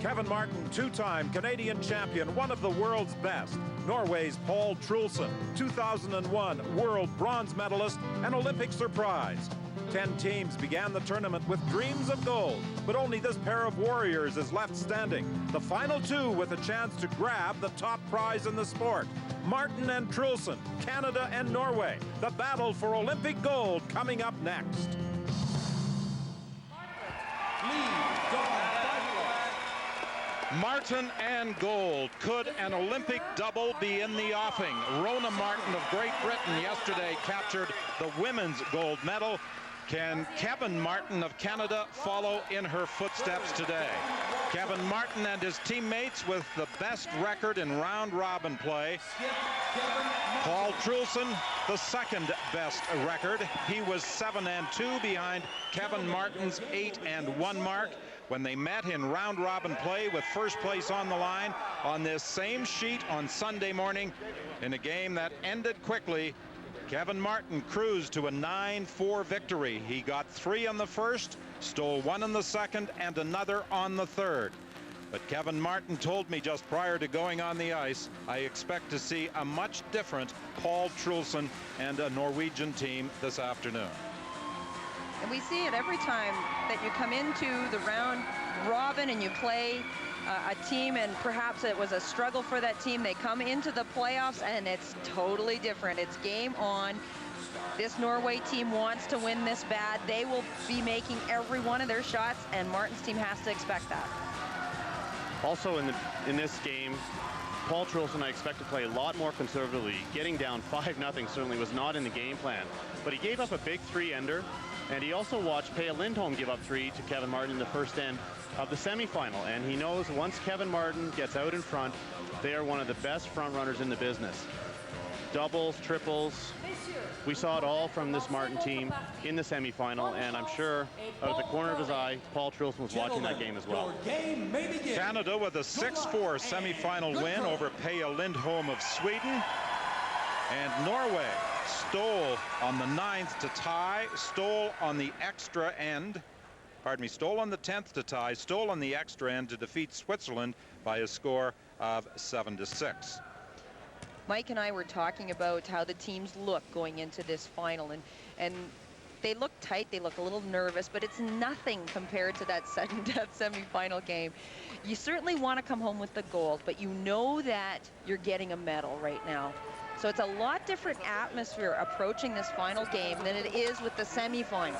Kevin Martin, two-time Canadian champion, one of the world's best. Norway's Paul Trulsen, 2001 world bronze medalist and Olympic surprise. 10 teams began the tournament with dreams of gold, but only this pair of warriors is left standing. The final two with a chance to grab the top prize in the sport. Martin and Trulsen, Canada and Norway. The battle for Olympic gold coming up next. Martin and gold. Could an Olympic double be in the offing? Rona Martin of Great Britain yesterday captured the women's gold medal. Can Kevin Martin of Canada follow in her footsteps today? Kevin Martin and his teammates with the best record in round-robin play. Paul Trulsen, the second best record. He was 7-2 behind Kevin Martin's 8-1 mark when they met in round-robin play with first place on the line on this same sheet on Sunday morning in a game that ended quickly. Kevin Martin cruised to a 9-4 victory. He got 3 on the first, stole 1 in the second, and another on the third. But Kevin Martin told me just prior to going on the ice, I expect to see a much different Paul Trulsen and a Norwegian team this afternoon. And we see it every time that you come into the round robin and you play a team, and perhaps it was a struggle for that team. They come into the playoffs and it's totally different. It's game on. This Norway team wants to win this bad. They will be making every one of their shots, and Martin's team has to expect that. Also in this game, Paul Trulsen, I expect to play a lot more conservatively. Getting down 5-0 certainly was not in the game plan, but he gave up a big 3-ender, and he also watched Pia Lindholm give up 3 to Kevin Martin in the first end of the semifinal, and he knows once Kevin Martin gets out in front, they are one of the best front runners in the business. Doubles, triples, we saw it all from this Martin team in the semifinal, and I'm sure out of the corner of his eye, Paul Trulsen was watching that game as well. Canada with a 6-4 semifinal win over Pia Lindholm of Sweden. And Norway stole on the 9th to tie, stole on the extra end. Pardon me, stole on the 10th to tie, stole on the extra end to defeat Switzerland by a score of 7-6. Mike and I were talking about how the teams look going into this final, and they look tight, they look a little nervous, but it's nothing compared to that sudden death semifinal game. You certainly want to come home with the gold, but you know that you're getting a medal right now. So it's a lot different atmosphere approaching this final game than it is with the semifinal.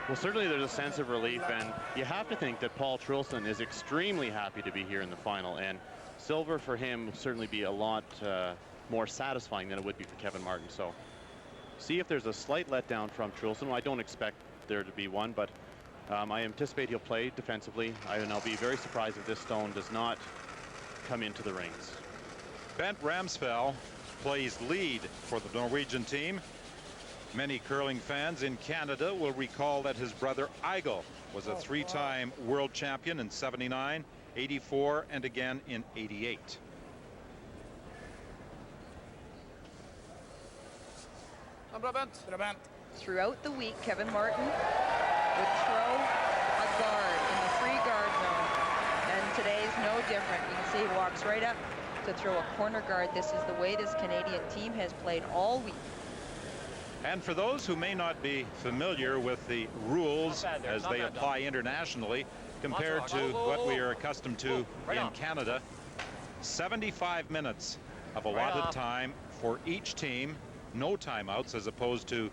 Well, certainly there's a sense of relief, and you have to think that Paul Trulsen is extremely happy to be here in the final, and silver for him will certainly be a lot more satisfying than it would be for Kevin Martin. So see if there's a slight letdown from Trulsen. Well, I don't expect there to be one, but I anticipate he'll play defensively. And I'll be very surprised if this stone does not come into the rings. Bent Ramsfell plays lead for the Norwegian team. Many curling fans in Canada will recall that his brother Eigil was a 3-time world champion in '79, '84, and again in '88. Throughout the week, Kevin Martin would throw a guard in the free guard zone, and today's no different. You can see he walks right up to throw a corner guard. This is the way this Canadian team has played all week. And for those who may not be familiar with the rules as they apply internationally compared to what we are accustomed to in Canada, 75 minutes of allotted time for each team, no timeouts, as opposed to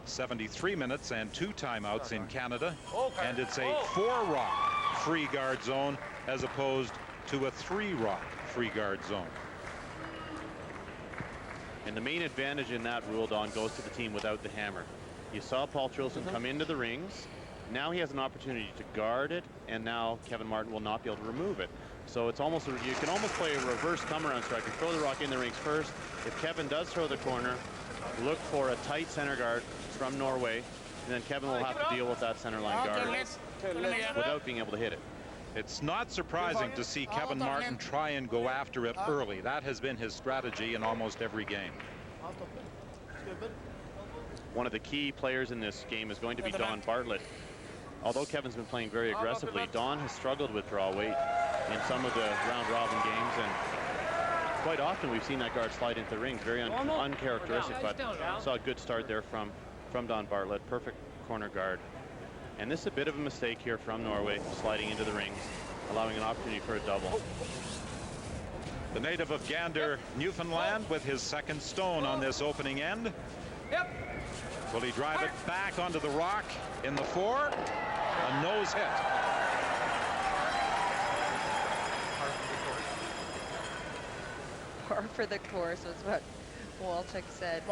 73 minutes and 2 timeouts in Canada. And it's a 4-rock free guard zone as opposed to a 3-rock free guard zone. And the main advantage in that rule, Don, goes to the team without the hammer. You saw Paul Trulsen come into the rings. Now he has an opportunity to guard it, and now Kevin Martin will not be able to remove it. So it's almost, you can almost play a reverse come-around strike and throw the rock in the rings first. If Kevin does throw the corner, look for a tight center guard from Norway, and then Kevin will have to deal with that center line guard without being able to hit it. It's not surprising to see Kevin Martin try and go after it early. That has been his strategy in almost every game. One of the key players in this game is going to be Don Bartlett. although Kevin's been playing very aggressively, Don has struggled with draw weight in some of the round-robin games, and quite often we've seen that guard slide into the rings. Very uncharacteristic, but saw a good start there from Don Bartlett. Perfect corner guard. And this is a bit of a mistake here from Norway, sliding into the rings, allowing an opportunity for a double. The native of Gander, Newfoundland, with his second stone on this opening end. Will he drive it back onto the rock in the 4? A nose hit. Par for the course was what Walchuk said.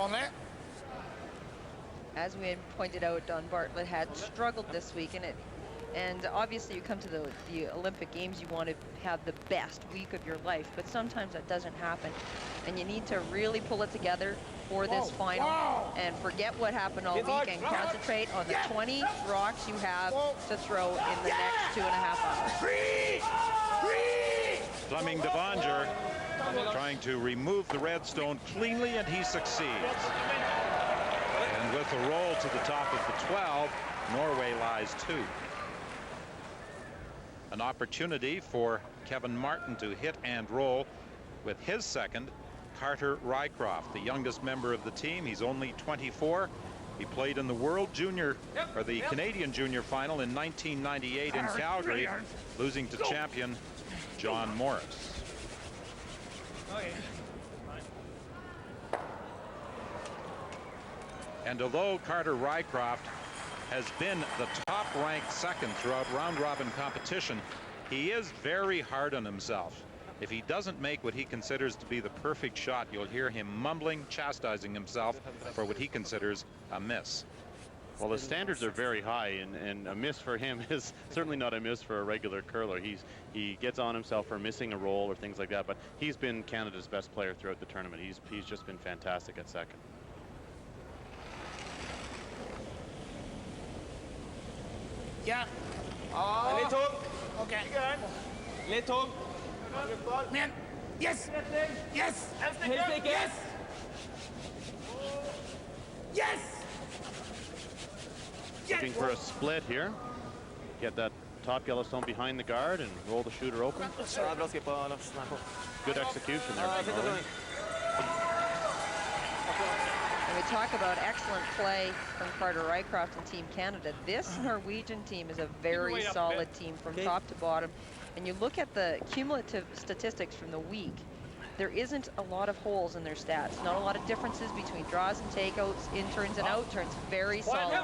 As we had pointed out, Don Bartlett had struggled this week, and obviously you come to the Olympic Games, you want to have the best week of your life, but sometimes that doesn't happen, and you need to really pull it together for this final and forget what happened all week and concentrate on the 20 rocks you have to throw in the next 2.5 hours. Fleming Devanger trying to remove the red stone cleanly, and he succeeds. And with a roll to the top of the 12, Norway lies 2. An opportunity for Kevin Martin to hit and roll with his second. Carter Rycroft, the youngest member of the team. He's only 24. He played in the World Junior, or the Canadian Junior final in 1998 in Calgary, losing to champion John Morris. And although Carter Rycroft has been the top-ranked second throughout round-robin competition, he is very hard on himself. If he doesn't make what he considers to be the perfect shot, you'll hear him mumbling, chastising himself for what he considers a miss. Well, the standards are very high, and a miss for him is certainly not a miss for a regular curler. He gets on himself for missing a roll or things like that, but he's been Canada's best player throughout the tournament. He's just been fantastic at second. Yeah. Okay. Little. Man. Yes. Yes. Yes. Yes. Looking for a split here. Get that top yellow stone behind the guard and roll the shooter open. Good execution there from Norway. And we talk about excellent play from Carter Rycroft and Team Canada. This Norwegian team is a very solid team from top to bottom. And you look at the cumulative statistics from the week, there isn't a lot of holes in their stats. Not a lot of differences between draws and takeouts, in-turns and out-turns. Very solid.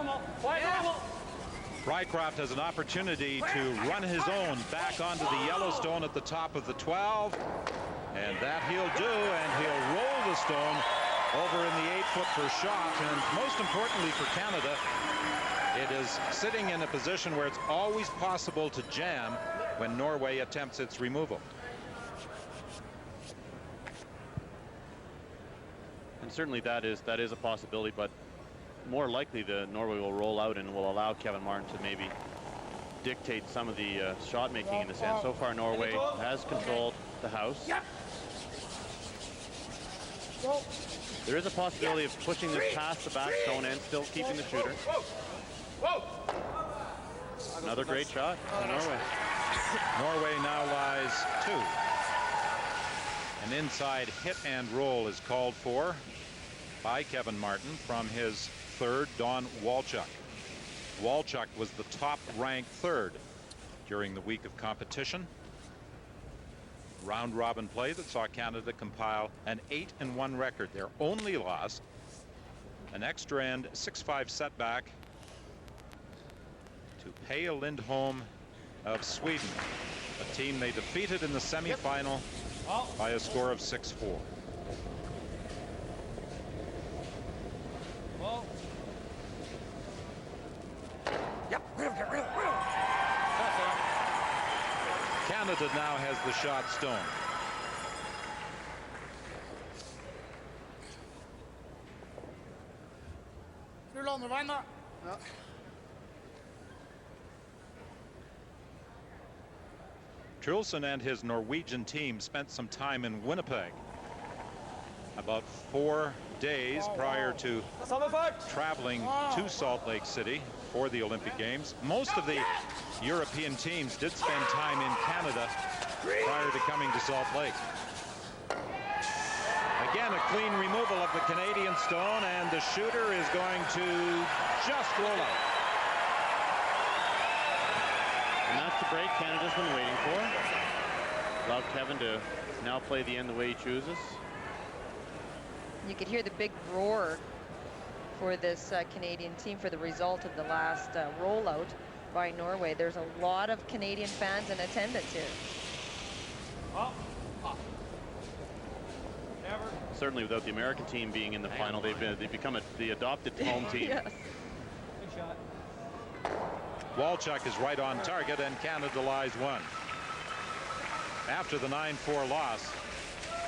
Rycroft has an opportunity to run his own back onto the Yellowstone at the top of the 12. And that he'll do, and he'll roll the stone over in the 8-foot for shot. And most importantly for Canada, it is sitting in a position where it's always possible to jam when Norway attempts its removal. And certainly that is a possibility, but more likely the Norway will roll out and will allow Kevin Martin to maybe dictate some of the shot making in this end. So far Norway has controlled the house. There is a possibility of pushing this past the back stone and still keeping the shooter. Another great shot for Norway. Norway now lies 2. An inside hit and roll is called for by Kevin Martin from his third, Don Walchuk. Walchuk was the top-ranked third during the week of competition. Round-robin play that saw Canada compile an 8-1 record. Their only loss, an extra end 6-5 setback to Peja Lindholm of Sweden, a team they defeated in the semifinal by a score of 6-4. Canada now has the shot stone. Trulsen and his Norwegian team spent some time in Winnipeg, about 4 days prior to traveling to Salt Lake City before the Olympic Games. Most of the European teams did spend time in Canada prior to coming to Salt Lake. Again, a clean removal of the Canadian stone, and the shooter is going to just roll out. And that's the break Canada's been waiting for. Allow Kevin to now play the end the way he chooses. You could hear the big roar for this Canadian team for the result of the last rollout by Norway. There's a lot of Canadian fans in attendance here. Certainly without the American team being in the final, they've become the adopted home team. Yes. Good shot. Walchuk is right on target, and Canada lies one. After the 9-4 loss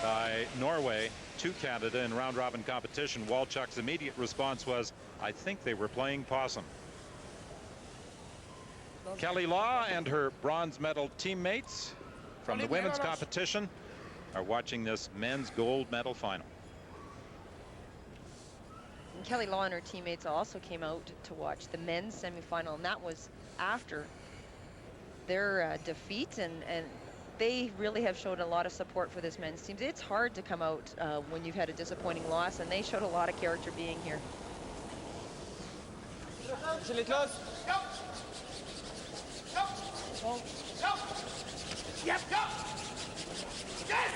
by Norway to Canada in round-robin competition, Walchuk's immediate response was, "I think they were playing possum." Kelly Law and her bronze medal teammates from the women's competition are watching this men's gold medal final. And Kelly Law and her teammates also came out to watch the men's semifinal, and that was after their defeat, and they really have showed a lot of support for this men's team. It's hard to come out when you've had a disappointing loss, and they showed a lot of character being here. Chili close. Go. Go. Go. Go. Yep. Go. Yes.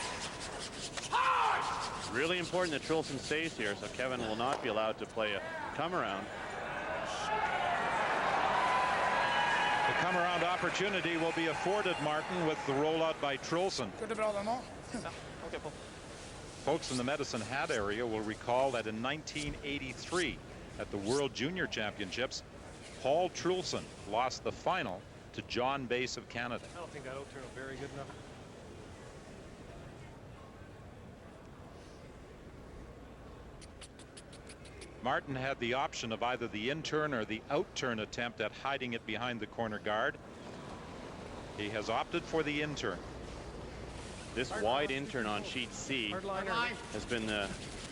Hard. Really important that Trulsen stays here, so Kevin will not be allowed to play a come around. The come-around opportunity will be afforded Martin with the rollout by Trulsen. Folks in the Medicine Hat area will recall that in 1983 at the World Junior Championships, Paul Trulsen lost the final to John Bass of Canada. I don't think that'll turn out very good enough. Martin had the option of either the in-turn or the out-turn attempt at hiding it behind the corner guard. He has opted for the in-turn. This wide in-turn on sheet C has been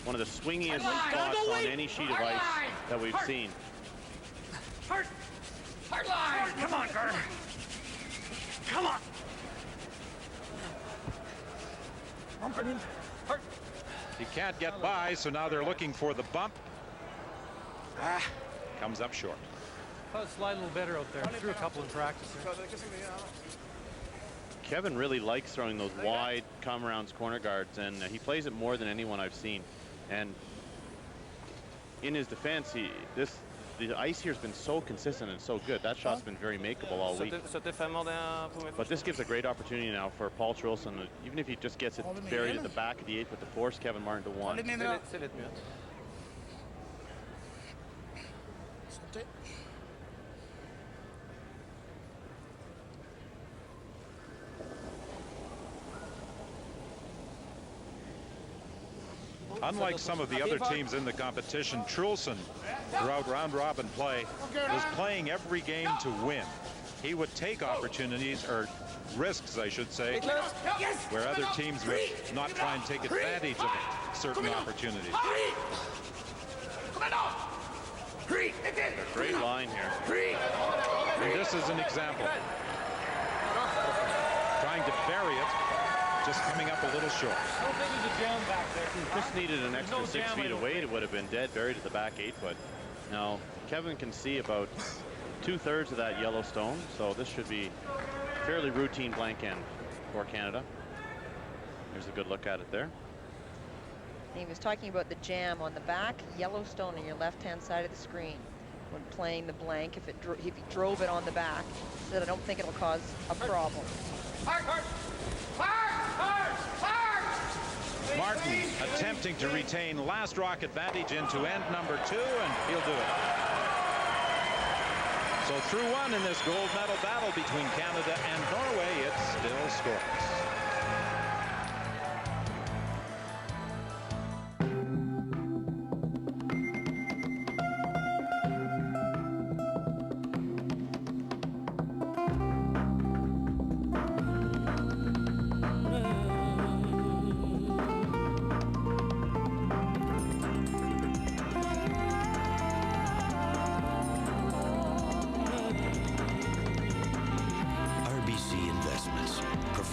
one of the swingiest spots on any sheet of ice that we've seen. Hard line. Come on, Carter. Come on. Hard. He can't get by, so now they're looking for the bump. Comes up short. Thought slide a little better out there. Threw a couple in practice. Kevin really likes throwing those wide come-arounds corner guards, and he plays it more than anyone I've seen. And in his defense, the ice here has been so consistent and so good. That shot's been very makeable all week. But this gives a great opportunity now for Paul Trulsen, even if he just gets it buried at the back of the 8, but to force Kevin Martin to 1. Unlike some of the other teams in the competition, Trulsen, throughout round-robin play, was playing every game to win. He would take opportunities, or risks, I should say, where other teams would not try and take advantage of certain opportunities. A great line here. And this is an example. Trying to bury it, just coming up a little short. I don't think there's a jam back there. Just needed an extra 6 feet away. It would have been dead buried at the back 8 foot. Now Kevin can see about 2/3 of that yellow stone, so this should be fairly routine blank end for Canada. Here's a good look at it there. He was talking about the jam on the back yellow stone on your left-hand side of the screen when playing the blank. If he drove it on the back, said I don't think it'll cause a problem. Martin attempting to retain last rock advantage into end number 2, and he'll do it. So through 1 in this gold medal battle between Canada and Norway, it's still scoreless.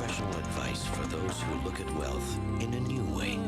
professional advice for those who look at wealth in a new way.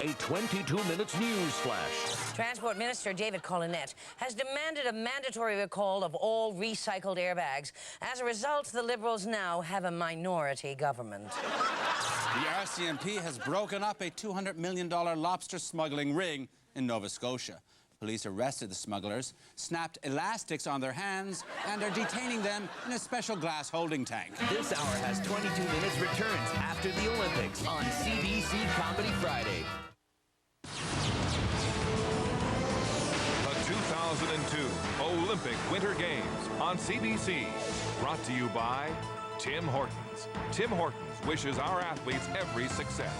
A 22 minutes news flash. Transport Minister David Collinette has demanded a mandatory recall of all recycled airbags. As a result, the Liberals now have a minority government. The RCMP has broken up a $200 million lobster smuggling ring in Nova Scotia. Police arrested the smugglers, snapped elastics on their hands, and are detaining them in a special glass holding tank. This hour has 22 minutes returns after the Olympics on CBC Comedy Friday. The 2002 Olympic Winter Games on CBC. Brought to you by Tim Hortons. Tim Hortons wishes our athletes every success.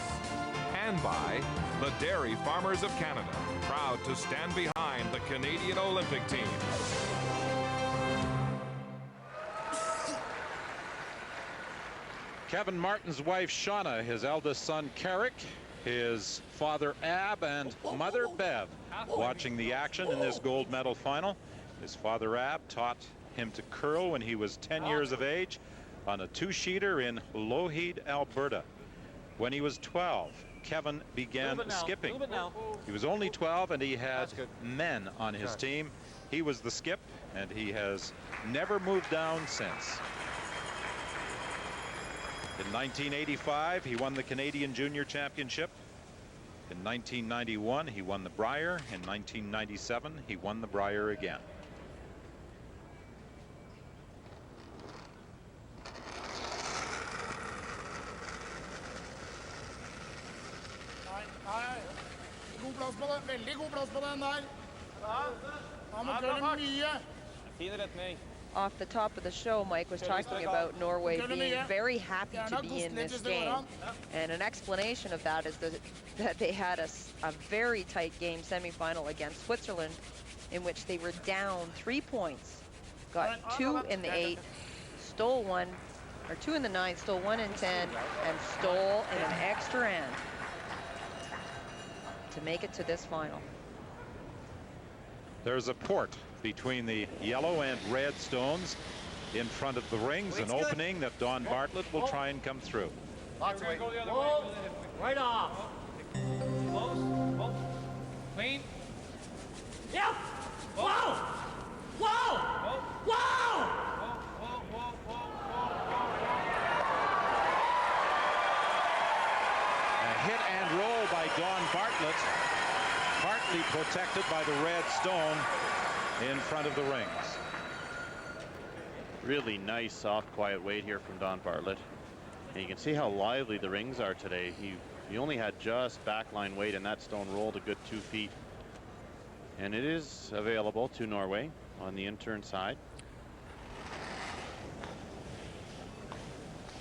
And by the Dairy Farmers of Canada, proud to stand behind the Canadian Olympic team. Kevin Martin's wife, Shauna, his eldest son, Carrick, his father, Ab, and mother, Bev, watching the action in this gold medal final. His father, Ab, taught him to curl when he was 10 years of age on a two-sheeter in Lougheed, Alberta. When he was 12, Kevin began skipping. He was only 12 and he had men on his team. He was the skip and he has never moved down since. In 1985, he won the Canadian Junior Championship. In 1991, he won the Brier. In 1997, he won the Brier again. Off the top of the show, Mike was talking about Norway being very happy to be in this game. And an explanation of that is that they had a very tight game semifinal against Switzerland in which they were down 3 points, got 2 in the 8, stole 1, or 2 in the 9, stole 1 in 10, and stole in an extra end to make it to this final. There's a port between the yellow and red stones in front of the rings, an opening that Don Bartlett will try and come through. Right off. Close. Clean. Yep. Whoa. Whoa. Whoa. A hit and roll by Don Bartlett, partly protected by the red stone in front of the rings. Really nice, soft, quiet weight here from Don Bartlett. And you can see how lively the rings are today. He only had just backline weight, and that stone rolled a good 2 feet. And it is available to Norway on the intern side.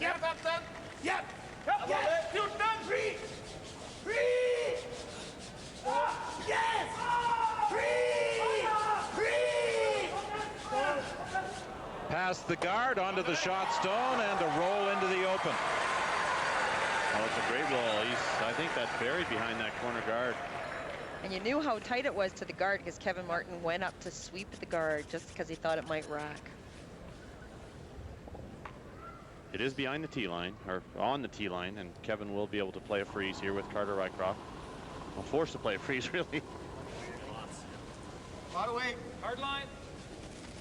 Yep. Yep. Yep. You done. Free. Yes. Past the guard onto the shot stone and a roll into the open. Oh, it's a great roll. I think that's buried behind that corner guard. And you knew how tight it was to the guard because Kevin Martin went up to sweep the guard just because he thought it might rack. It is behind the tee line, or on the tee line, and Kevin will be able to play a freeze here with Carter Rycroft. Well, forced to play a freeze, really. Hard away. Hard line.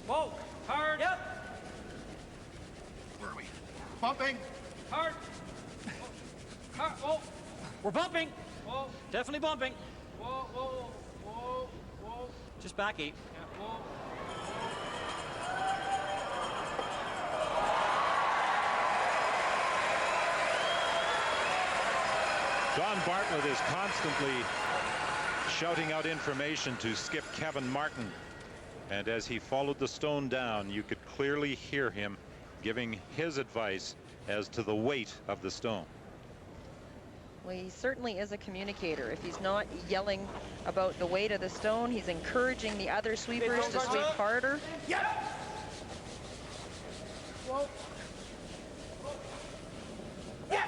Whoa. Hard. Yep. Where are we? Bumping. Hard. Hard. Whoa. We're bumping. Whoa. Definitely bumping. Whoa. Just back 8. Yeah, whoa. Don Bartlett is constantly shouting out information to skip Kevin Martin. And as he followed the stone down, you could clearly hear him giving his advice as to the weight of the stone. Well, he certainly is a communicator. If he's not yelling about the weight of the stone, he's encouraging the other sweepers to sweep harder. Yep. Whoa. Yeah.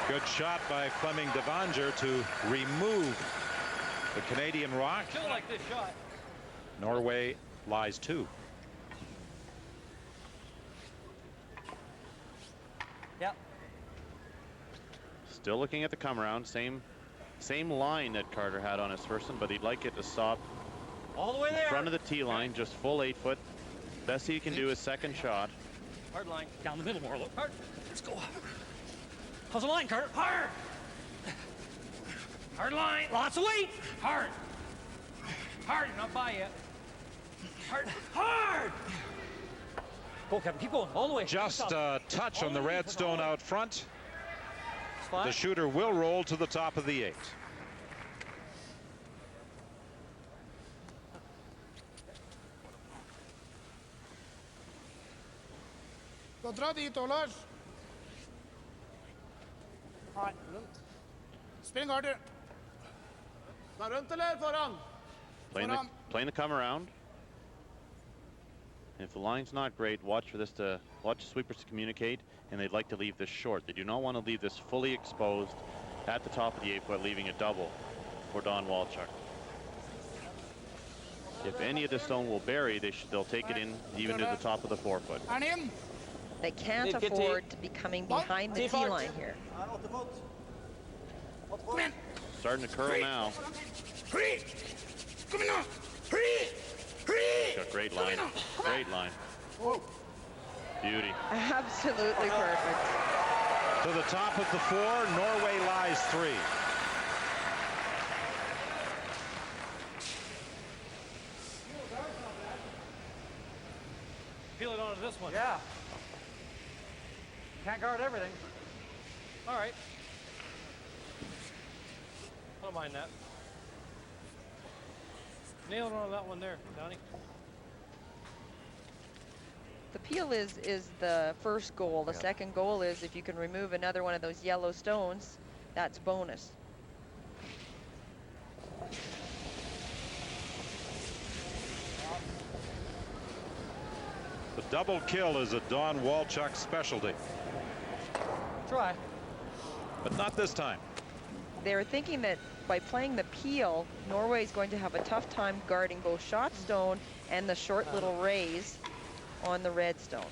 Good shot by Fleming Devanger to remove the Canadian rock. Kill like this shot. Norway lies 2. Yep. Still looking at the come around. Same line that Carter had on his first one, but he'd like it to stop All the way in there. front of the tee line, just full 8 foot. Best he can do is second shot. Hard line. Down the middle more. Look. Hard. Let's go. How's the line, Carter? Hard. Hard line. Lots of weight. Hard. Hard. You're not by yet. Hard. Hard. Go, Kevin. Keep going. All the way. Just a touch on the red stone out front. Slide. The shooter will roll to the top of the 8. Gå dra dit, Lars. Nei, rundt. Spring, Carter. Da rundt eller foran? Playing the come around. If the line's not great, watch the sweepers to communicate, and they'd like to leave this short. They do not want to leave this fully exposed at the top of the 8 foot, leaving a double for Don Walchuk. If any of the stone will bury, they'll take it in even to the top of the 4 foot. And in. They can't afford to be coming behind the tee line here. Starting to curl now. Got great line. Great line. Beauty. Absolutely perfect. To the top of the 4, Norway lies 3. Peel it onto this one. Yeah. Can't guard everything. All right. I don't mind that. Nail it on that one there, Donnie. The peel is the first goal. The second goal is if you can remove another one of those yellow stones, that's bonus. The double kill is a Don Walchuk specialty. Try. But not this time. They're thinking that by playing the peel, Norway is going to have a tough time guarding both shot stone and the short little raise on the red stone.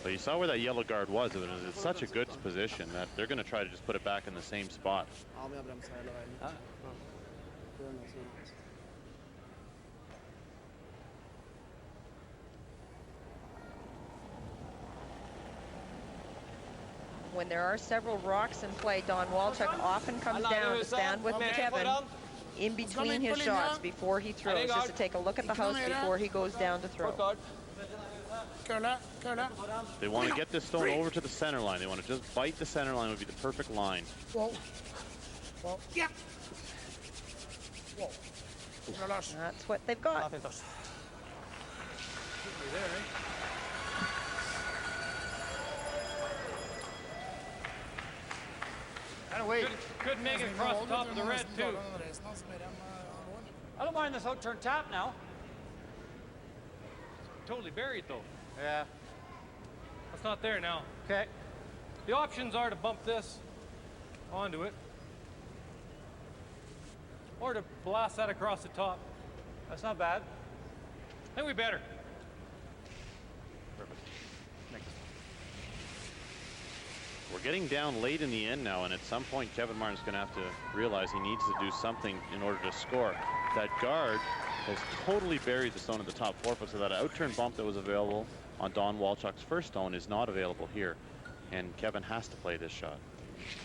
But you saw where that yellow guard was. It was in such a good position that they're going to try to just put it back in the same spot. When there are several rocks in play, Don Walchuk often comes down to stand with Kevin in between his shots before he throws, just to take a look at the house before he goes down to throw. They want to get this stone over to the center line. They want to just bite the center line would be the perfect line. Yeah. That's what they've got. Could make it across the top of the red, too. I don't mind this out-turn tap now. Totally buried, though. Yeah. That's not there now. Okay. The options are to bump this onto it, or to blast that across the top. That's not bad. I think we better. Perfect. We're getting down late in the end now, and at some point Kevin Martin's going to have to realize he needs to do something in order to score. That guard has totally buried the stone at the top 4 foot, so that out-turn bump that was available on Don Walchuk's first stone is not available here, and Kevin has to play this shot.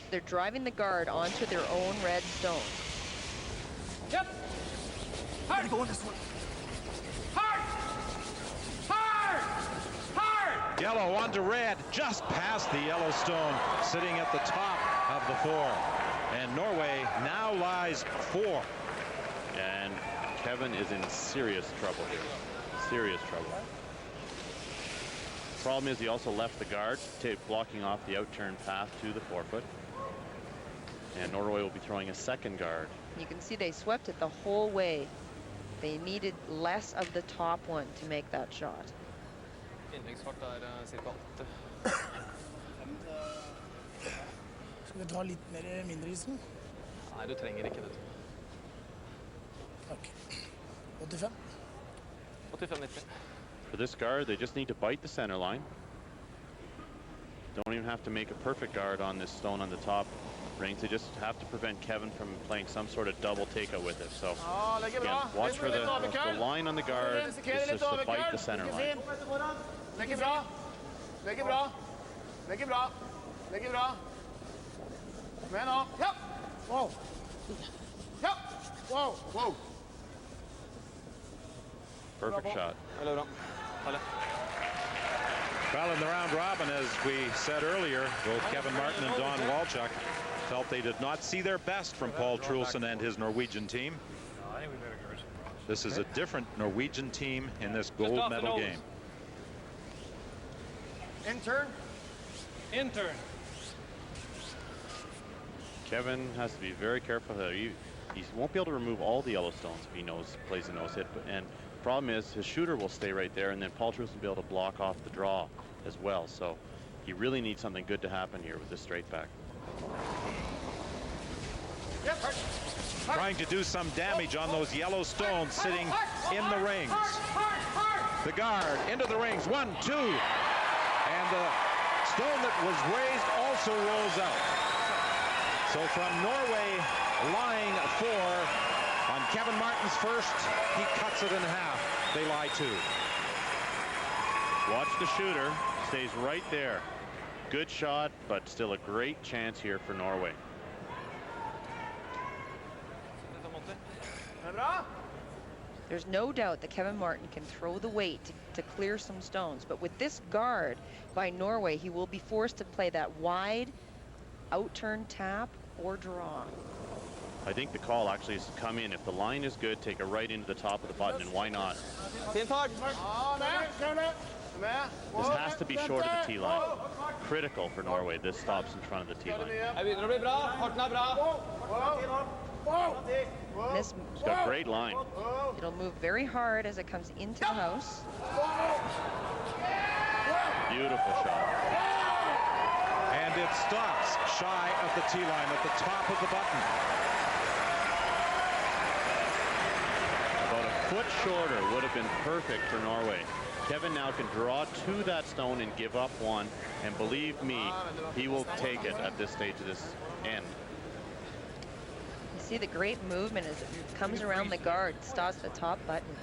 They're driving the guard onto their own red stone. Yep. Hard. Go on this one. Hard. Hard. Hard. Yellow onto red, just past the yellow stone, sitting at the top of the 4. And Norway now lies 4. And Kevin is in serious trouble here. Serious trouble. Problem is he also left the guard, blocking off the out-turn path to the 4 foot. And Norway will be throwing a second guard. You can see they swept it the whole way. They needed less of the top one to make that shot. Innleggsfart cirka 8. Skal vi dra litt mer mindre isen? Nei, du trenger ikke det. Ok. 85. 85-90. For this guard, they just need to bite the center line. Don't even have to make a perfect guard on this stone on the top range. They just have to prevent Kevin from playing some sort of double takeout with it. So again, watch for the line on the guard is just to bite the center line. Legge bra. Legge bra. Legge bra. Legge bra. Men opp. Ja. Wow. Ja. Wow. Wow. Perfect shot. Well, in the round robin, as we said earlier, both Kevin Martin and Don Walchuk felt they did not see their best from Paul Trulsen and his Norwegian team. This is a different Norwegian team in this gold medal game. Intern. Intern. Kevin has to be very careful. He won't be able to remove all the yellow stones if he plays a nose hit. And the problem is his shooter will stay right there, and then Paul Trulsen will be able to block off the draw as well. So he really needs something good to happen here with this straight back. Trying to do some damage on those yellow stones sitting in the rings. The guard into the rings. 1, 2. And the stone that was raised also rolls out. So from Norway lying 4 on Kevin Martin's first, he cuts it in half. They lie 2. Watch the shooter. Stays right there. Good shot, but still a great chance here for Norway. There's no doubt that Kevin Martin can throw the weight to clear some stones, but with this guard by Norway, he will be forced to play that wide out-turn tap or draw. I think the call actually is to come in. If the line is good, take it right into the top of the button, and why not? This has to be short of the tee line. Critical for Norway. This stops in front of the tee line. This, it's got great line. It'll move very hard as it comes into the house. Beautiful shot. And it stops shy of the tee line at the top of the button. About a foot shorter would have been perfect for Norway. Kevin now can draw to that stone and give up one, and believe me, he will take it at this stage of this end. You see the great movement as it comes around the guard, stops the top button.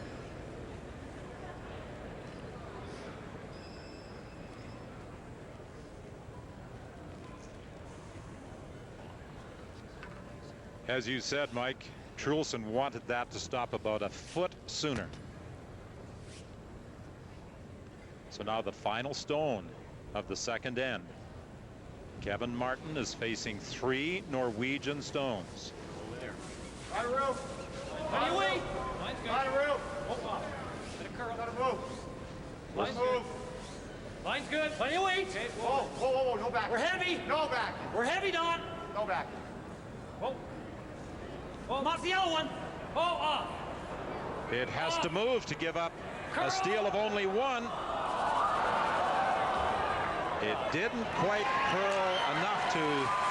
As you said, Mike, Trulsen wanted that to stop about a foot sooner. So now the final stone of the second end. Kevin Martin is facing 3 Norwegian stones. Out of room. How do you wait? Line's good. Out of room. Bit of curl. Out of move. Line's good. Line's good. How do you wait? Okay. Whoa, whoa, whoa, whoa, no back. We're heavy. No back. We're heavy, Don. No back. Whoa. Whoa, that's the yellow one. Oh, It has to move to give up a steal of only 1. It didn't quite curl enough to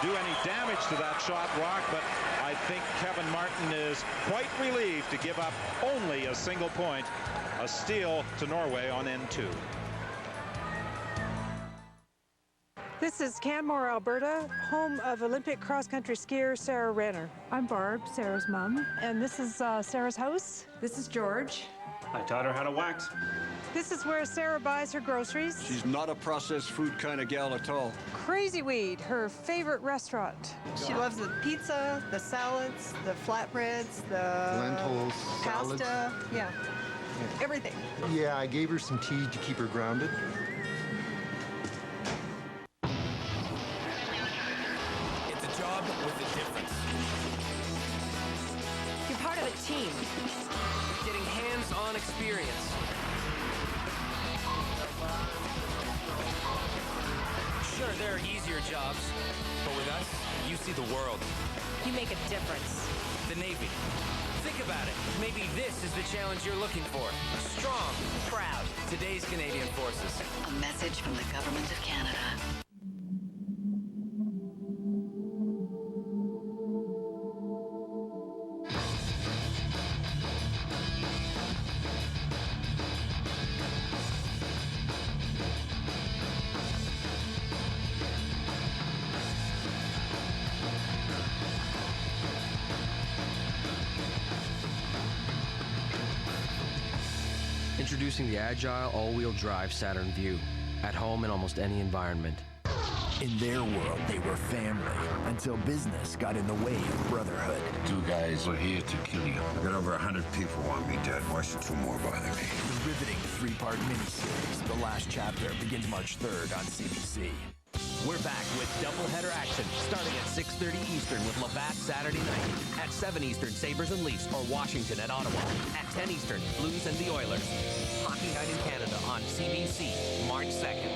do any damage to that shot, Rock, but I think Kevin Martin is quite relieved to give up only a single point, a steal to Norway on end 2. This is Canmore, Alberta, home of Olympic cross-country skier Sarah Renner. I'm Barb, Sarah's mom. And this is Sarah's house. This is George. I taught her how to wax. This is where Sarah buys her groceries. She's not a processed food kind of gal at all. Crazy Weed, her favorite restaurant. She loves the pizza, the salads, the flatbreads, the lentils, pasta, salads. yeah, everything. Yeah, I gave her some tea to keep her grounded. It's a job with a difference. You're part of a team. Getting hands-on experience. Sure, there are easier jobs, but with us, you see the world. You make a difference. The Navy. Think about it. Maybe this is the challenge you're looking for. Strong, proud. Today's Canadian Forces. A message from the Government of Canada. Introducing the agile all-wheel drive Saturn Vue. At home in almost any environment. In their world, they were family, until business got in the way of brotherhood. 2 guys were here to kill you. I got over 100 people want me dead. Why should 2 more bother me? The riveting 3-part miniseries, The Last Chapter, begins March 3rd on CBC. We're back with doubleheader action, starting at 6:30 Eastern with Labatt Saturday night. At 7 Eastern, Sabres and Leafs, or Washington at Ottawa. At 10 Eastern, Blues and the Oilers. Hockey Night in Canada on CBC, March 2nd.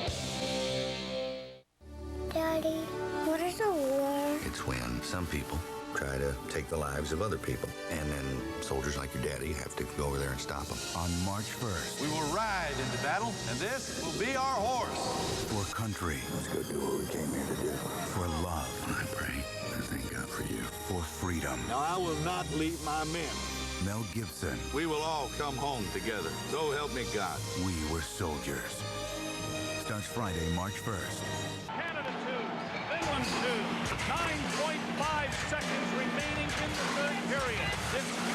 Daddy, what is a war? It's when some people try to take the lives of other people. And then soldiers like your daddy have to go over there and stop them. On March 1st. We will ride into battle, and this will be our horse. For country. Let's go do what we came here to do. For love. I pray. I thank God for you. For freedom. Now, I will not leave my men. Mel Gibson. We will all come home together. So help me God. We were soldiers. Starts Friday, March 1st. Canada 2, England 2. 9.5 seconds remaining in the third period.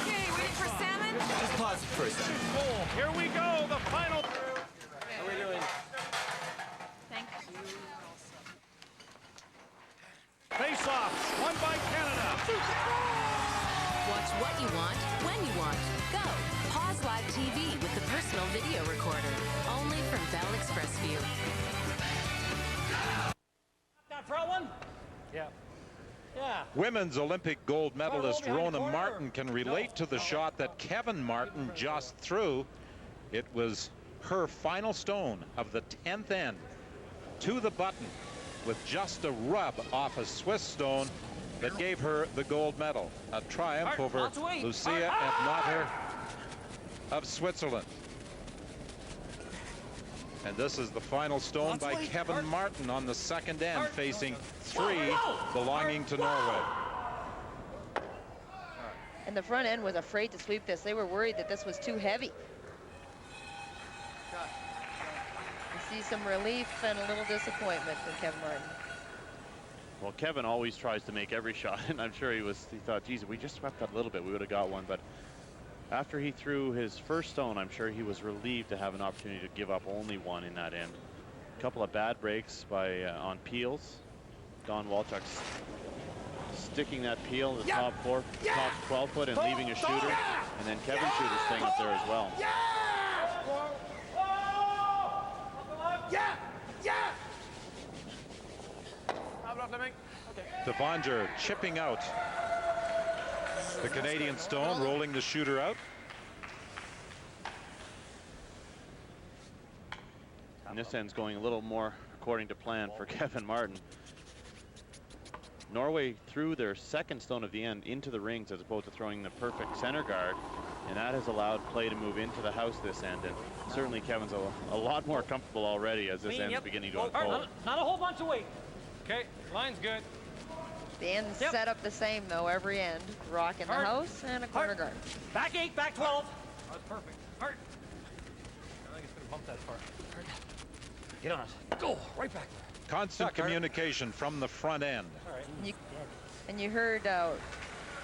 Okay, waiting for salmon? Just pause it for a second. Here we go, the final. How are we doing? Thank you. Face off, won by Canada. Watch what you want, when you want. Go. Pause live TV with the personal video recorder. Only from Bell Express View. That for one? Yeah. Yeah. Women's Olympic gold medalist Rona Martin can relate to the shot that Kevin Martin just threw. It was her final stone of the 10th end to the button with just a rub off a Swiss stone that gave her the gold medal. A triumph over Lucia Ebnater of Switzerland. And this is the final stone by Kevin Martin on the second end, facing 3 belonging to Norway. And the front end was afraid to sweep this. They were worried that this was too heavy. You see some relief and a little disappointment from Kevin Martin. Well, Kevin always tries to make every shot, and I'm sure he thought, geez, if we just swept that a little bit, we would have got one. But after he threw his first stone, I'm sure he was relieved to have an opportunity to give up only one in that end. A couple of bad breaks by on peels. Don Walchuk sticking that peel to the top 12 foot and leaving a shooter. And then Kevin Shooter's thing up there as well. Devanger chipping out the Canadian stone, rolling the shooter out. And this end's going a little more according to plan for Kevin Martin. Norway threw their second stone of the end into the rings as opposed to throwing the perfect center guard, and that has allowed play to move into the house this end. And certainly Kevin's a lot more comfortable already as this end's beginning to unfold. Not a whole bunch of weight. Okay, line's good. The ends set up the same though, every end. Rock in the house and a corner guard. Back 8, back 12. That's perfect. Hard. I think it's gonna bump that far. Hard. Get on it. Go right back. Constant communication from the front end. All right. And you heard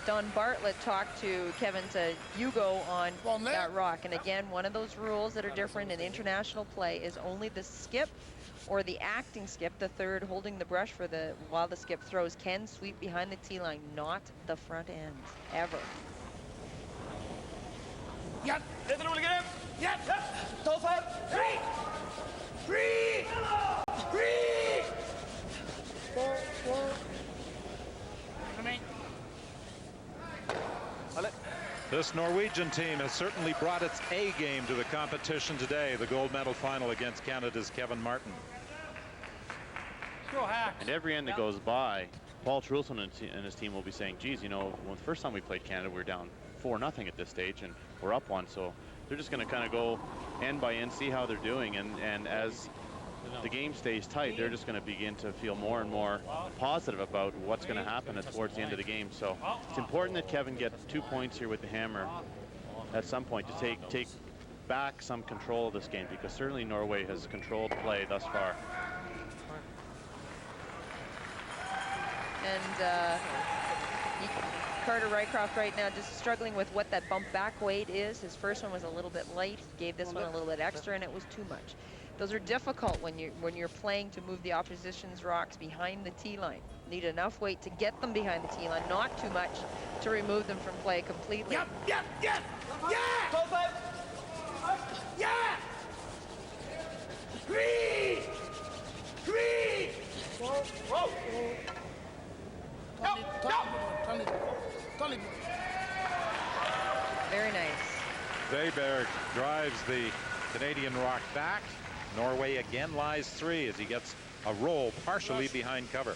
Don Bartlett talk to Kevin to Hugo on that rock. And again, one of those rules that are different in international play is only the skip or the acting skip, the third holding the brush for while the skip throws, can sweep behind the tee line, not the front end, ever. Yep. Get it, get him. Yep. Toe up. 3. 3. 3. 4. 4. This Norwegian team has certainly brought its A game to the competition today. The gold medal final against Canada's Kevin Martin. And every end that goes by, Paul Trulsen and his team will be saying, geez, you know, well, the first time we played Canada, we were down 4-0 at this stage, and we're up 1. So they're just going to kind of go end by end, see how they're doing. And as the game stays tight, they're just going to begin to feel more and more positive about what's going to happen towards the end of the game. So it's important that Kevin gets 2 points here with the hammer at some point to take back some control of this game, because certainly Norway has controlled play thus far. And Carter Rycroft right now just struggling with what that bump back weight is. His first one was a little bit light. He gave this one a little bit extra, and it was too much. Those are difficult when you're playing to move the opposition's rocks behind the tee line. Need enough weight to get them behind the tee line, not too much to remove them from play completely. Yep, yep, yep, yeah! Yeah! Green! Green! Whoa! Very nice. Weberg drives the Canadian rock back. Norway again lies 3 as he gets a roll partially behind cover.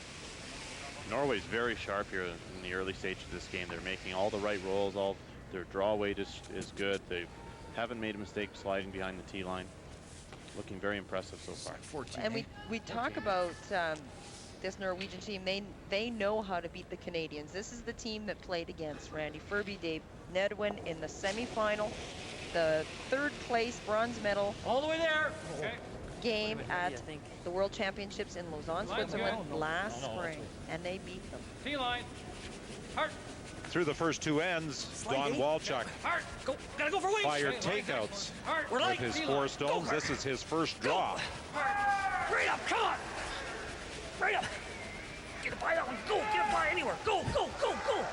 Norway's very sharp here in the early stage of this game. They're making all the right rolls. All their draw weight is good. They haven't made a mistake sliding behind the tee line. Looking very impressive so far. 14, and we talk about this Norwegian team. They know how to beat the Canadians. This is the team that played against Randy Ferbey, Dave Nedwin in the semifinal, the 3rd place bronze medal all the way there. Okay. Game at the World Championships in Lausanne, Switzerland last spring, and they beat them. Tee line. Hard. Through the first 2 ends, Don Walchuk Gotta go for wings. fired takeouts with his 4 stones. This is his first draw. Right up, come on. Right up. Get it by that one. Go, get it by anywhere. Go, go, go, go.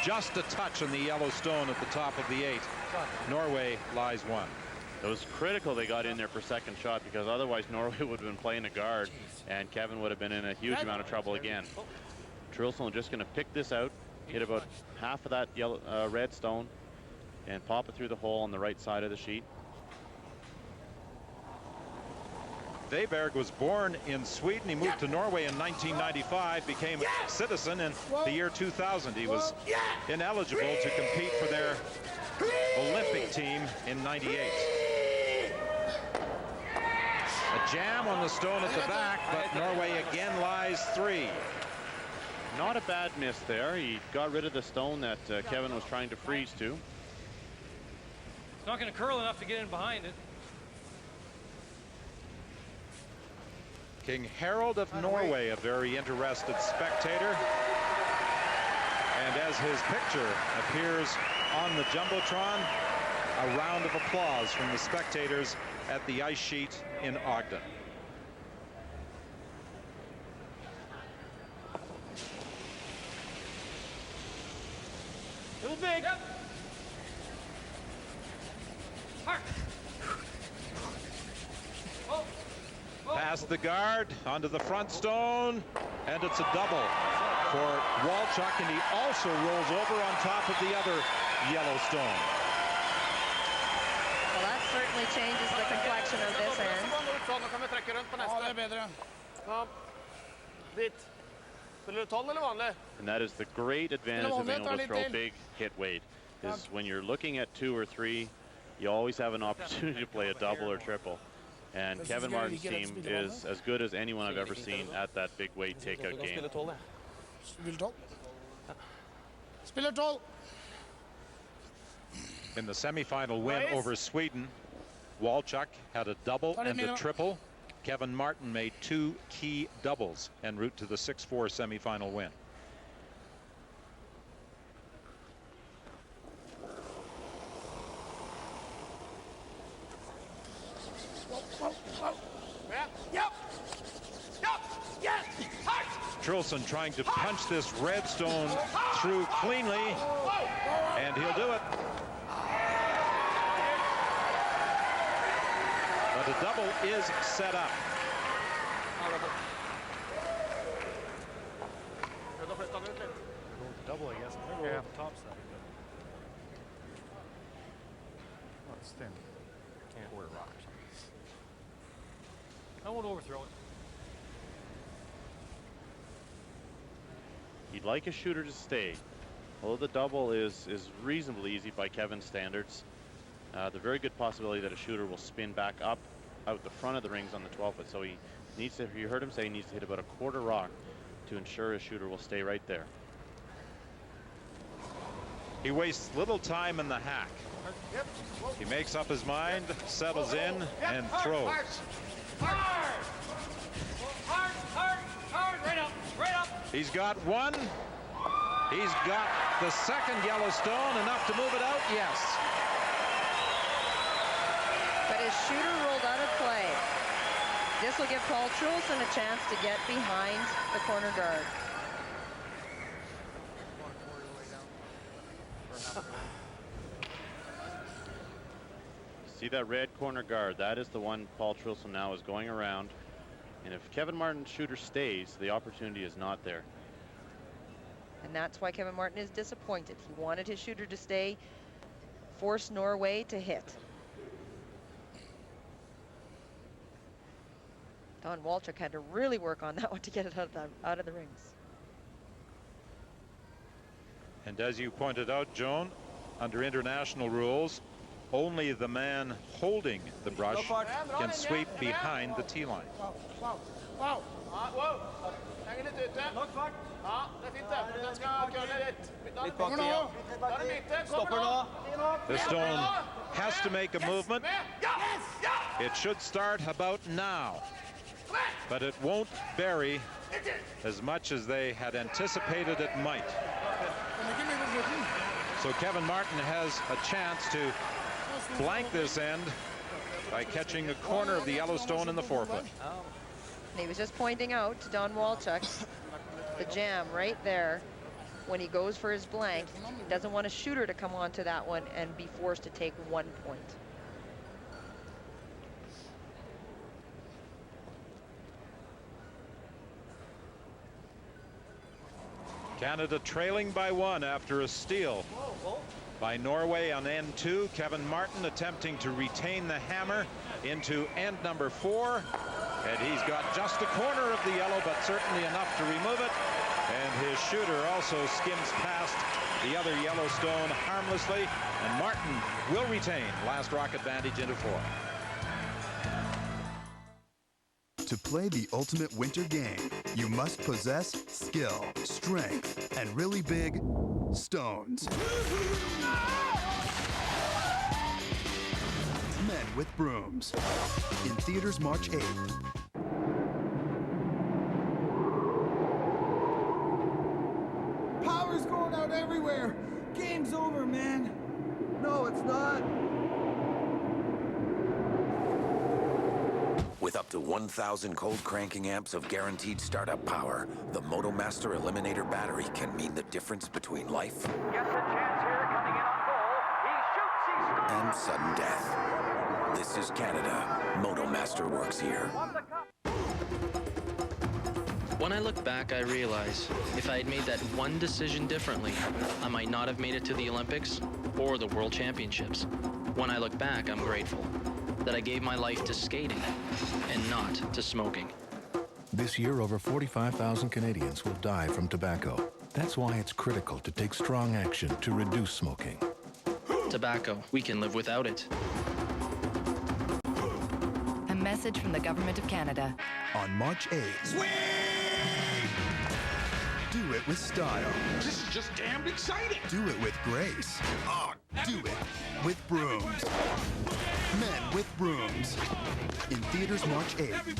Just a touch on the yellow stone at the top of the 8. Norway lies 1. It was critical they got in there for second shot, because otherwise Norway would have been playing a guard and Kevin would have been in a huge amount of trouble again. Trulsen just going to pick this out, hit about half of that yellow red stone and pop it through the hole on the right side of the sheet. Weberg was born in Sweden. He moved to Norway in 1995, became a citizen in the year 2000. He was ineligible to compete for their Olympic team in '98. A jam on the stone at the back, but Norway again lies 3. Not a bad miss there. He got rid of the stone that Kevin was trying to freeze to. It's not going to curl enough to get in behind it. King Harold of Norway, a very interested spectator. And as his picture appears on the Jumbotron, a round of applause from the spectators at the ice sheet in Ogden. Little big. Yep. Hard. Past the guard, onto the front stone, and it's a double for Walchuk, and he also rolls over on top of the other yellow stone. Well, that certainly changes the complexion of this end. And that is the great advantage of being able to throw big hit weight, is when you're looking at 2 or 3, you always have an opportunity to play a double or triple. And Kevin Martin's team is as good as anyone I've ever seen at that big weight takeout game. In the semifinal win over Sweden, Walchuk had a double and a triple. Kevin Martin made 2 key doubles en route to the 6-4 semifinal win. Trulsen trying to punch this red stone through cleanly, and he'll do it. But the double is set up. Double, I guess. Yeah, top side. Oh, it's thin. Can't order rocks. I won't overthrow it. You'd like a shooter to stay. Although the double is reasonably easy by Kevin's standards, the very good possibility that a shooter will spin back up out the front of the rings on the 12-foot. So he needs to, you heard him say he needs to hit about a quarter rock to ensure his shooter will stay right there. He wastes little time in the hack. He makes up his mind, settles in, and throws. Hard, hard, hard, right up, right up. He's got 1, He's got the second Yellowstone, enough to move it out, yes. But his shooter rolled out of play. This will give Paul Trulsen a chance to get behind the corner guard. See that red corner guard? That is the one Paul Trulsen now is going around. And if Kevin Martin's shooter stays, the opportunity is not there. And that's why Kevin Martin is disappointed. He wanted his shooter to stay, force Norway to hit. Don Walchuk had to really work on that one to get it out of the rings. And as you pointed out, Joan, under international rules, only the man holding the brush can sweep behind the tee line. The stone has to make a movement. It should start about now, but it won't bury as much as they had anticipated it might. So Kevin Martin has a chance to blank this end by catching a corner of the Yellowstone in the 4-foot. And he was just pointing out to Don Walchuk the jam right there when he goes for his blank. He doesn't want a shooter to come onto that one and be forced to take 1 point. Canada trailing by 1 after a steal by Norway on end 2. Kevin Martin attempting to retain the hammer into end number 4. And he's got just a corner of the yellow, but certainly enough to remove it. And his shooter also skims past the other Yellowstone harmlessly. And Martin will retain last rock advantage into 4. To play the ultimate winter game, you must possess skill, strength, and really big stones. Men with Brooms. In theaters March 8th. Power's going out everywhere. Game's over, man. No, it's not. With up to 1,000 cold cranking amps of guaranteed startup power, the MotoMaster Eliminator battery can mean the difference between life and sudden death. This is Canada. MotoMaster works here. When I look back, I realize if I had made that one decision differently, I might not have made it to the Olympics or the World Championships. When I look back, I'm grateful that I gave my life to skating and not to smoking. This year, over 45,000 Canadians will die from tobacco. That's why it's critical to take strong action to reduce smoking. Tobacco, we can live without it. A message from the Government of Canada. On March 8th. Swing! Do it with style. This is just damn exciting. Do it with grace. Do it with Brooms. Men with Brooms. In theaters March 8th.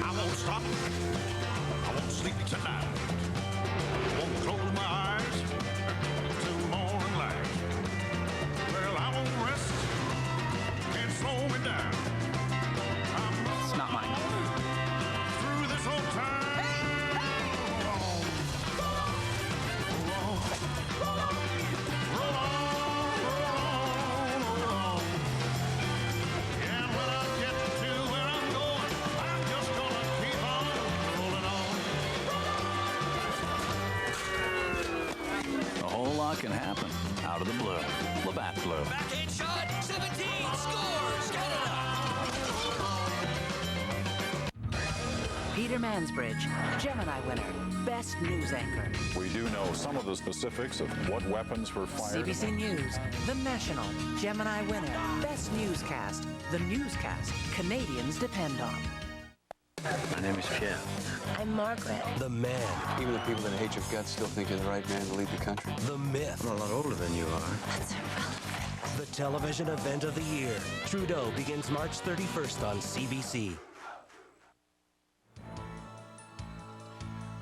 I won't stop. I won't sleep tonight. Won't close my eyes till morning light. Well, I won't rest. Can't slow me down. It's not mine. Through this whole time. Can happen out of the blue. Labatt Blue. Backhand shot, 17, scores, Canada! Peter Mansbridge, Gemini winner, Best News Anchor. We do know some of the specifics of what weapons were fired. CBC News, The National, Gemini winner, Best Newscast, the newscast Canadians depend on. My name is Pierre. I'm Margaret. The man. Even the people that hate your guts still think you're the right man to lead the country. The myth. I'm a lot older than you are. That's irrelevant. The television event of the year. Trudeau begins March 31st on CBC.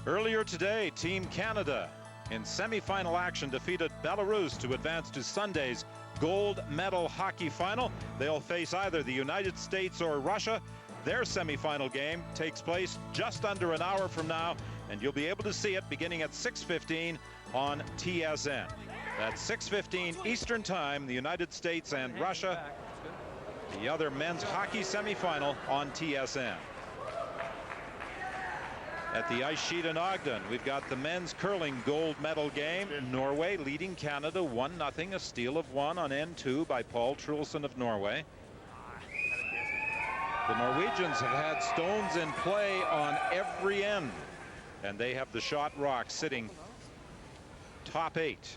Earlier today, Team Canada in semifinal action defeated Belarus to advance to Sunday's gold medal hockey final. They'll face either the United States or Russia. Their semifinal game takes place just under an hour from now, and you'll be able to see it beginning at 6:15 on TSN. At 6:15 Eastern Time, the United States and Russia, the other men's hockey semifinal on TSN. At the ice sheet in Ogden, we've got the men's curling gold medal game. Norway leading Canada 1-0, a steal of one on N2 by Paul Trulsen of Norway. The Norwegians have had stones in play on every end, and they have the shot rock sitting top 8.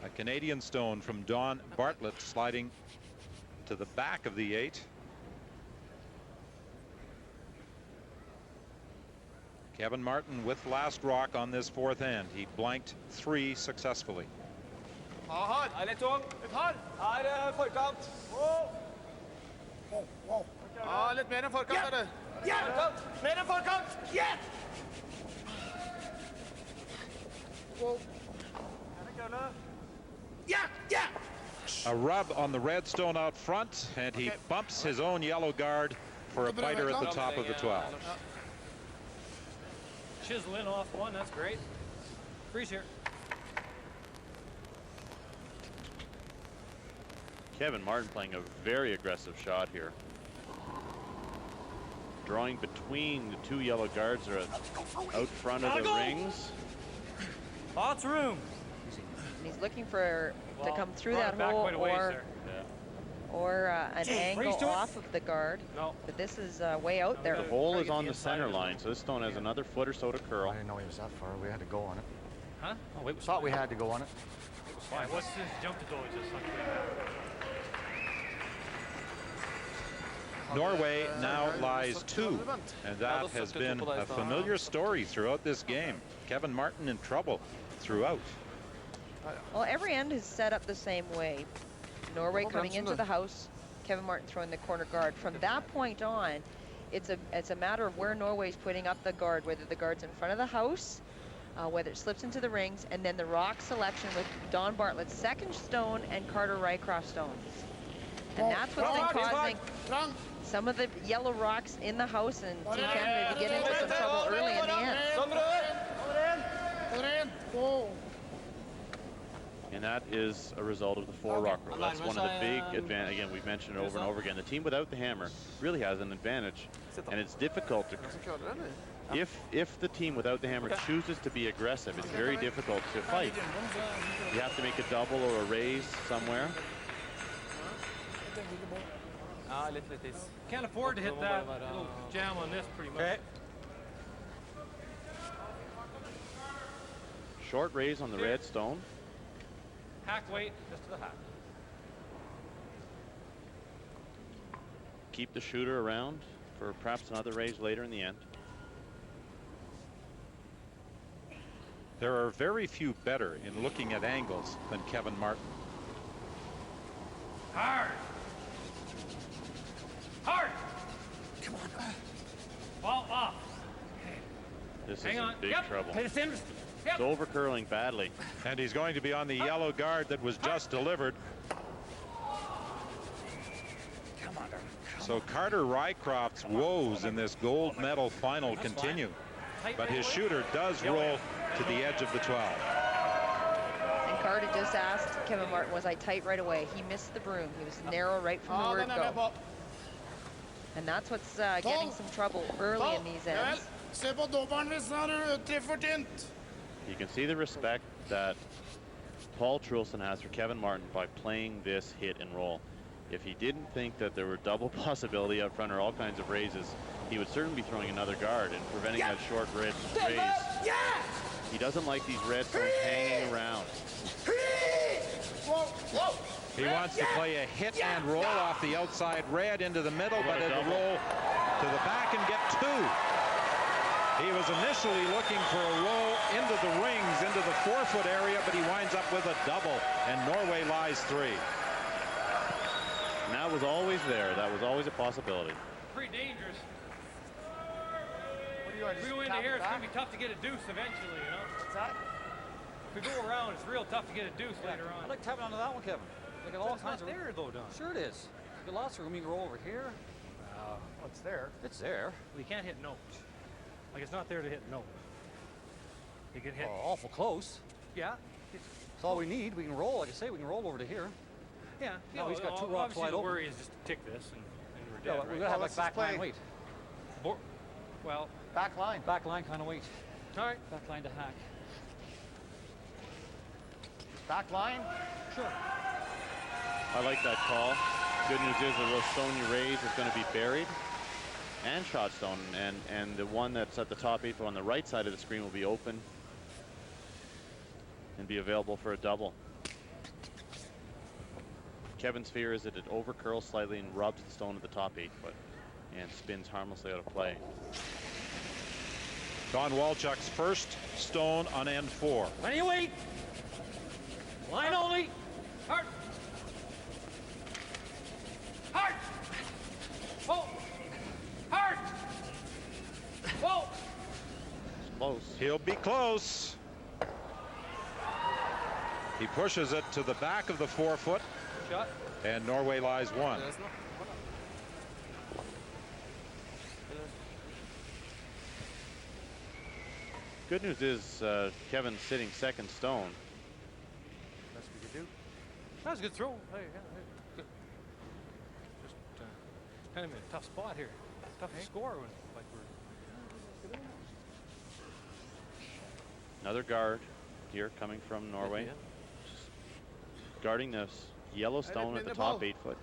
A Canadian stone from Don Bartlett sliding to the back of the 8. Kevin Martin with last rock on this fourth end. He blanked 3 successfully. Litt tung. Litt hard. Her forkant. Litt mer enn forkant, eller? Ja! Mer enn forkant! Ja! A rub on the red stone out front, and he bumps his own yellow guard for a biter at the top of the 12. Chisel in off one, that's great. Freeze here. Kevin Martin playing a very aggressive shot here. Drawing between the 2 yellow guards that are out front of the rings. Lots of room. And he's looking for to come through that hole or an angle off of the guard. No. But this is way out there. The hole is on the center line, so this stone has another foot or so to curl. I didn't know he was that far. We had to go on it. Huh? Oh, wait, Thought we had to go on it. Why? What's this jump to goal? Just Norway now lies 2, and that has been a familiar story throughout this game. Kevin Martin in trouble throughout. Well, every end is set up the same way. Norway coming into the house, Kevin Martin throwing the corner guard. From that point on, it's a matter of where Norway's putting up the guard, whether the guard's in front of the house, whether it slips into the rings, and then the rock selection with Don Bartlett's second stone and Carter Rycroft stones. And that's what's been causing some of the yellow rocks in the house and Team Canada to get into some trouble early in the end. And that is a result of the 4 rock rule. That's one of the big advantages. Again, we've mentioned it over and over again. The team without the hammer really has an advantage, and it's difficult to. If the team without the hammer chooses to be aggressive, it's very difficult to fight. You have to make a double or a raise somewhere. can't afford to hit that little jam on this pretty much. Okay. Short raise on the red stone. Hack weight, just to the hack. Keep the shooter around for perhaps another raise later in the end. There are very few better in looking at angles than Kevin Martin. Hard. Hard. Come on. Ball off. This Hang is on. in big trouble. It's over curling badly. And he's going to be on the yellow guard that was just delivered. So Carter Rycroft's woes in this gold medal final continue. But his shooter does roll to the edge of the 12. And Carter just asked Kevin Martin, was I tight right away? He missed the broom. He was narrow right from the word go. And that's what's getting some trouble early in these ends. You can see the respect that Paul Trulsen has for Kevin Martin by playing this hit and roll. If he didn't think that there were double possibility up front or all kinds of raises, he would certainly be throwing another guard and preventing that short raise. He doesn't like these red stones hanging around. He wants to play a hit and roll off the outside red into the middle, but it'll roll to the back and get 2. He was initially looking for a roll into the rings, into the 4-foot area, but he winds up with a double, and Norway lies 3. And that was always there. That was always a possibility. Pretty dangerous. What do you want? If we go into here, it's going to be tough to get a deuce eventually, you know? What's that? If we go around, it's real tough to get a deuce later on. I'd like tapping onto that one, Kevin. Look at all kinds of there, though, Don. Sure it is. You got lots of room. You can roll over here. What's there? It's there. We can't hit notes. Like, it's not there to hit note. You can hit. Awful close. Yeah. That's all we need. We can roll. Like I say, we can roll over to here. Yeah. Now he's got 2 rocks wide open. The worry is just tick this and we're dead. Yeah, right? we're gonna have like back line weight. Well, back line. Back line kind of weight. All right. Back line to hack. Back line? Sure. I like that call. Good news is the real stone you raise is going to be buried and shot stone, and the one that's at the top 8 on the right side of the screen will be open and be available for a double. Kevin's fear is that it over curls slightly and rubs the stone at the top 8 foot and spins harmlessly out of play. Don Walchuk's first stone on end 4. Plenty of weight. Line only. Hard. Hard. Whoa. Hard. Whoa. It's close. He'll be close. He pushes it to the back of the 4-foot. Shot. And Norway lies 1. Good news is Kevin's sitting second stone. Best we could do. That was a good throw. Hey, good. Just kind of in a tough spot here. Tough to score when like we're. Another guard here coming from Norway. Yeah. Just guarding this yellow stone at the top 8 foot.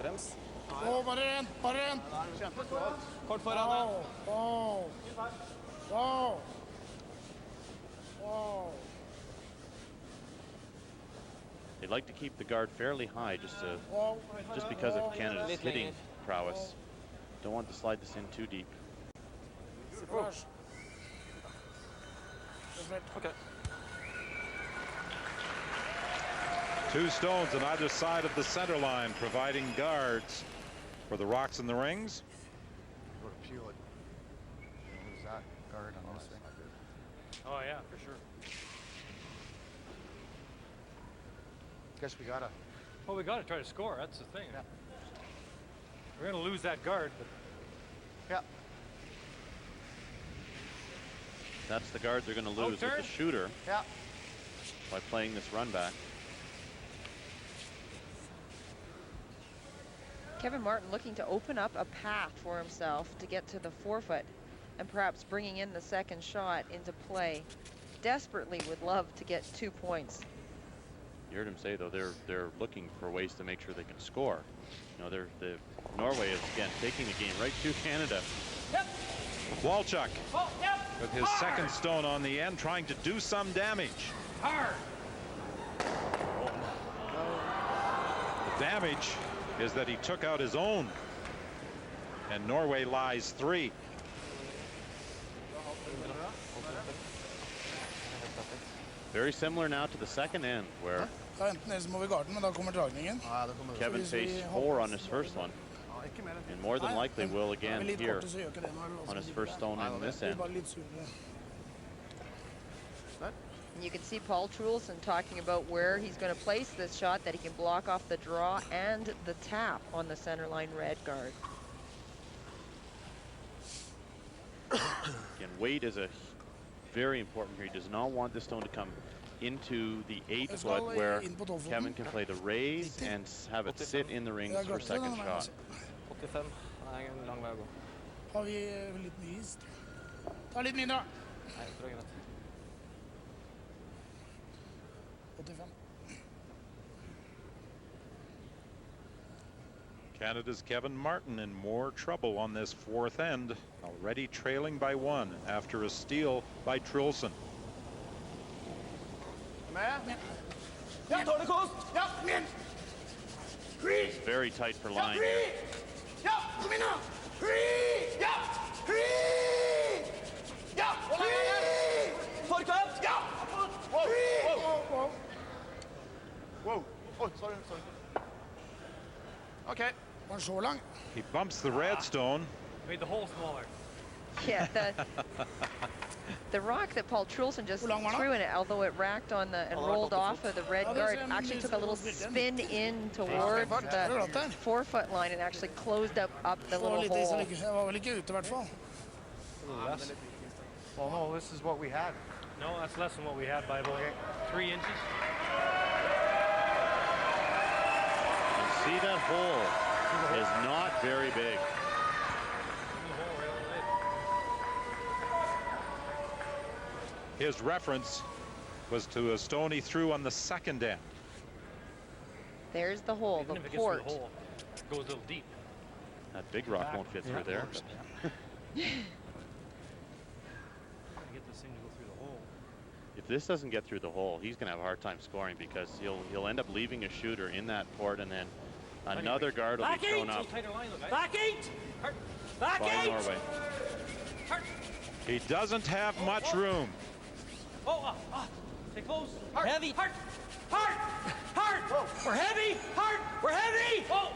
Brems. Bare en. Kort foran. They'd like to keep the guard fairly high just because of Canada's hitting prowess. Don't want to slide this in too deep. Okay. 2 stones on either side of the center line, providing guards for the rocks and the rings. Go to peel it. Who's that guard on this thing? Oh yeah, for sure. Guess we gotta. Well, we got to try to score. That's the thing. Yeah. We're going to lose that guard, but. Yeah. That's the guard they're going to lose with the shooter. Yeah. By playing this run back. Kevin Martin looking to open up a path for himself to get to the 4-foot and perhaps bringing in the second shot into play. Desperately would love to get 2 points. You heard him say, though, they're looking for ways to make sure they can score. You know, Norway is again taking the game right to Canada. Yep. Walchuk yep. with his second stone on the end, trying to do some damage. Hard. The damage is that he took out his own, and Norway lies 3. Very similar now to the second end, where Kevin faced 4 on his first one, and more than likely will again here on his first stone in this end. And you can see Paul Trulsen talking about where he's going to place this shot, that he can block off the draw and the tap on the center line red guard. Again, weight is very important here. He does not want this stone to come into the 8-foot where Kevin can play the raise and have it sit in the rings for second shot. 85. Det en lang vei å gå. Har vi litt mye is? Ta litt mindre. Nei, jeg tror jeg vet. 85. Canada's Kevin Martin in more trouble on this 4th end, already trailing by 1 after a steal by Trulsen. It's very tight for line here. Whoa. Oh, sorry. Okay. He bumps the redstone. Made the hole smaller. Yeah, the rock that Paul Trulsen just threw in it, although it racked on the and rolled off of the red guard, actually took a little spin in towards the 4-foot line and actually closed up the little hole. Well, no, this is what we had. No, that's less than what we had by about 3 inches. You see that hole is not very big. His reference was to a stone he threw on the second end. There's the hole, the port. It goes a little deep. That big rock won't fit through there. Get this thing to go through the hole. If this doesn't get through the hole, he's going to have a hard time scoring because he'll end up leaving a shooter in that port, and then another guard will be thrown up Back 8! Back by 8! Norway. He doesn't have much room. Oh, stay close. Hard. Heavy. Hard. We're heavy. We're heavy. Whoa.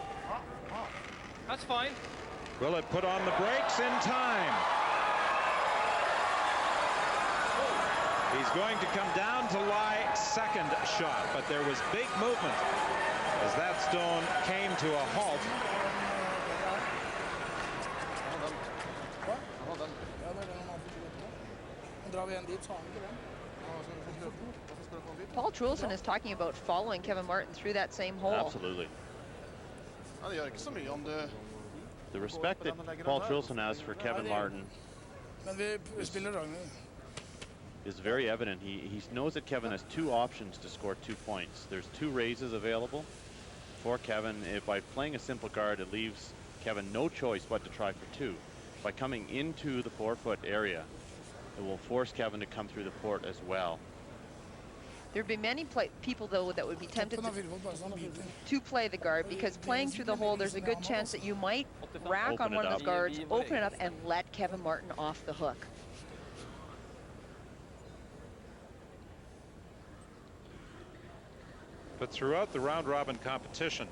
That's fine. Will it put on the brakes in time? He's going to come down to lie second shot, but there was big movement as that stone came to a halt. Paul Trulsen is talking about following Kevin Martin through that same hole. Absolutely. The respect that Paul Trulsen has for Kevin Martin is very evident. He knows that Kevin has 2 options to score 2 points. There's 2 raises available for Kevin. By playing a simple guard, it leaves Kevin no choice but to try for 2. By coming into the 4-foot area, it will force Kevin to come through the port as well. There'd be many people, though, that would be tempted to play the guard, because playing through the hole, there's a good chance that you might rack on one of those guards, open it up, and let Kevin Martin off the hook. But throughout the round-robin competition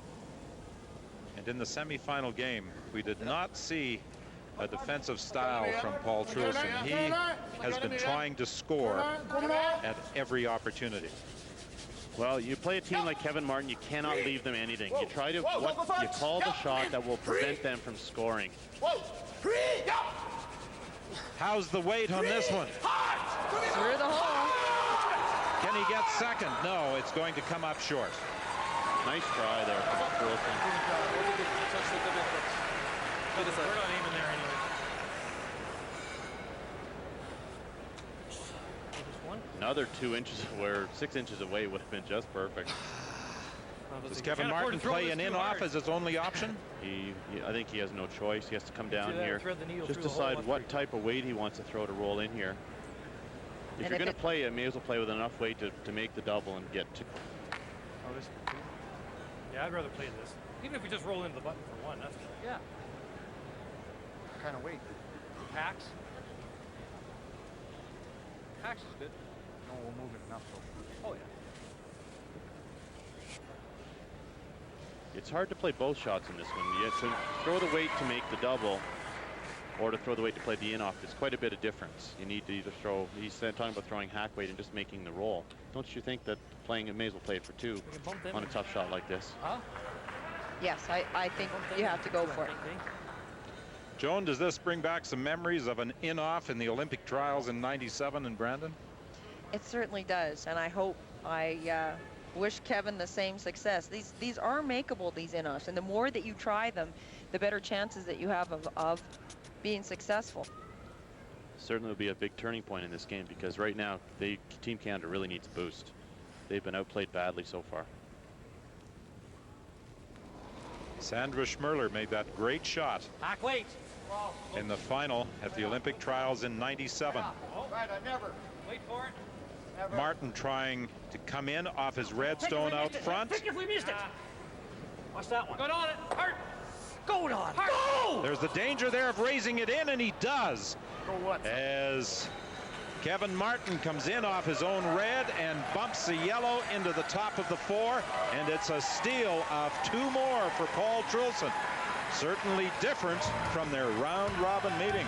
and in the semifinal game, we did not see a defensive style from Paul Trulsen. He has been trying to score at every opportunity. Well, you play a team like Kevin Martin, you cannot leave them anything. You try to you call the shot that will prevent them from scoring. How's the weight on this one? Through the hole. Can he get second? No, it's going to come up short. Nice try there from Trulsen. We're not aiming there anyway. Another 2 inches where 6 inches away would have been just perfect. Does Kevin Martin play an in-off as his only option? I think he has no choice. He has to come down here. Just decide what type of weight he wants to throw to roll in here. If you're going to play, it may as well play with enough weight to make the double and get to. Yeah, I'd rather play this. Even if we just roll into the button for 1, that's good. Yeah. What kind of weight? Packs. Packs is good. No, we'll move it enough though. Oh, yeah. It's hard to play both shots in this one. You have to throw the weight to make the double, or to throw the weight to play the in-off. It's quite a bit of difference. You need to either throw, he's talking about throwing hack weight and just making the roll. Don't you think that playing it, may as well play it for 2 on a tough shot like this? Huh? Yes, I think you have to go for it. Joan, does this bring back some memories of an in-off in the Olympic trials in '97 in Brandon? It certainly does, and I wish Kevin the same success. These are makeable, these in-offs, and the more that you try them, the better chances that you have of being successful. Certainly will be a big turning point in this game, because right now Team Canada really needs a boost. They've been outplayed badly so far. Sandra Schmerler made that great shot Back weight. in the final at the Olympic trials in '97. Right, I never. Wait for it. Martin trying to come in off his redstone out front. Pick if we missed it. Watch that one. Good on it. Hard. Go on. Go! There's the danger there of raising it in, and he does. Go what? As Kevin Martin comes in off his own red and bumps the yellow into the top of the 4, and it's a steal of 2 more for Paul Trulsen. Certainly different from their round-robin meeting.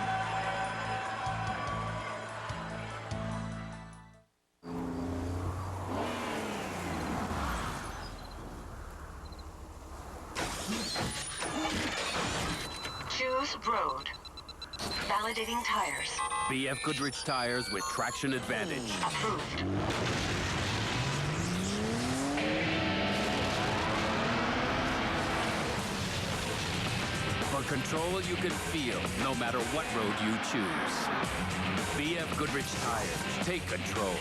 Choose road. Validating tires. BF Goodrich tires with traction advantage. Approved. For control you can feel, no matter what road you choose. BF Goodrich tires. Take control.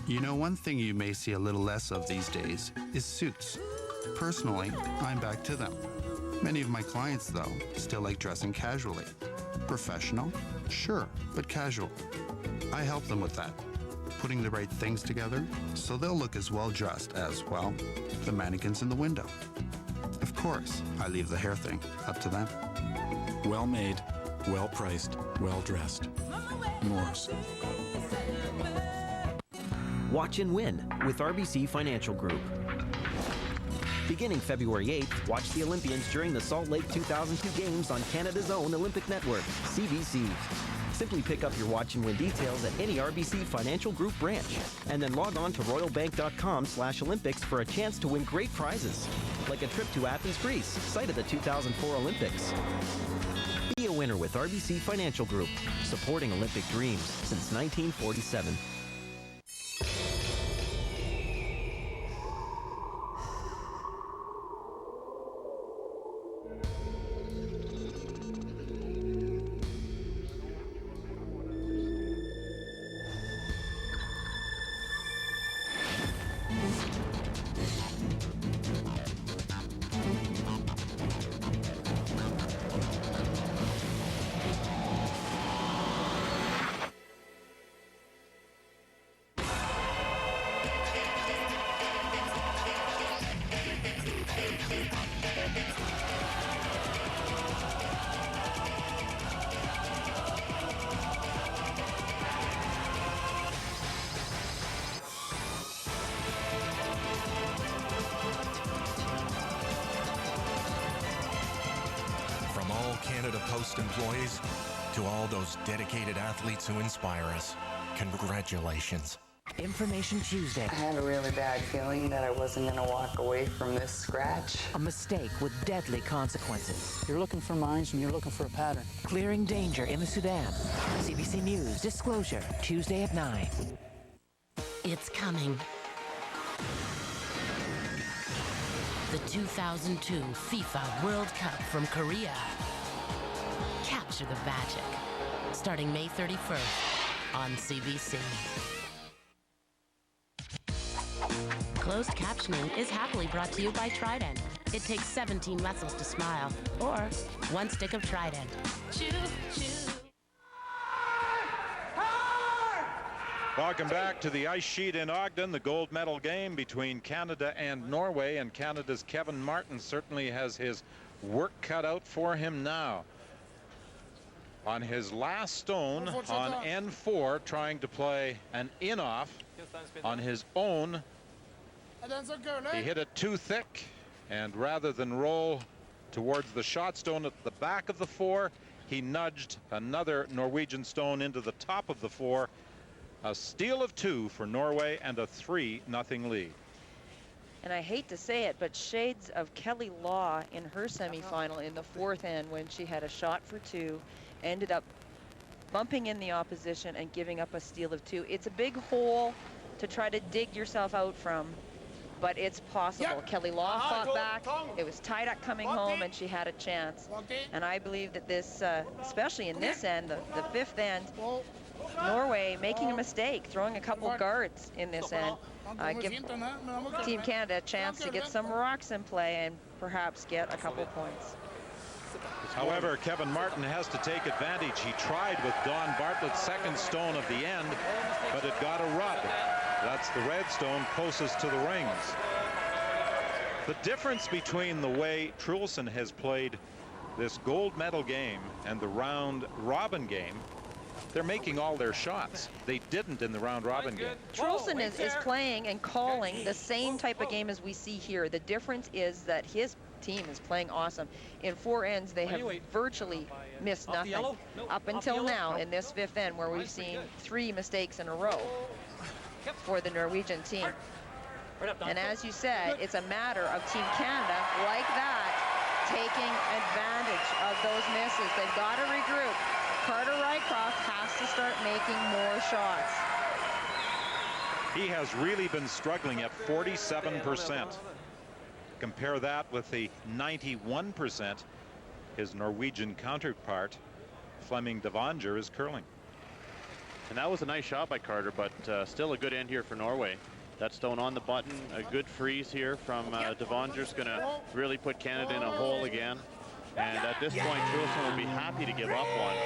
You know, one thing you may see a little less of these days is suits. Personally, I'm back to them. Many of my clients, though, still like dressing casually. Professional? Sure, but casual. I help them with that, putting the right things together so they'll look as well dressed as, well, the mannequins in the window. Of course, I leave the hair thing up to them. Well made, well priced, well dressed. Moore's. Watch and win with RBC Financial Group. Beginning February 8th, watch the Olympians during the Salt Lake 2002 Games on Canada's own Olympic network, CBC. Simply pick up your watch and win details at any RBC Financial Group branch, and then log on to royalbank.com/Olympics for a chance to win great prizes, like a trip to Athens, Greece, site of the 2004 Olympics. Be a winner with RBC Financial Group, supporting Olympic dreams since 1947. Canada Post employees, to all those dedicated athletes who inspire us, congratulations. Information Tuesday. I had a really bad feeling that I wasn't going to walk away from this scratch. A mistake with deadly consequences. You're looking for mines and you're looking for a pattern. Clearing danger in the Sudan. CBC News Disclosure, Tuesday at 9. It's coming. The 2002 FIFA World Cup from Korea. Capture the magic. Starting May 31st on CBC. Closed captioning is happily brought to you by Trident. It takes 17 muscles to smile, or one stick of Trident. Choo, choo. Welcome back to the ice sheet in Ogden, the gold medal game between Canada and Norway, and Canada's Kevin Martin certainly has his work cut out for him now. On his last stone on N4, trying to play an in-off on his own. He hit it too thick, and rather than roll towards the shot stone at the back of the 4, he nudged another Norwegian stone into the top of the 4. A steal of 2 for Norway and a 3-0 lead. And I hate to say it, but shades of Kelly Law in her semifinal in the 4th end, when she had a shot for 2, ended up bumping in the opposition and giving up a steal of 2. It's a big hole to try to dig yourself out from, but it's possible. Yep. Kelly Law fought back. It was tied up coming home, and she had a chance. And I believe that this, especially in this end, the 5th end, Norway making a mistake, throwing a couple guards in this end. Give Team Canada a chance to get some rocks in play and perhaps get a couple points. It's However, Kevin Martin has to take advantage. He tried with Don Bartlett's second stone of the end, but it got a rub. That's the red stone closest to the rings. The difference between the way Trulsen has played this gold medal game and the round robin game, they're making all their shots. They didn't in the round robin game. Trulsen is playing and calling the same type of game as we see here. The difference is that his team is playing awesome. In 4 ends, they have virtually missed nothing up until now in this 5th end, where we've seen 3 mistakes in a row for the Norwegian team. And as you said, it's a matter of Team Canada, like that, taking advantage of those misses. They've got to regroup. Carter Rycroft has to start making more shots. He has really been struggling at 47%. Compare that with the 91% his Norwegian counterpart, Flemming Devanger, is curling. And that was a nice shot by Carter, but still a good end here for Norway. That stone on the button, a good freeze here from Devanger's going to really put Canada in a hole again. And at this point, Trulsen will be happy to give up one.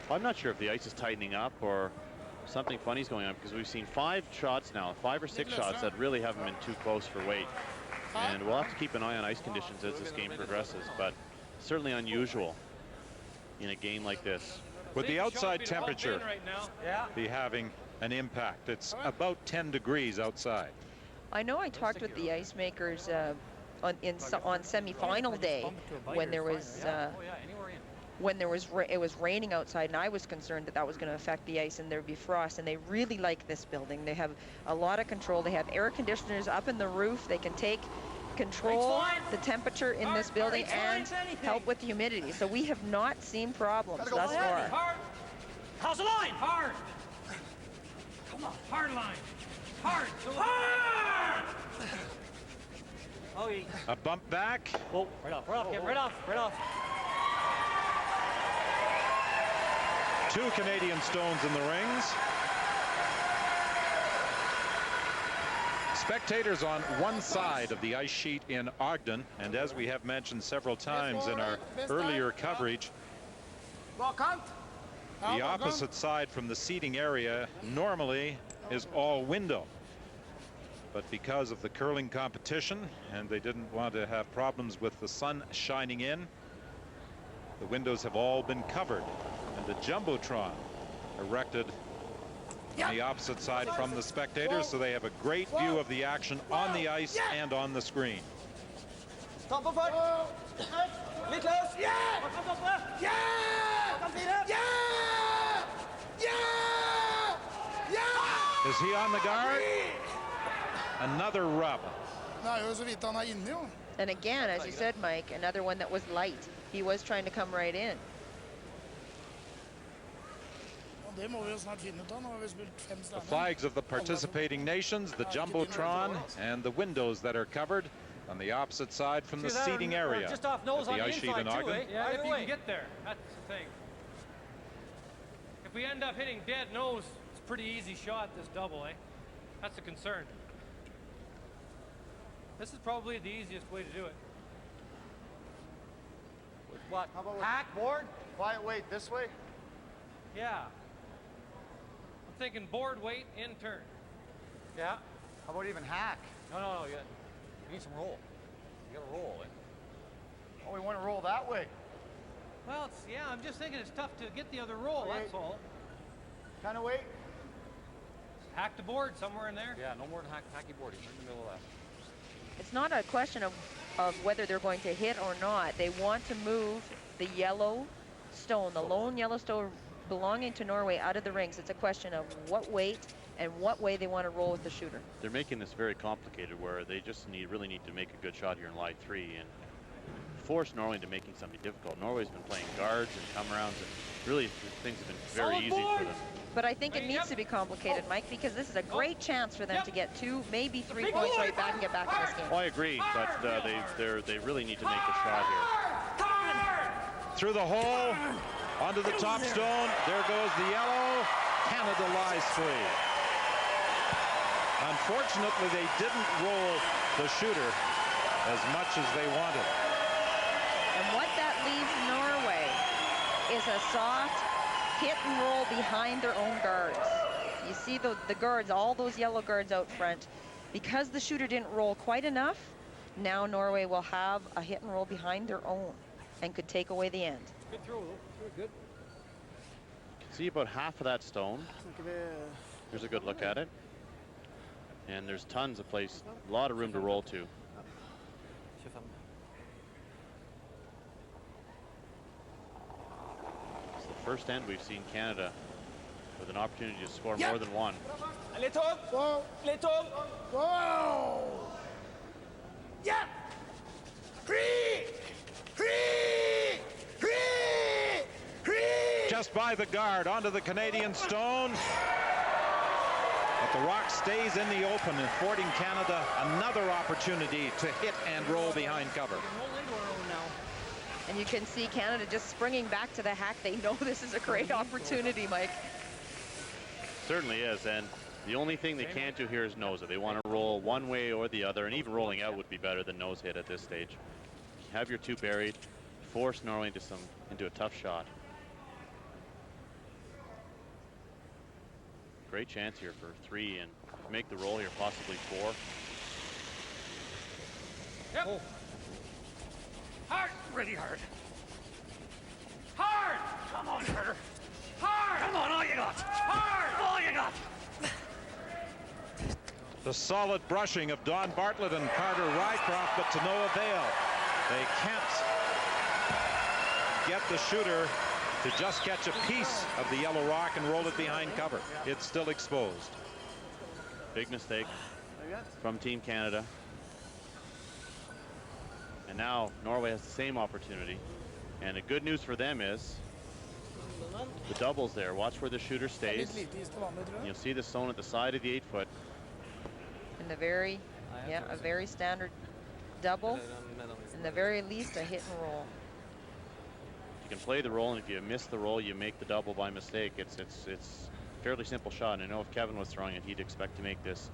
I'm not sure if the ice is tightening up or something funny's going on, because we've seen 5 shots now, 5 or 6 shots that really haven't been too close for weight. And we'll have to keep an eye on ice conditions as this game progresses, but certainly unusual in a game like this. Would the outside temperature be having an impact? It's about 10 degrees outside. I know I talked with the ice makers on semi-final day when there was it was raining outside, and I was concerned that that was going to affect the ice and there'd be frost. And they really like this building. They have a lot of control. They have air conditioners up in the roof. They can take control the temperature in this building and help with the humidity. So we have not seen problems thus far. Hard. How's the line? Hard. Come on, hard line. Hard. Hard. Oh, a bump back. Oh, right off, right off. 2 Canadian stones in the rings. Spectators on one side of the ice sheet in Ogden, and as we have mentioned several times in our earlier coverage, the opposite side from the seating area normally is all window. But because of the curling competition, and they didn't want to have problems with the sun shining in, the windows have all been covered. And the Jumbotron erected on the opposite side from the spectators, so they have a great view of the action on the ice and on the screen. Stop for foot. Niklas. Yeah. Yeah. Yeah. Is he on the guard? Another rub. And again, as you said, Mike, another one that was light. He was trying to come right in. The flags of the participating nations, the Jumbotron, and the windows that are covered on the opposite side from the seating area. Just off nose on the ice sheet in Ogden. too, yeah, if you can get there. That's the thing. If we end up hitting dead nose, it's a pretty easy shot, this double, eh? That's the concern. This is probably the easiest way to do it. With what? How about hack board? Quiet weight this way? Yeah. I'm thinking board weight in turn. Yeah. How about even hack? No. You need some roll. You gotta roll it. Oh, we want to roll that way. Well, yeah, I'm just thinking it's tough to get the other roll, that's all. Kind of weight? Hack the board somewhere in there. Yeah, no more than hacky board. He's in the middle of that. It's not a question of whether they're going to hit or not. They want to move the yellow stone, the lone yellow stone belonging to Norway, out of the rings. It's a question of what weight and what way they want to roll with the shooter. They're making this very complicated, where they just really need to make a good shot here in line 3 and force Norway into making something difficult. Norway's been playing guards and come-arounds, and really things have been very easy for them. But I think it needs to be complicated, Mike, because this is a great chance for them to get 2, maybe 3 points right back and get back in this game. Oh, I agree, but they really need to make a shot here. Through the hole, onto the top stone. There goes the yellow. Canada lies free. Unfortunately, they didn't roll the shooter as much as they wanted. And what that leaves Norway is a soft hit and roll behind their own guards. You see the guards, all those yellow guards out front. Because the shooter didn't roll quite enough, now Norway will have a hit and roll behind their own and could take away the end. Good throw, good. See about half of that stone. Here's a good look at it. And there's tons of place, a lot of room to roll to. It's the first end we've seen Canada with an opportunity to score more than one. Yeah. Just by the guard onto the Canadian stone. But the rock stays in the open, affording Canada another opportunity to hit and roll behind cover. And you can see Canada just springing back to the hack. They know this is a great opportunity, Mike. Certainly is, and the only thing they can't do here is nose it. They want to roll one way or the other, and even rolling out would be better than nose hit at this stage. Have your two buried, force Norway into a tough shot. Great chance here for 3 and make the roll here, possibly 4. Yep. Oh. Hard, really hard. Hard! Come on, Carter. Hard! Come on, all you got. Hard! All you got. The solid brushing of Don Bartlett and Carter Rycroft, but to no avail. They can't get the shooter to just catch a piece of the yellow rock and roll it behind cover. It's still exposed. Big mistake from Team Canada. And now Norway has the same opportunity. And the good news for them is the doubles there. Watch where the shooter stays. You'll see the stone at the side of the 8-foot. And a very standard double. In the very least, a hit and roll. You can play the roll, and if you miss the roll, you make the double by mistake. It's a fairly simple shot. And I know if Kevin was throwing it, he'd expect to make this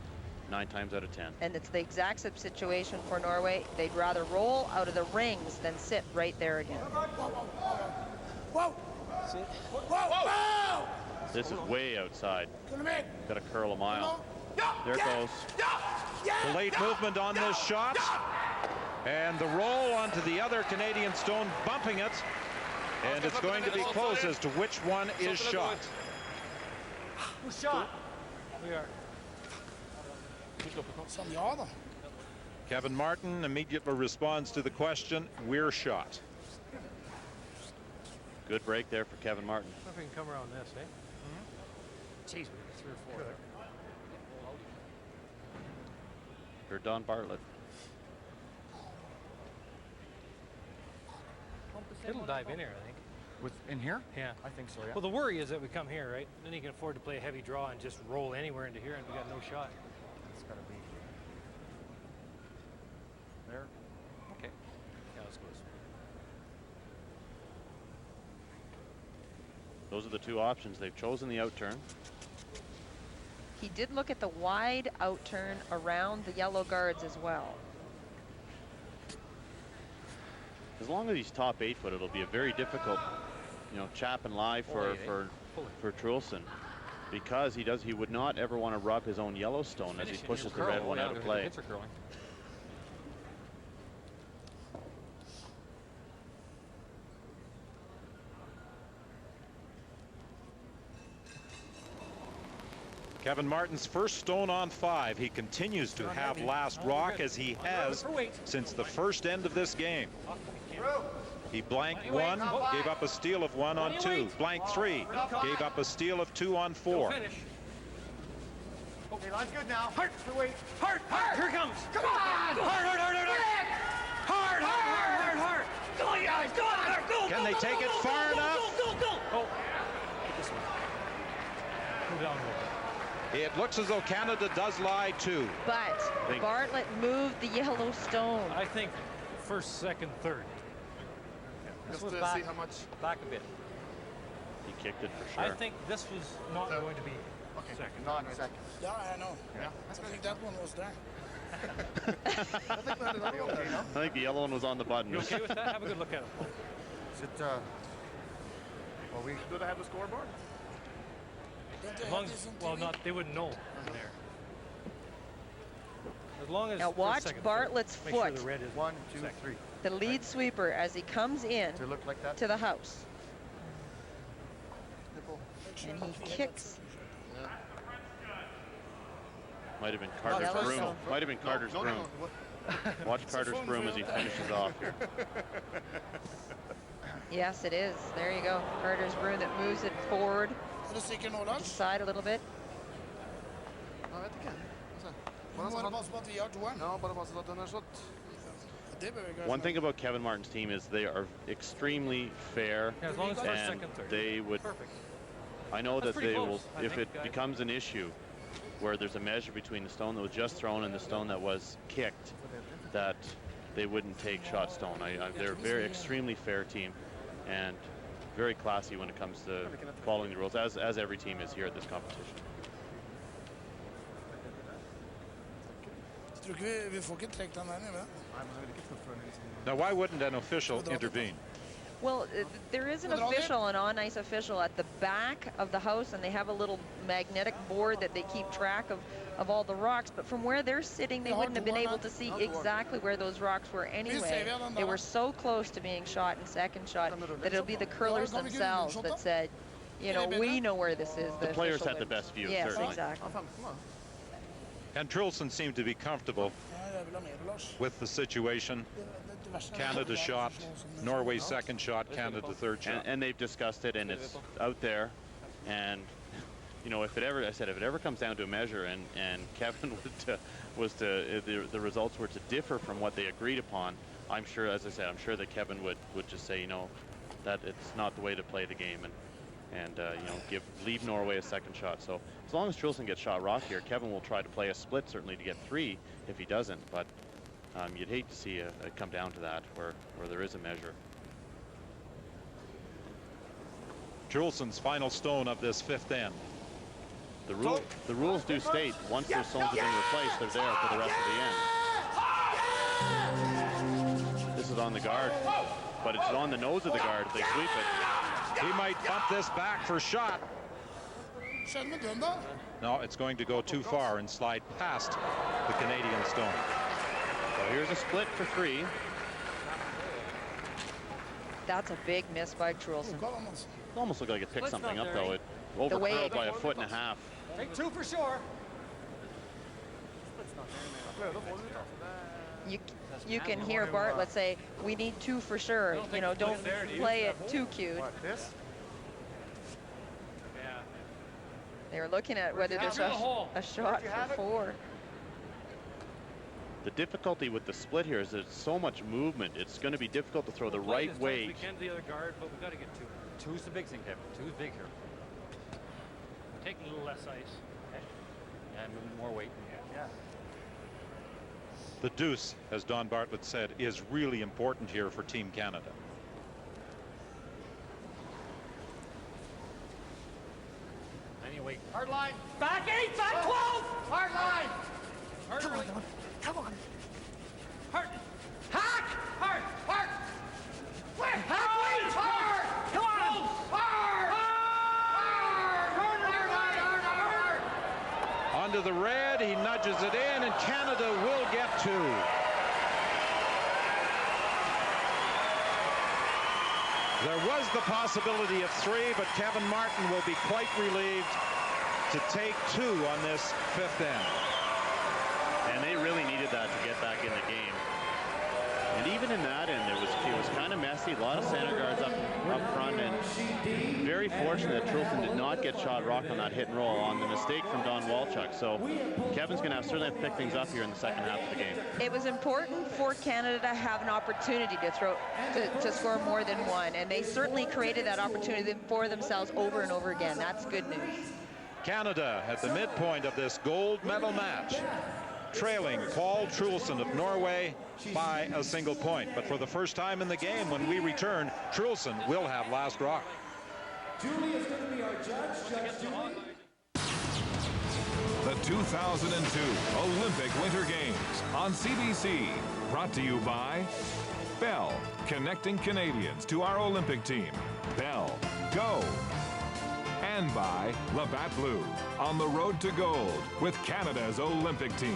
9 times out of 10. And it's the exact same situation for Norway. They'd rather roll out of the rings than sit right there again. Whoa! Whoa! This is way outside. Got to curl a mile. There it goes. The late movement on this shot. And the roll onto the other Canadian stone, bumping it. And it's going to be close as to which one is shot. Who's shot? We are. Kevin Martin immediately responds to the question, we're shot. Good break there for Kevin Martin. I wonder if we can come around this, eh? Jeez, we got 3 or 4 there. For Don Bartlett. It'll dive in here, I think. In here? Yeah. I think so, yeah. Well, the worry is that we come here, right? Then you can afford to play a heavy draw and just roll anywhere into here, and we got no shot. It's got to be there. Okay. Yeah, let's go this way. Those are the two options. They've chosen the outturn. He did look at the wide outturn around the yellow guards as well. As long as he's top 8-foot, it'll be a very difficult, chap and lie for Trulsen, because he would not ever want to rub his own Yellowstone as he pushes the red one out of play. Kevin Martin's first stone on 5. He continues to have last rock as he has since the first end of this game. He blanked 1, gave up a steal of 1 on 2. Blanked 3, gave up a steal of 2 on 4. Okay, line's good now. Hard, wait. Hard! Here it comes! Come on! Hard! Go on, guys! Go on! Go! Can they take it far enough? Go! Oh, get this one. Go down a little bit. It looks as though Canada does lie too. But Bartlett moved the yellow stone. I think first, second, third. This was back, back a bit. He kicked it for sure. I think this was not going to be Okay. Second. Not second. Yeah, I know. Yeah. I think that one was there. I think the yellow one was on the button. You okay with that? Have a good look at it. Is it, well, do they have the scoreboard? As long as, well, not, they wouldn't know from there. As long as Now watch Bartlett's make sure foot. the red is 1, 2, 3. The lead sweeper as he comes in To look like that? to the house. Nipple. And he kicks. Might have been Carter's broom. Might have been Carter's broom. Watch Carter's broom as he finishes off here. Yes, it is. There you go. Carter's broom that moves it forward. To the side a little bit. Jag vet inte. One thing about Kevin Martin's team is they are extremely fair, as long as first, and second, third. they would. Perfect. I know That's that they pretty will, close, if I think, it guys. becomes an issue where there's a measure between the stone that was just thrown and the stone that was kicked, that they wouldn't take shot stone. They're a very extremely fair team and very classy when it comes to following the rules, as every team is here at this competition. Now, why wouldn't an official intervene? Well, there is an official, an on-ice official at the back of the house, and they have a little magnetic board that they keep track of all the rocks. But from where they're sitting, they wouldn't have been able to see exactly where those rocks were anyway. They were so close to being shot in second shot that it'll be the curlers themselves that said, you know, we know where this is. The players had the best view, yes, certainly. Exactly. And Trulsen seemed to be comfortable with the situation. Canada shot, Norway second shot, Canada third shot. And they've discussed it, and it's out there. And you know, if it ever comes down to a measure, and Kevin the results were to differ from what they agreed upon, I'm sure, as I said, I'm sure that Kevin would just say, you know, that it's not the way to play the game, and you know, leave Norway a second shot. So as long as Trulsen gets shot rock here, Kevin will try to play a split, certainly to get 3 if he doesn't. But you'd hate to see it come down to that, where there is a measure. Trulsen's final stone of this fifth end. The rules do state once those stones have been replaced, they're there for the rest of the end. This is on the guard, but it's on the nose of the guard if they sweep it. He might bump this back for shot. No, it's going to go too far and slide past the Canadian stone. So here's a split for 3. That's a big miss by Trulsen. It almost looked like it picked something up, though. It overcurled by a foot and a half. Take 2 for sure. You can hear Bartlett say, we need 2 for sure. You know, don't play it too cute. They were looking at whether there's a shot for 4. The difficulty with the split here is there's so much movement. It's going to be difficult to throw the right weight. We can to the other guard, but we got to get 2. 2's the big thing, Kevin. 2's big here. Take a little less ice. Okay. And more weight. Yeah. The deuce, as Don Bartlett said, is really important here for Team Canada. Anyway, hard line. Back 8, back 12. Hard line. Hard line. Come on. Hard. Hack. Hard. Hard. Wait. Hack. Wait. Hard. Come on. Hard. Hard. Onto the red, he nudges it in, and Canada will get 2. There was the possibility of 3, but Kevin Martin will be quite relieved to take 2 on this fifth end. And they really needed that to get back in the game. And even in that end, it was kind of messy. A lot of center guards up front, and very fortunate that Trulsen did not get shot rock on that hit and roll on the mistake from Don Walchuk. So Kevin's going to certainly have to pick things up here in the second half of the game. It was important for Canada to have an opportunity to score more than 1, and they certainly created that opportunity for themselves over and over again. That's good news. Canada at the midpoint of this gold medal match, trailing Paul Trulsen of Norway by a single point. But for the first time in the game, when we return, Trulsen will have last rock. Julie is going to be our judge. Judge Julie. the 2002 Olympic Winter Games on CBC. Brought to you by Bell, connecting Canadians to our Olympic team. Bell, go! And by Labatt Blue, on the road to gold with Canada's Olympic team.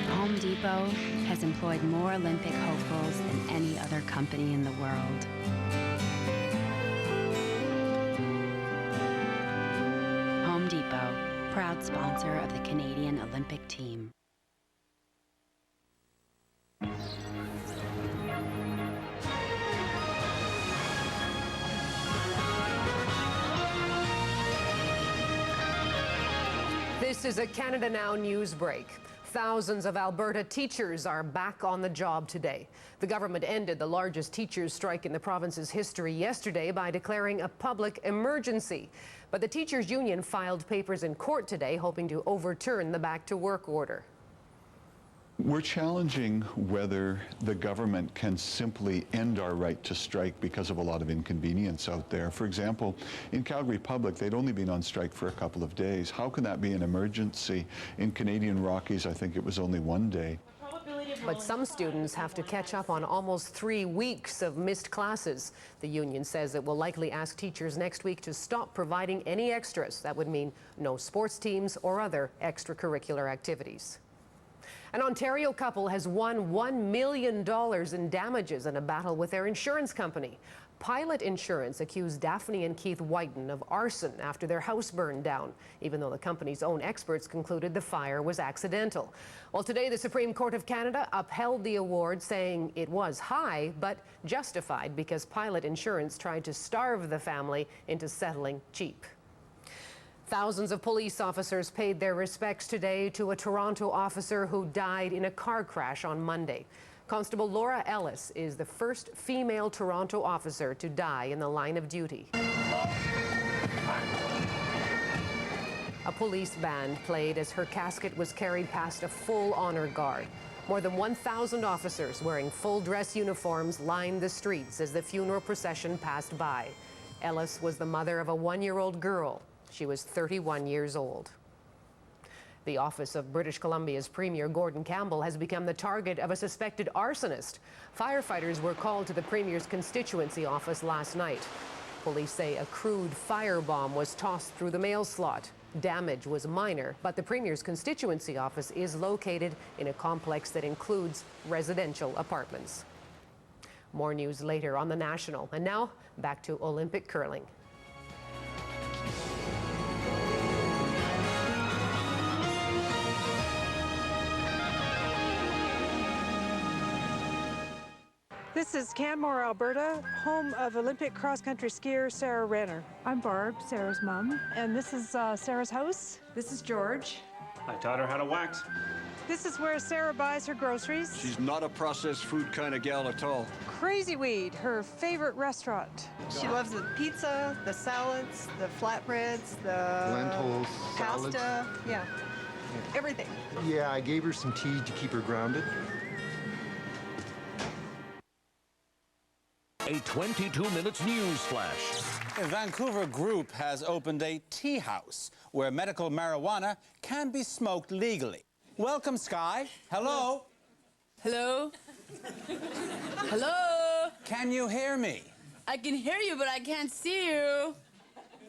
Home Depot has employed more Olympic hopefuls than any other company in the world. Home Depot, proud sponsor of the Canadian Olympic team. This is a Canada Now news break. Thousands of Alberta teachers are back on the job today. The government ended the largest teachers' strike in the province's history yesterday by declaring a public emergency. But the teachers' union filed papers in court today hoping to overturn the back-to-work order. We're challenging whether the government can simply end our right to strike because of a lot of inconvenience out there. For example, in Calgary Public, they'd only been on strike for a couple of days. How can that be an emergency? In Canadian Rockies, I think it was only 1 day. But some students have to catch up on almost 3 weeks of missed classes. The union says it will likely ask teachers next week to stop providing any extras. That would mean no sports teams or other extracurricular activities. An Ontario couple has won $1 million in damages in a battle with their insurance company. Pilot Insurance accused Daphne and Keith Whiten of arson after their house burned down, even though the company's own experts concluded the fire was accidental. Well, today the Supreme Court of Canada upheld the award, saying it was high, but justified because Pilot Insurance tried to starve the family into settling cheap. Thousands of police officers paid their respects today to a Toronto officer who died in a car crash on Monday. Constable Laura Ellis is the first female Toronto officer to die in the line of duty. A police band played as her casket was carried past a full honor guard. More than 1,000 officers wearing full dress uniforms lined the streets as the funeral procession passed by. Ellis was the mother of a 1-year-old girl. She was 31 years old. The office of British Columbia's Premier Gordon Campbell has become the target of a suspected arsonist. Firefighters were called to the Premier's constituency office last night. Police say a crude firebomb was tossed through the mail slot. Damage was minor, but the Premier's constituency office is located in a complex that includes residential apartments. More news later on The National. And now, back to Olympic curling. This is Canmore, Alberta, home of Olympic cross-country skier Sarah Renner. I'm Barb, Sarah's mom, and this is Sarah's house. This is George. I taught her how to wax. This is where Sarah buys her groceries. She's not a processed food kind of gal at all. Crazy Weed, her favorite restaurant. She loves the pizza, the salads, the flatbreads, the lentils, pasta, salads. yeah, everything. Yeah, I gave her some tea to keep her grounded. A 22 minutes news flash. A Vancouver group has opened a tea house where medical marijuana can be smoked legally. Welcome, Sky. Hello. Hello? Hello? Can you hear me? I can hear you, but I can't see you.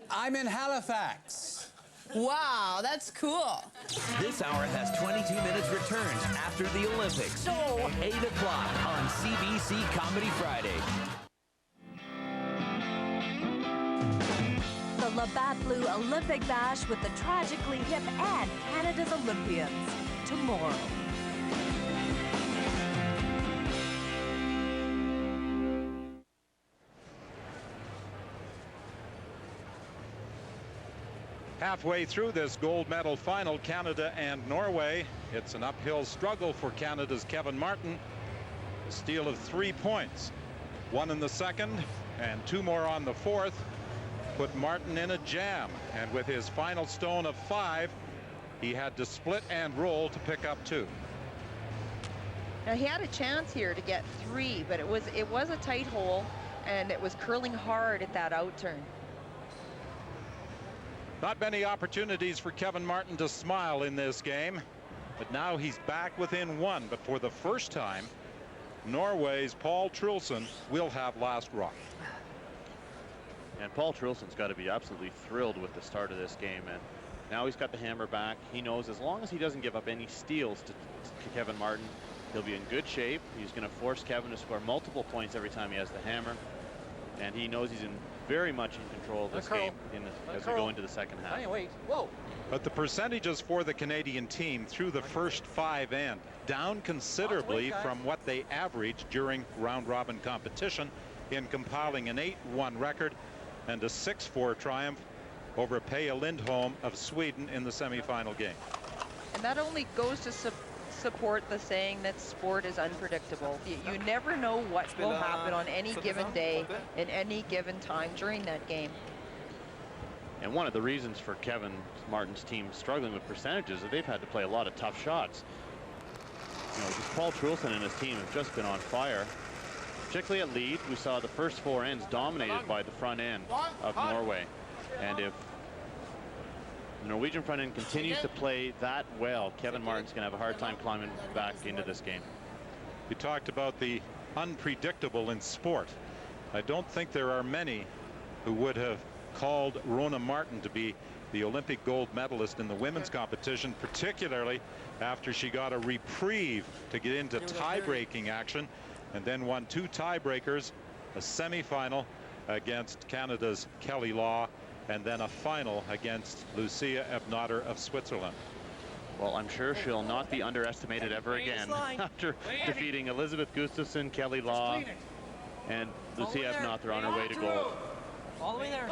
I'm in Halifax. Wow, that's cool. This hour has 22 minutes returns after the Olympics. So 8 o'clock on CBC Comedy Friday. Labatt Blue Olympic Bash with the Tragically Hip and Canada's Olympians tomorrow. Halfway through this gold medal final, Canada and Norway. It's an uphill struggle for Canada's Kevin Martin. A steal of 3 points. 1 in the second and 2 more on the fourth. Put Martin in a jam. And with his final stone of 5, he had to split and roll to pick up 2. Now he had a chance here to get 3, but it was a tight hole, and it was curling hard at that out turn. Not many opportunities for Kevin Martin to smile in this game, but now he's back within 1. But for the first time, Norway's Paul Trulsen will have last rock. And Paul Trulsen's got to be absolutely thrilled with the start of this game. And now he's got the hammer back. He knows as long as he doesn't give up any steals to Kevin Martin, he'll be in good shape. He's going to force Kevin to score multiple points every time he has the hammer. And he knows he's very much in control of this game as we go into the second half. Wait, whoa. But the percentages for the Canadian team through the first 5 end down considerably from what they averaged during round-robin competition in compiling an 8-1 record and a 6-4 triumph over Peja Lindholm of Sweden in the semifinal game. And that only goes to support the saying that sport is unpredictable. You never know what will happen on any given day in any given time during that game. And one of the reasons for Kevin Martin's team struggling with percentages is they've had to play a lot of tough shots. You know, just Paul Trulsen and his team have just been on fire. Particularly at lead, we saw the first 4 ends dominated by the front end of Norway. And if the Norwegian front end continues to play that well, Kevin Martin's going to have a hard time climbing back into this game. You talked about the unpredictable in sport. I don't think there are many who would have called Rona Martin to be the Olympic gold medalist in the women's competition, particularly after she got a reprieve to get into tie-breaking action and then won 2 tiebreakers, a semifinal against Canada's Kelly Law, and then a final against Lucia Ebnater of Switzerland. Well, I'm sure she'll not be underestimated ever again after defeating Elizabeth Gustafsson, Kelly Law, and Lucia Ebnater on her way to gold. All the way there.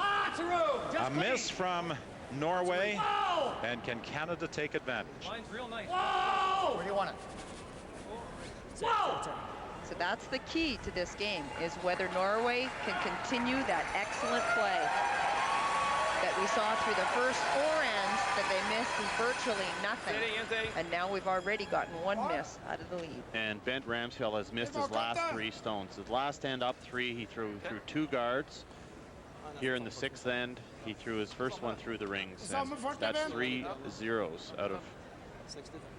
A miss from Norway, and can Canada take advantage? Line's real nice. Where do you want it? So that's the key to this game, is whether Norway can continue that excellent play that we saw through the first 4 ends that they missed virtually nothing. And now we've already gotten 1 miss out of the lead. And Bent Ramsfeld has missed his last 3 stones. His last end up 3, he threw 2 guards. Here in the 6th end, he threw his first one through the rings. And that's 3 zeros out of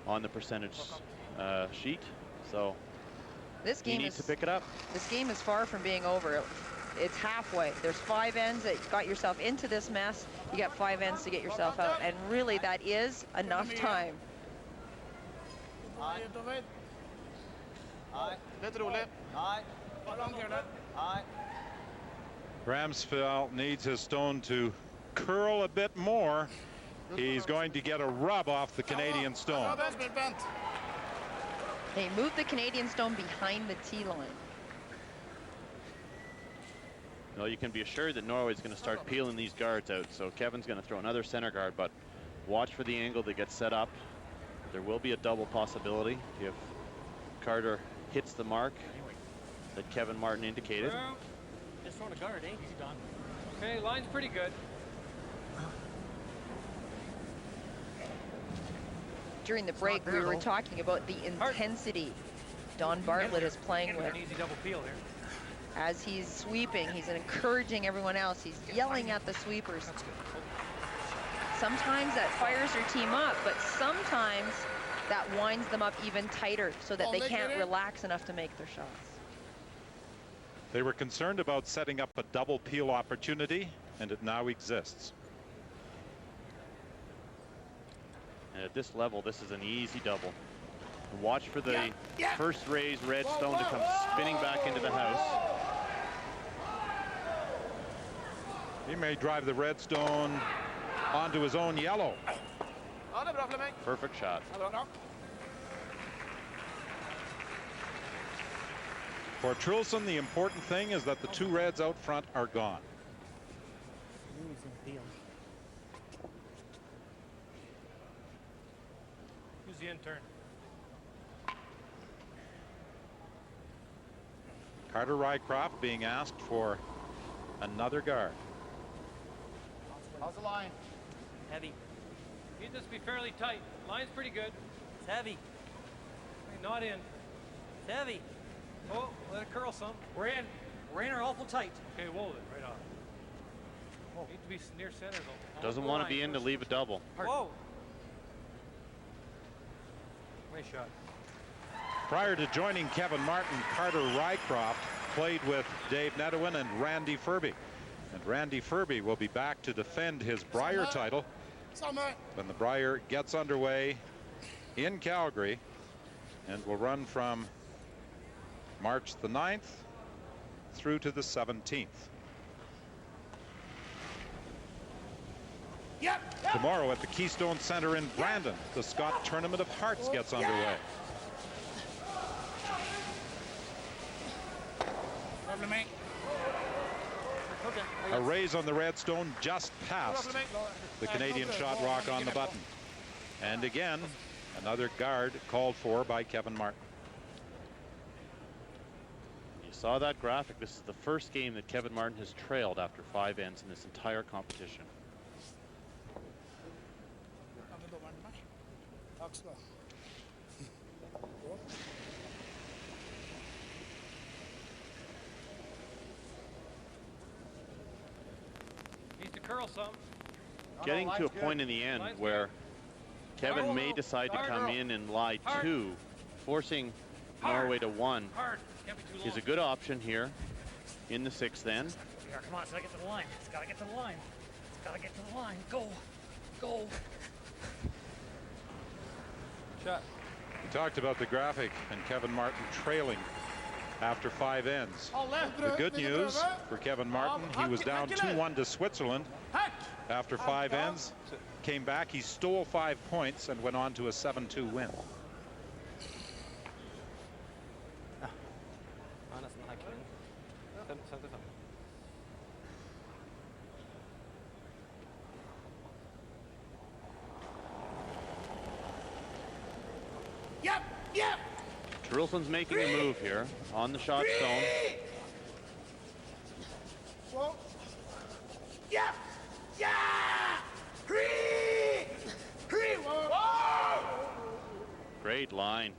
on the percentage sheet. So this game he needs to pick it up. This game is far from being over. It's halfway. There's 5 ends that got yourself into this mess. You got 5 ends to get yourself out, and really that is enough time. Ramsfeld needs his stone to curl a bit more. He's going to get a rub off the Canadian stone. They moved the Canadian stone behind the tee line. Well, you can be assured that Norway's going to start peeling these guards out. So Kevin's going to throw another center guard, but watch for the angle that gets set up. There will be a double possibility if Carter hits the mark that Kevin Martin indicated. Just throwing a guard, ain't he, Don? Okay, line's pretty good. During the break, we were talking about the intensity Don Bartlett is playing with. An easy double peel here. As he's sweeping, he's encouraging everyone else. He's yelling at the sweepers. Sometimes that fires their team up, but sometimes that winds them up even tighter so that they can't relax enough to make their shots. They were concerned about setting up a double peel opportunity, and it now exists. And at this level, this is an easy double. Watch for the first raised red stone to come spinning back into the house. He may drive the red stone onto his own yellow. Perfect shot. For Trulsen, the important thing is that the two reds out front are gone. Who's the intern? Carter Rycroft being asked for another guard. How's the line? Heavy. Need this to be fairly tight. Line's pretty good. It's heavy. Hey, not in. It's heavy. Oh, let it curl some. We're in. We're in or awful tight. Okay, whoa it right off. Whoa. Need to be near center though. Doesn't want to be in to leave a double. Whoa. Nice shot. Prior to joining Kevin Martin, Carter Rycroft played with Dave Nedwin and Randy Furby. And Randy Furby will be back to defend his Brier title when the Brier gets underway in Calgary and will run from March the 9th through to the 17th. Tomorrow at the Keystone Center in Brandon, the Scott Tournament of Hearts gets underway. A raise on the red stone just past the Canadian shot rock on the button. And again, another guard called for by Kevin Martin. You saw that graphic. This is the first game that Kevin Martin has trailed after 5 ends in this entire competition. Needs to curl some. Getting to a point in the end where Kevin may decide to come in and lie 2, forcing Norway to 1 is a good option here in the 6th then. Come on, it's gotta get to the line. It's gotta get to the line. It's gotta get to the line. Go. Go. Shot. We talked about the graphic and Kevin Martin trailing after 5 ends. The good news for Kevin Martin, he was down 2-1 to Switzerland after 5 ends. Came back, he stole 5 points and went on to a 7-2 win. Trulsen's making a move here on the shot stone. Great line.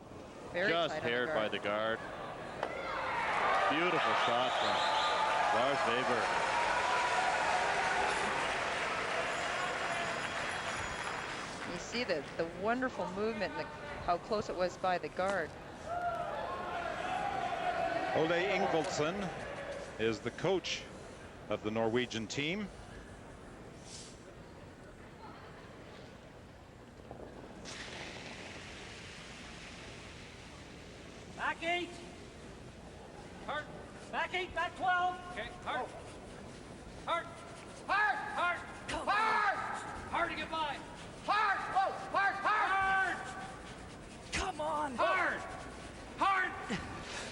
Just haired by the guard. Beautiful shot from Lars Weber. You see the wonderful movement and how close it was by the guard. Ole Ingvaldsen is the coach of the Norwegian team. Back 8. Hard. Back 8, back 12. Okay, hard. Hard. Hard. Hard. Hard. Hard to get by. Hard. Oh, hard. Hard. Come on. Hard. Hard.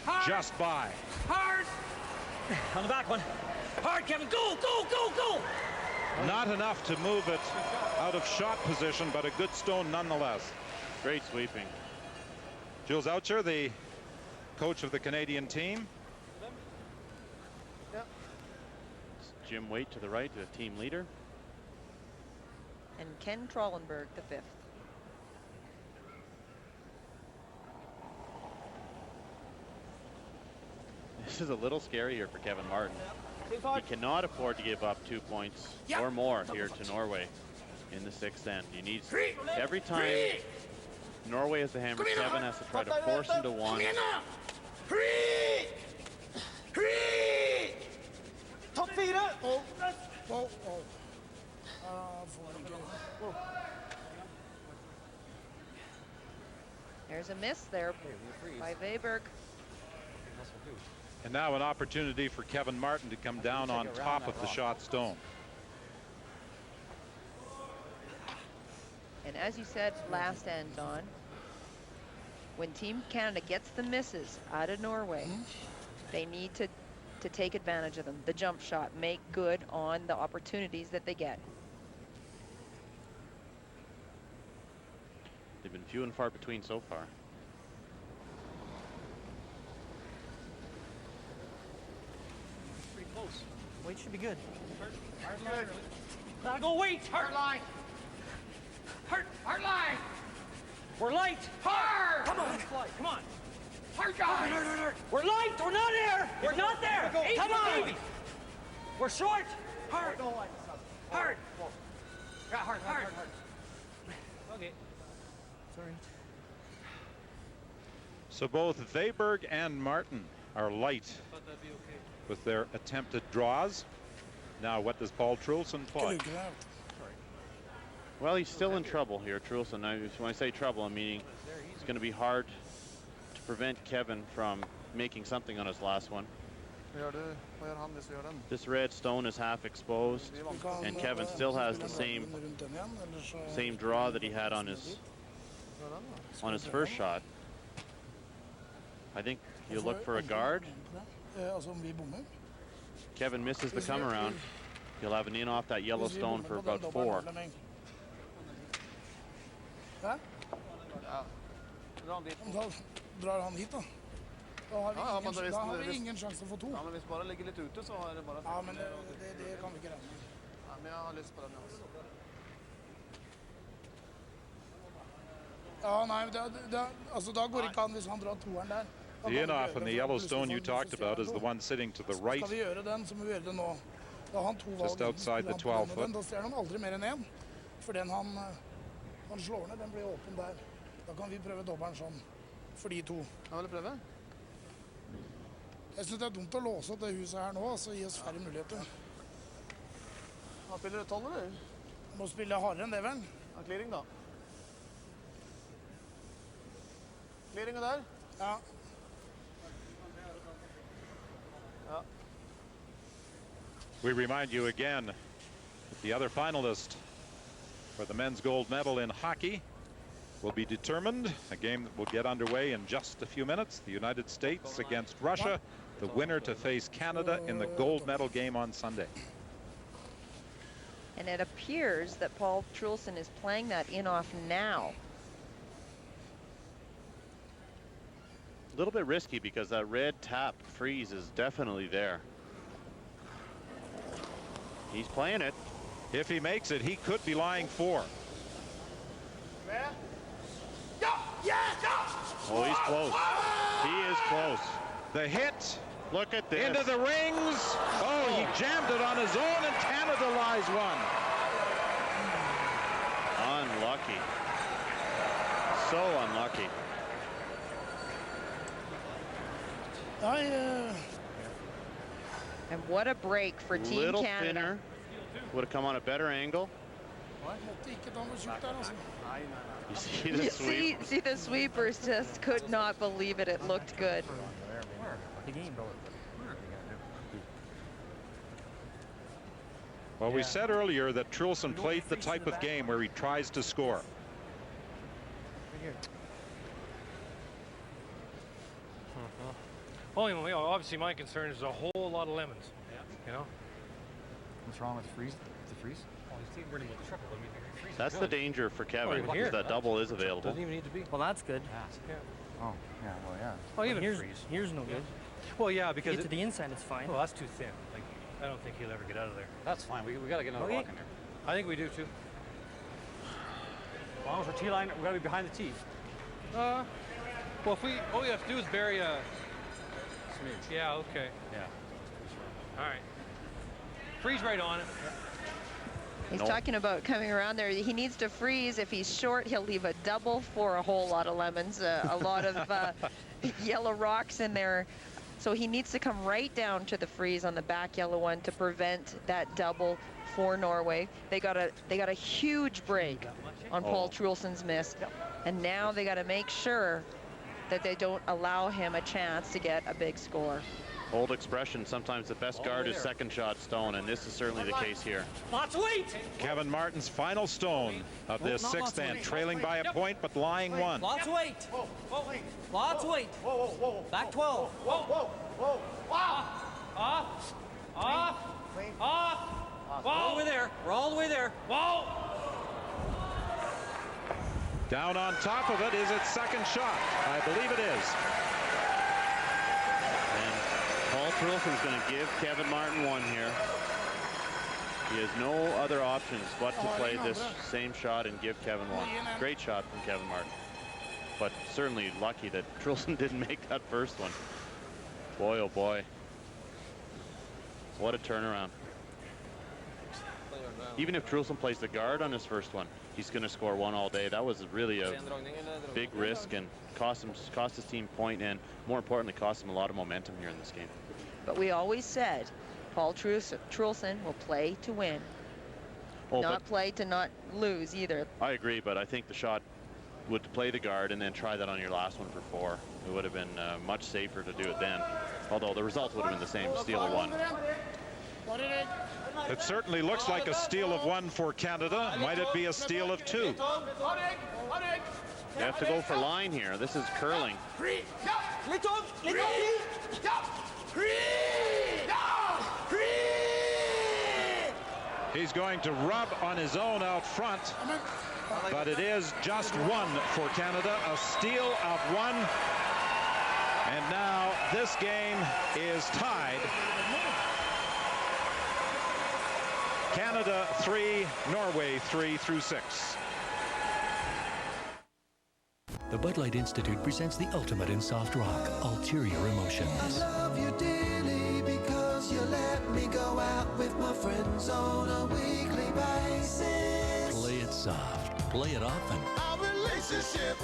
Hard. Just by. Hard. On the back one. Hard, Kevin. Go, go, go, go. Not enough to move it out of shot position, but a good stone nonetheless. Great sweeping. Jules Oucher, the coach of the Canadian team. Jim Waite to the right, the team leader. And Ken Trollenberg, the 5th. This is a little scary here for Kevin Martin. He cannot afford to give up 2 points or more here to Norway in the 6th end. He needs, every time Norway has the hammer, Kevin has to try to force him to 1. Top 4. There's a miss there by Weberg. And now an opportunity for Kevin Martin to come down on top of the shot stone. And as you said last end, Don, when Team Canada gets the misses out of Norway, they need to take advantage of them. The jump shot, make good on the opportunities that they get. They've been few and far between so far. Pretty close. Weight should be good. Hard line. Gotta go weight. Hard line. Hard line. We're light. Hard. Come on. Come on. Hard guys. Hard. We're light. We're not there. We're not there. Come on. Baby. We're short. Hard. Hard. Yeah, hard. Okay. Sorry. So both Weberg and Martin are light with their attempted draws. Now what does Paul Trulsen play? Well, he's still in trouble here, Trulsen. When I say trouble, I'm meaning it's going to be hard to prevent Kevin from making something on his last one. This red stone is half exposed, and Kevin still has the same draw that he had on his first shot. I think you look for a guard. Kevin misses the come around. He'll have an in off that yellow stone for about 4. Drar han hit, da. Da har vi ingen sjanse å få 2. Ja, men hvis bare ligger litt ute, så har det bare... Ja, men det kan vi ikke regne med. Ja, men jeg har lyst på den, altså. Ja, nei, altså da går ikke an hvis han drar 2-eren der. The in-off and the yellow stone you talked about is the one sitting to the right. Skal vi gjøre den, så må vi gjøre det nå. Da har han 2 valg. Just outside the 12 foot. Da ser han aldri mer enn 1. For den han slår ned, den blir åpen der. Da kan vi prøve dobbelen sånn. For de 2. Ja, vil du prøve? Jeg synes det dumt å låse opp det huset her nå, så gi oss færre muligheter. Han spiller du 12, eller? Må spille hardere enn det, vel? Ja, clearing da. Clearing der? Ja. Ja. We remind you again that the other finalist for the men's gold medal in hockey will be determined. A game that will get underway in just a few minutes. The United States against Russia. The winner to face Canada in the gold medal game on Sunday. And it appears that Paul Trulsen is playing that in-off now. A little bit risky because that red tap freeze is definitely there. He's playing it. If he makes it, he could be lying 4. Oh, he's close. He is close. The hit. Look at this. Into the rings. Oh, he jammed it on his own, and Canada lies 1. Unlucky. So unlucky. And what a break for Team Little Canada. Thinner. Would have come on a better angle. You see the sweep? See the sweepers just could not believe it. It looked good. Well, we said earlier that Trulsen played the type of game where he tries to score. Well, obviously my concern is a whole lot of lemons. You know? What's wrong with freeze? The freeze? That's the danger for Kevin, even because here. that double is available. Doesn't even need to be. Well, that's good. Yeah. Oh, yeah, well, yeah. Oh, even here's, freeze. here's no good. Well, yeah, because Get to the inside, it's fine. well, that's too thin. Like, I don't think he'll ever get out of there. That's fine. We got to get another Okay. walk in there. I think we do too. As long as we're T-line, we got to be behind the tee. Well, if we all we have to do is bury a. Smidge. Yeah. Okay. Yeah. All right. Freeze right on it. He's talking about coming around there. He needs to freeze. If he's short, he'll leave a double for a whole lot of lemons, a lot of yellow rocks in there. So he needs to come right down to the freeze on the back yellow one to prevent that double for Norway. They got a huge break on Paul Trulsen's miss, and now they got to make sure that they don't allow him a chance to get a big score. Old expression, sometimes the best guard is second shot stone, and this is certainly the case here. Lots of weight. Kevin Martin's final stone of this sixth end, trailing by a point, but lying one. Lots of weight. Lots of weight. Back 12. Off. Off. We're all the way there. We're all the way there. Whoa. Down on top of it is its second shot. I believe it is. And Paul Trulsen's going to give Kevin Martin one here. He has no other options but to play this same shot and give Kevin one. Great shot from Kevin Martin. But certainly lucky that Trulsen didn't make that first one. Boy, oh boy. What a turnaround. Even if Trulsen plays the guard on his first one, he's going to score one all day. That was really a big risk and cost his team point, and more importantly, cost him a lot of momentum here in this game. But we always said Paul Trulsen will play to win, not play to not lose either. I agree, but I think the shot would play the guard and then try that on your last one for 4. It would have been much safer to do it then, although the result would have been the same, steal of 1. It certainly looks like a steal of 1 for Canada. Might it be a steal of 2? You have to go for line here. This is curling. He's going to rub on his own out front, but it is just 1 for Canada, a steal of 1. And now this game is tied. Canada 3, Norway 3 through 6. The Bud Light Institute presents the ultimate in soft rock, ulterior emotions. I love you dearly because you let me go out with my friends on a weekly basis. Play it soft, play it often. Our relationship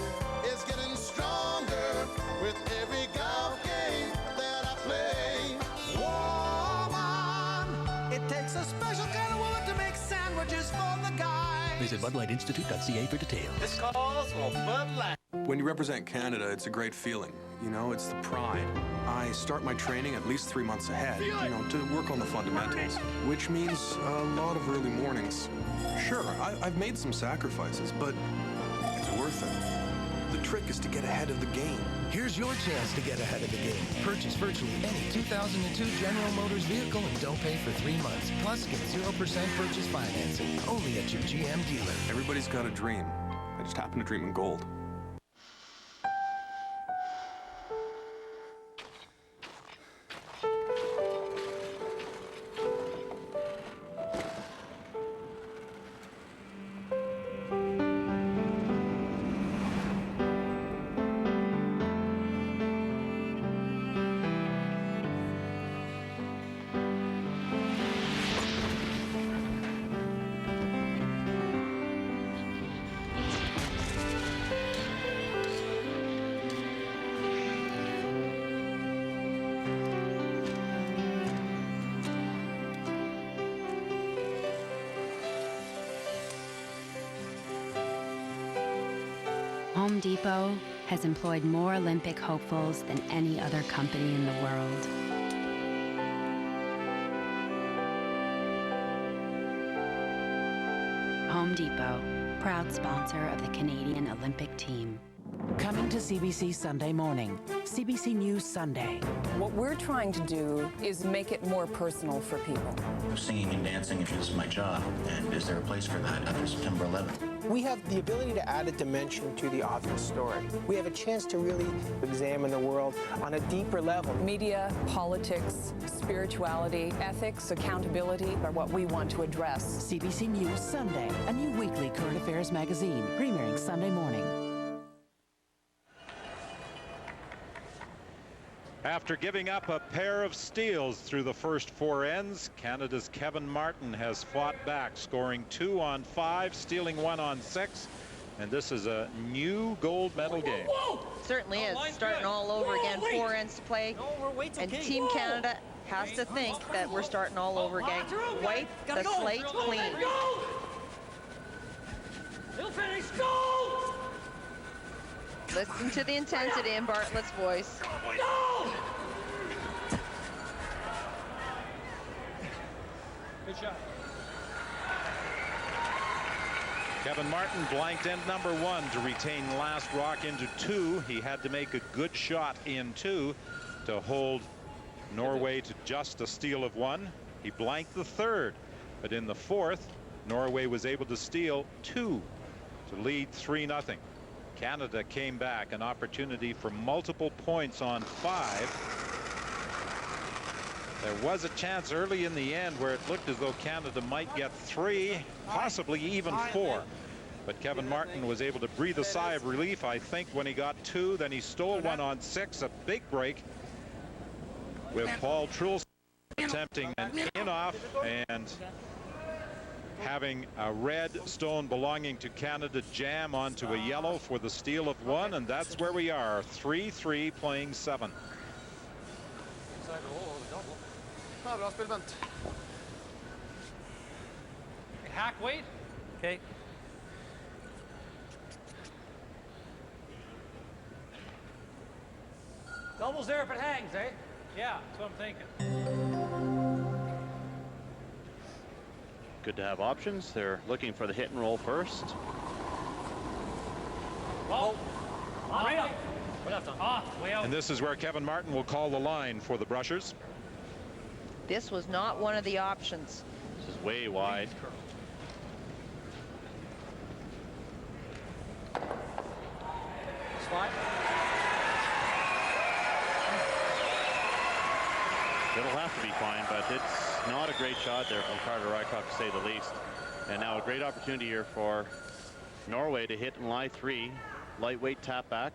is getting stronger with every golf game that I play. Woman, it takes a special kind of woman to make sandwiches for the guys. Visit BudLightInstitute.ca for details. This calls for Bud Light. When you represent Canada, it's a great feeling. You know, it's the pride. I start my training at least 3 months ahead, you know, to work on the fundamentals, which means a lot of early mornings. Sure, I've made some sacrifices, but it's worth it. The trick is to get ahead of the game. Here's your chance to get ahead of the game. Purchase virtually any 2002 General Motors vehicle and don't pay for 3 months. Plus, get 0% purchase financing. Only at your GM dealer. Everybody's got a dream. I just happen to dream in gold. Home Depot has employed more Olympic hopefuls than any other company in the world. Home Depot, proud sponsor of the Canadian Olympic team. Coming to CBC Sunday morning, CBC News Sunday. What we're trying to do is make it more personal for people. Singing and dancing is my job, and is there a place for that after September 11th? We have the ability to add a dimension to the author's story. We have a chance to really examine the world on a deeper level. Media, politics, spirituality, ethics, accountability are what we want to address. CBC News Sunday, a new weekly current affairs magazine, premiering Sunday morning. After giving up a pair of steals through the first 4 ends, Canada's Kevin Martin has fought back, scoring 2 on 5, stealing 1 on 6, and this is a new gold medal game. Certainly is. Starting all over again, 4 ends to play, and Team Canada has to think that we're starting all over again. Wipe the slate clean. He'll finish. Go! Listen to the intensity in Bartlett's voice. Good shot. Kevin Martin blanked end number 1 to retain last rock into 2. He had to make a good shot in 2 to hold Norway to just a steal of 1. He blanked the 3rd, but in the 4th, Norway was able to steal 2 to lead 3-0. Canada came back, an opportunity for multiple points on 5. There was a chance early in the end where it looked as though Canada might get 3, possibly even 4. But Kevin Martin was able to breathe a sigh of relief, I think, when he got 2. Then he stole 1 on 6, a big break with Paul Trulsen attempting an in-off and having a red stone belonging to Canada jam onto a yellow for the steal of 1, and that's where we are, 3-3 playing 7. Ja, bra spill, Bent. Hack weight. Okay. Doubles there if it hangs, eh? Yeah, that's what I'm thinking. Good to have options. They're looking for the hit and roll first. Whoa. Way up. Way left on. Off. Way out. And this is where Kevin Martin will call the line for the Brushers. This was not one of the options. This is way wide. Slide. It'll have to be fine, but it's not a great shot there from Carter Rycroft, to say the least. And now a great opportunity here for Norway to hit in lie 3. Lightweight tap back.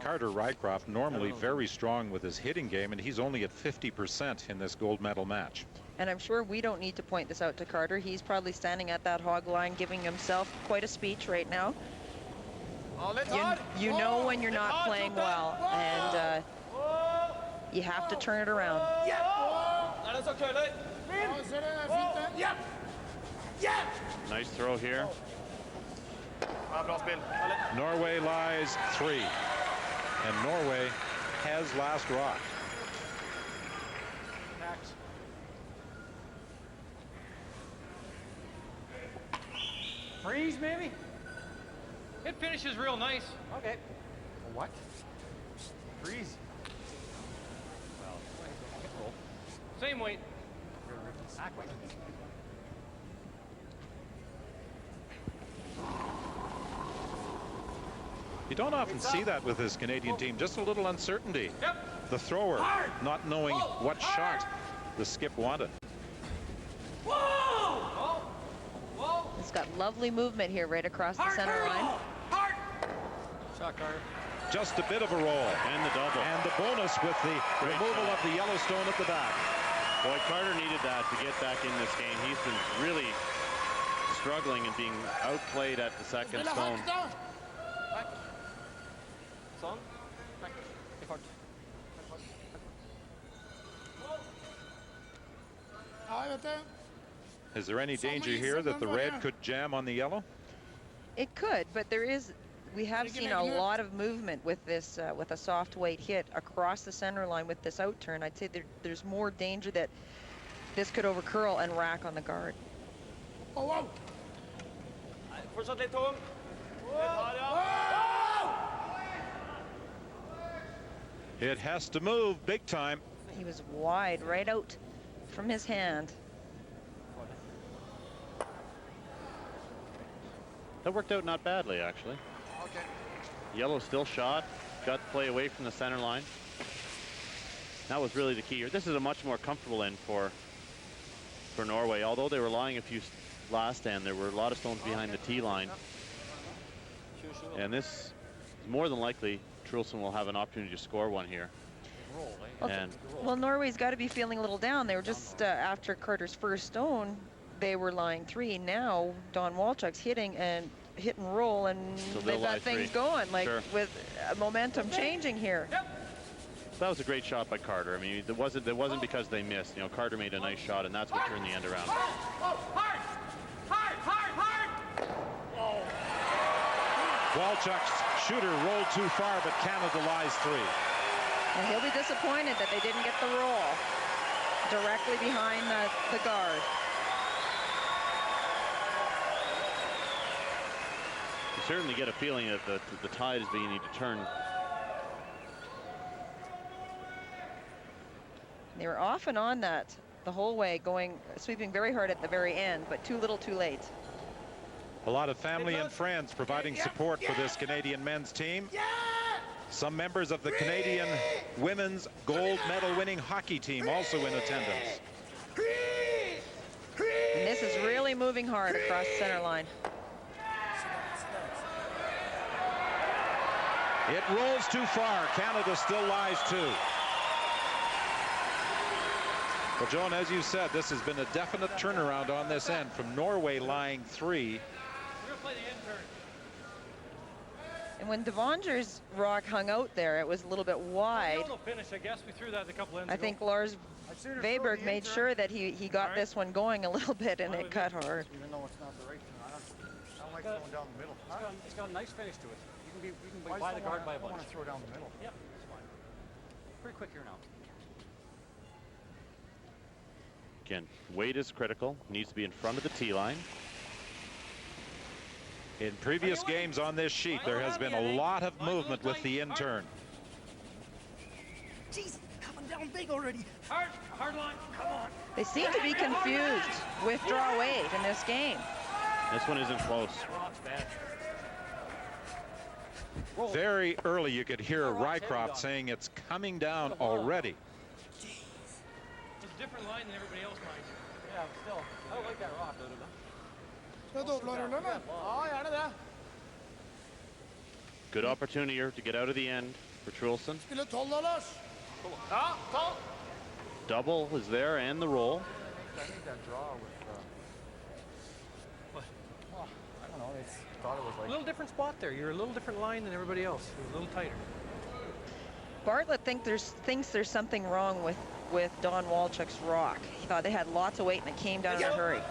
Carter Rycroft normally very strong with his hitting game, and he's only at 50% in this gold medal match. And I'm sure we don't need to point this out to Carter. He's probably standing at that hog line giving himself quite a speech right now. You know when you're not playing well, and you have to turn it around. Nice throw here. Norway lies 3, and Norway has last rock. Freeze, maybe? It finishes real nice. Okay. What? Freeze. Well, same weight. You don't often see that with this Canadian team, just a little uncertainty. Yep. The thrower not knowing what shot the skip wanted. Whoa! Whoa! He's got lovely movement here right across the center line. Shot, Carter. Just a bit of a roll. And the double. And the bonus with the removal of the Yellowstone at the back. Boy, Carter needed that to get back in this game. He's been really struggling and being outplayed at the second stone. Is there any danger here that the red could jam on the yellow? It could, but we have seen a lot of movement with this, with a soft weight hit across the center line with this out turn. I'd say there's more danger that this could overcurl and rack on the guard. It has to move big time. He was wide right out from his hand. That worked out not badly, actually. Okay. Yellow still shot. Got to play away from the center line. That was really the key here. This is a much more comfortable end for Norway. Although they were lying a few last end, there were a lot of stones behind the tee line. And this, more than likely, Trulsen will have an opportunity to score one here. Well, Norway's got to be feeling a little down. They were just after Carter's first stone, they were lying 3. Now Don Walchuk's hitting and hit and roll, and so they've got things going, like with momentum changing here. That was a great shot by Carter. I mean, it wasn't because they missed. You know, Carter made a nice shot, and that's what turned the end around. Walchuk's shooter rolled too far, but Canada lies 3. And he'll be disappointed that they didn't get the roll directly behind the guard. You certainly get a feeling that the tide is beginning to turn. They were off and on that the whole way, sweeping very hard at the very end, but too little too late. A lot of family and friends providing support for this Canadian men's team. Some members of the Canadian women's gold medal winning hockey team also in attendance. And this is really moving hard across the center line. It rolls too far. Canada still lies 2. Well, Joan, as you said, this has been a definite turnaround on this end from Norway lying 3. And when Devanger's rock hung out there, it was a little bit wide. Finish, I guess. We threw that a couple ends I think Lars Weberg made sure that he got this one going a little bit, and it cut hard. Even though it's not the right turn, I don't like throwing down the middle. It's got a nice finish to it. You can buy the guard by a bunch. I want to throw down the middle. Yep, it's fine. Pretty quick here now. Again, weight is critical. Needs to be in front of the tee line. In previous games on this sheet, there has been a lot of movement with the intern. Jeez, coming down big already. Hard line, come on. They seem to be confused with draw weight in this game. This one isn't close. Very early, you could hear Rycroft saying it's coming down already. It's a different line than everybody else, mind you. Yeah, still. I don't like that rock, though. Good opportunity here to get out of the end for Trulsen. Double is there and the roll. I need that draw with. I don't know. They thought it was like A little different spot there. You're a little different line than everybody else. You're a little tighter. Bartlett thinks there's something wrong with Don Walchuk's rock. He thought they had lots of weight and it came down in a hurry.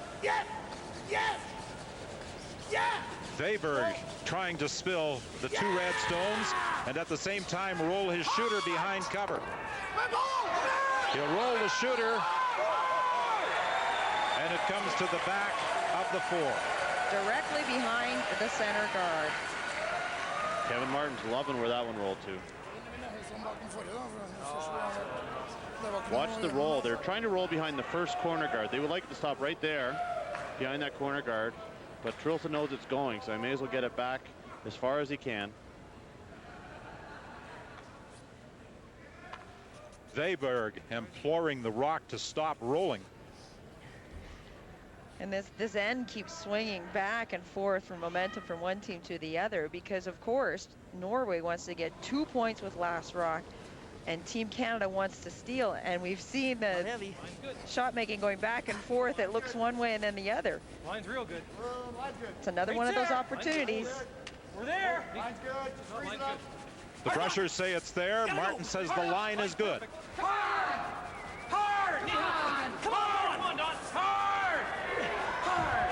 Weberg trying to spill the 2 red stones and at the same time roll his shooter behind cover. He'll roll the shooter and it comes to the back of the 4. Directly behind the center guard. Kevin Martin's loving where that one rolled to. Watch the roll. They're trying to roll behind the first corner guard. They would like to stop right there behind that corner guard. But Trulsen knows it's going, so he may as well get it back as far as he can. Weberg imploring the rock to stop rolling. And this end keeps swinging back and forth for momentum from one team to the other because, of course, Norway wants to get 2 points with last rock and Team Canada wants to steal. And we've seen the shot making going back and forth. It looks one way and then the other. Line's real good. It's another one of those opportunities. We're there. Line's good. Just freeze it up. The brushers say it's there. Martin says the line is good. Hard! Hard! Come on! Come on, Don! Hard! Hard!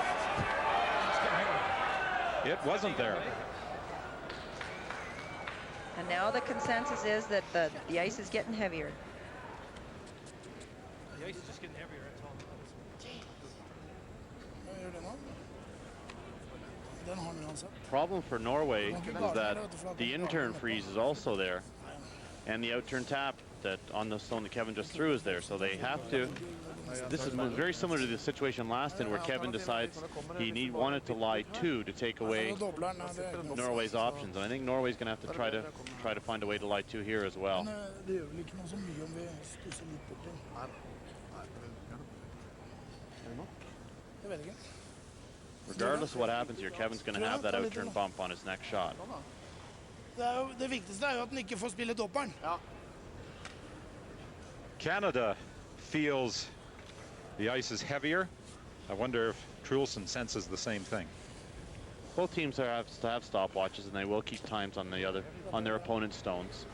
It wasn't there. And now the consensus is that the ice is getting heavier. The ice is just getting heavier, that's all. Problem for Norway is that the intern freeze is also there, and the outturn tap that on the stone that Kevin just threw is there. So they have to. This is very similar to the situation last in where Kevin decides he wanted to lie 2 to take away Norway's options, and I think Norway's going to have to try to find a way to lie 2 here as well. Regardless of what happens here, Kevin's going to have that outturn bump on his next shot. Det viktigste jo at han ikke får spille dopperen. Canada feels the ice is heavier. I wonder if Trulsen senses the same thing. Both teams have to have stopwatches, and they will keep times on their opponent's stones.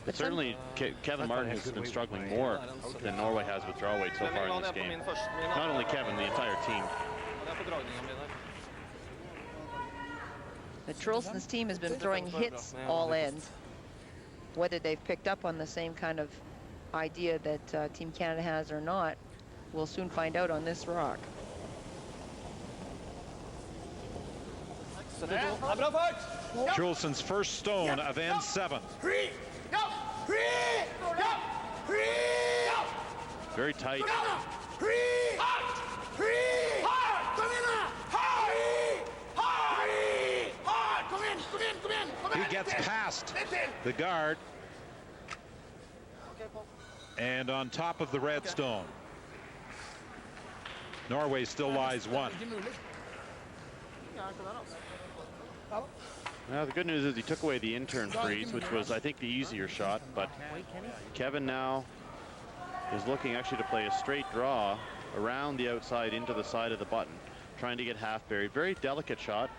But certainly, Kevin Martin has been struggling more than Norway has with draw weight so far in this game. Not only Kevin, the entire team. The Trulsen's team has been throwing hits all ends. Whether they've picked up on the same kind of idea that Team Canada has or not, we'll soon find out on this rock. Trulsen's first stone of N7. Very tight. He gets past the guard and on top of the red stone. Norway still lies 1. Now the good news is he took away the intern freeze, which was, I think, the easier shot, but Kevin now is looking actually to play a straight draw around the outside into the side of the button, trying to get half buried. Very delicate shot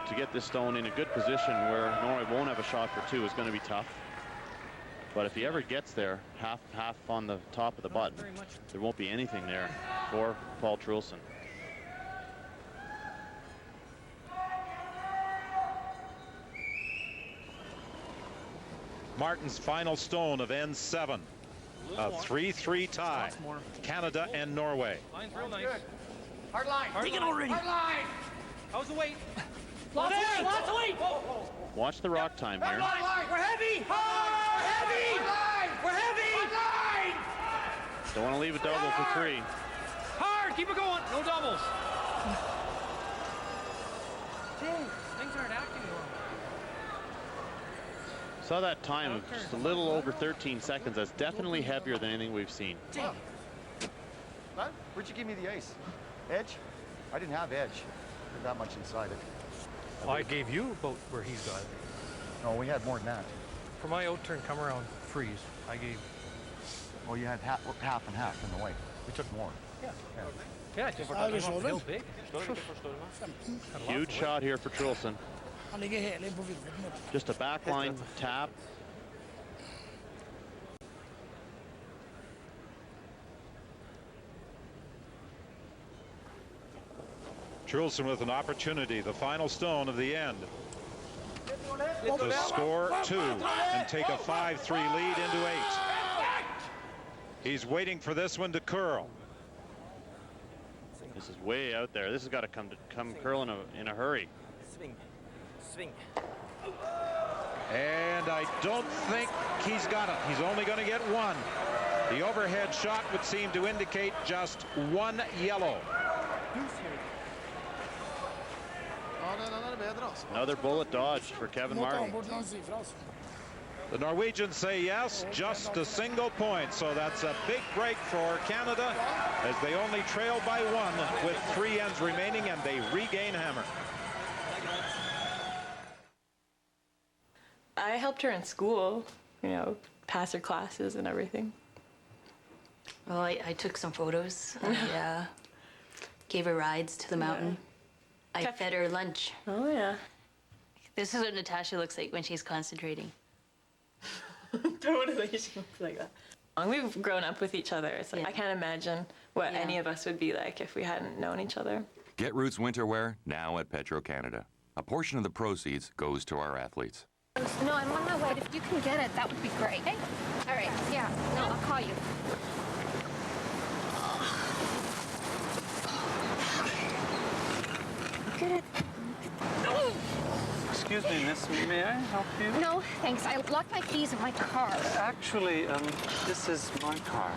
to get this stone in a good position where Norway won't have a shot for 2 is going to be tough. But if he ever gets there, half on the top of the button, there won't be anything there for Paul Trulsen. Martin's final stone of N7. A 3-3 tie. Canada and Norway. Line's real nice. Hard line. Take it already. Hard line. How's the weight? Lots of weight. Watch the rock time here. We're heavy. Hard. We're heavy. We're heavy. Hard line. Don't want to leave a double for 3. Hard. Keep it going. No doubles. Things aren't acting well. Saw that time of just a little over 13 seconds. That's definitely heavier than anything we've seen. What? Where'd you give me the ice? Edge? I didn't have edge. Not that much inside it. Well, I gave you about where he's got it. No, we had more than that. For my out turn, come around, freeze. I gave. Well, you had half and half in the way. We took more. Yeah. Yeah, just real big. Huge shot here for Trulsen. Han ligger hel in på vindfløyten. Just a backline tap. Trulsen with an opportunity, the final stone of the end, to score 2 and take a 5-3 lead into 8. He's waiting for this one to curl. This is way out there. This has got to come curl in a hurry. Swing. And I don't think he's got it. He's only going to get 1. The overhead shot would seem to indicate just 1 yellow. Another bullet dodged for Kevin Martin. The Norwegians say yes, just a single point. So that's a big break for Canada as they only trail by 1 with 3 ends remaining, and they regain hammer. I helped her in school, you know, pass her classes and everything. Well, I took some photos. I gave her rides to the mountain. I fed her lunch. Oh, yeah. This is what Natasha looks like when she's concentrating. Totally, she looks like that. We've grown up with each other. It's like, I can't imagine what any of us would be like if we hadn't known each other. Get Roots winter wear now at Petro-Canada. A portion of the proceeds goes to our athletes. No, I'm on my way. If you can get it, that would be great. Okay? All right. Yeah. No, I'll call you. Look at it. Excuse me, miss. May I help you? No, thanks. I locked my keys in my car. Actually, this is my car.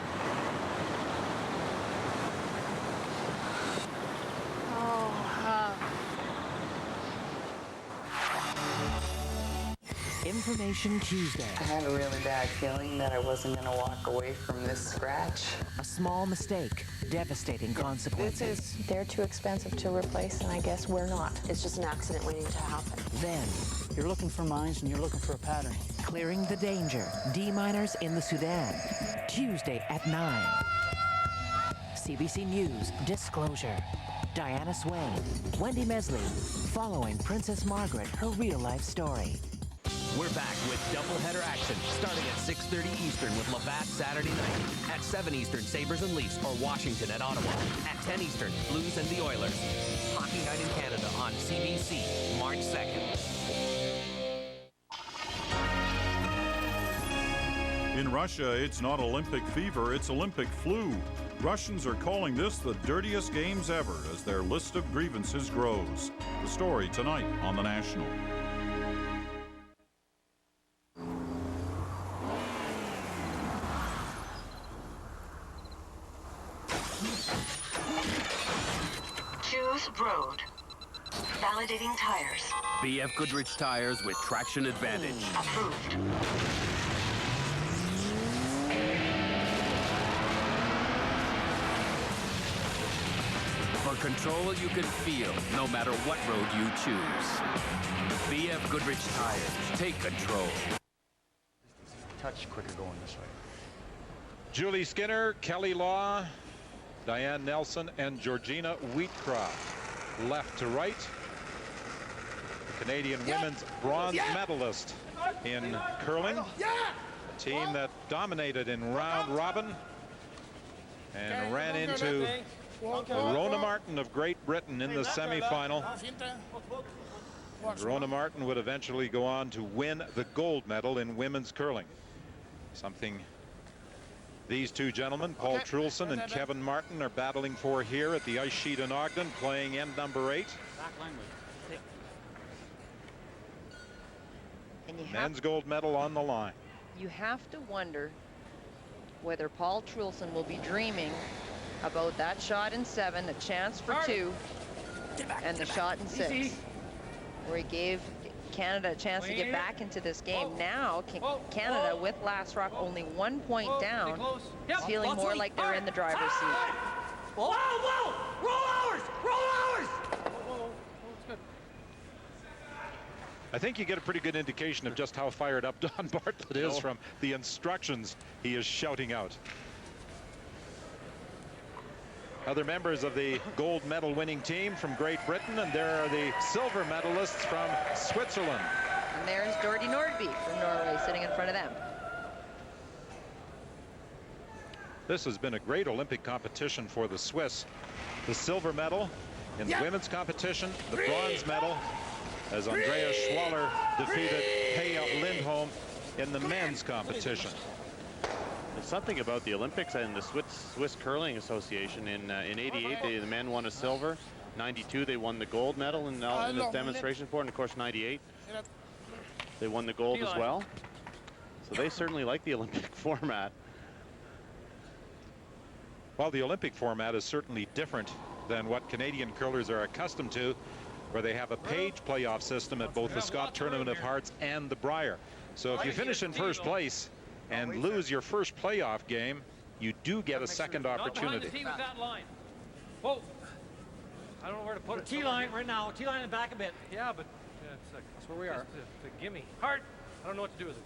Information Tuesday. I had a really bad feeling that I wasn't going to walk away from this scratch. A small mistake, devastating consequences. They're too expensive to replace, and I guess we're not. It's just an accident waiting to happen. Then, you're looking for mines and you're looking for a pattern. Clearing the danger. D-miners in the Sudan. Tuesday at 9. CBC News, Disclosure. Diana Swain, Wendy Mesley, following Princess Margaret, her real-life story. We're back with doubleheader action starting at 6:30 Eastern with Labatt Saturday night. At 7 Eastern, Sabres and Leafs or Washington at Ottawa. At 10 Eastern, Blues and the Oilers. Hockey Night in Canada on CBC, March 2nd. In Russia, it's not Olympic fever, it's Olympic flu. Russians are calling this the dirtiest games ever as their list of grievances grows. The story tonight on The National. Choose road. Validating tires. BF Goodrich tires with traction advantage. Approved. For control you can feel, no matter what road you choose. BF Goodrich tires. Take control. Touch quicker going this way. Julie Skinner, Kelly Law, Diane Nelson, and Georgina Wheatcroft. Left to right. The Canadian women's bronze medalist in curling. A team that dominated in round robin and ran into Rona Martin of Great Britain in the semifinal. Rona Martin would eventually go on to win the gold medal in women's curling. Something these two gentlemen, Paul Trulsen and Kevin Martin, are battling for here at the ice sheet in Ogden, playing end number 8. And men's gold medal on the line. You have to wonder whether Paul Trulsen will be dreaming about that shot in 7, the chance for 2, and the shot in 6, where he gave Canada a chance to get back into this game. Now Canada, with Last Rock only 1 point down, is feeling more like they're in the driver's seat. Whoa, whoa! Roll hours! Roll hours! I think you get a pretty good indication of just how fired up Don Bartlett is from the instructions he is shouting out. Other members of the gold medal winning team from Great Britain, and there are the silver medalists from Switzerland. And there's Dorothy Nordby from Norway sitting in front of them. This has been a great Olympic competition for the Swiss. The silver medal in the women's competition, the bronze medal as Andrea Schwaller defeated Heya Lindholm in the men's competition. There's something about the Olympics and the Swiss Curling Association. In '88, the men won a silver. '92, they won the gold medal in the demonstration sport. And of course, '98, they won the gold as well. So they certainly like the Olympic format. Well, the Olympic format is certainly different than what Canadian curlers are accustomed to, where they have a page playoff system at both the Scott Tournament of Hearts and the Brier. So if you finish in first place and lose your first playoff game, you do get a second opportunity. Whoa. I don't know where to put it. T-line right now. T-line in the back a bit. Yeah, but that's where we are. The gimme. Hard. I don't know what to do with it.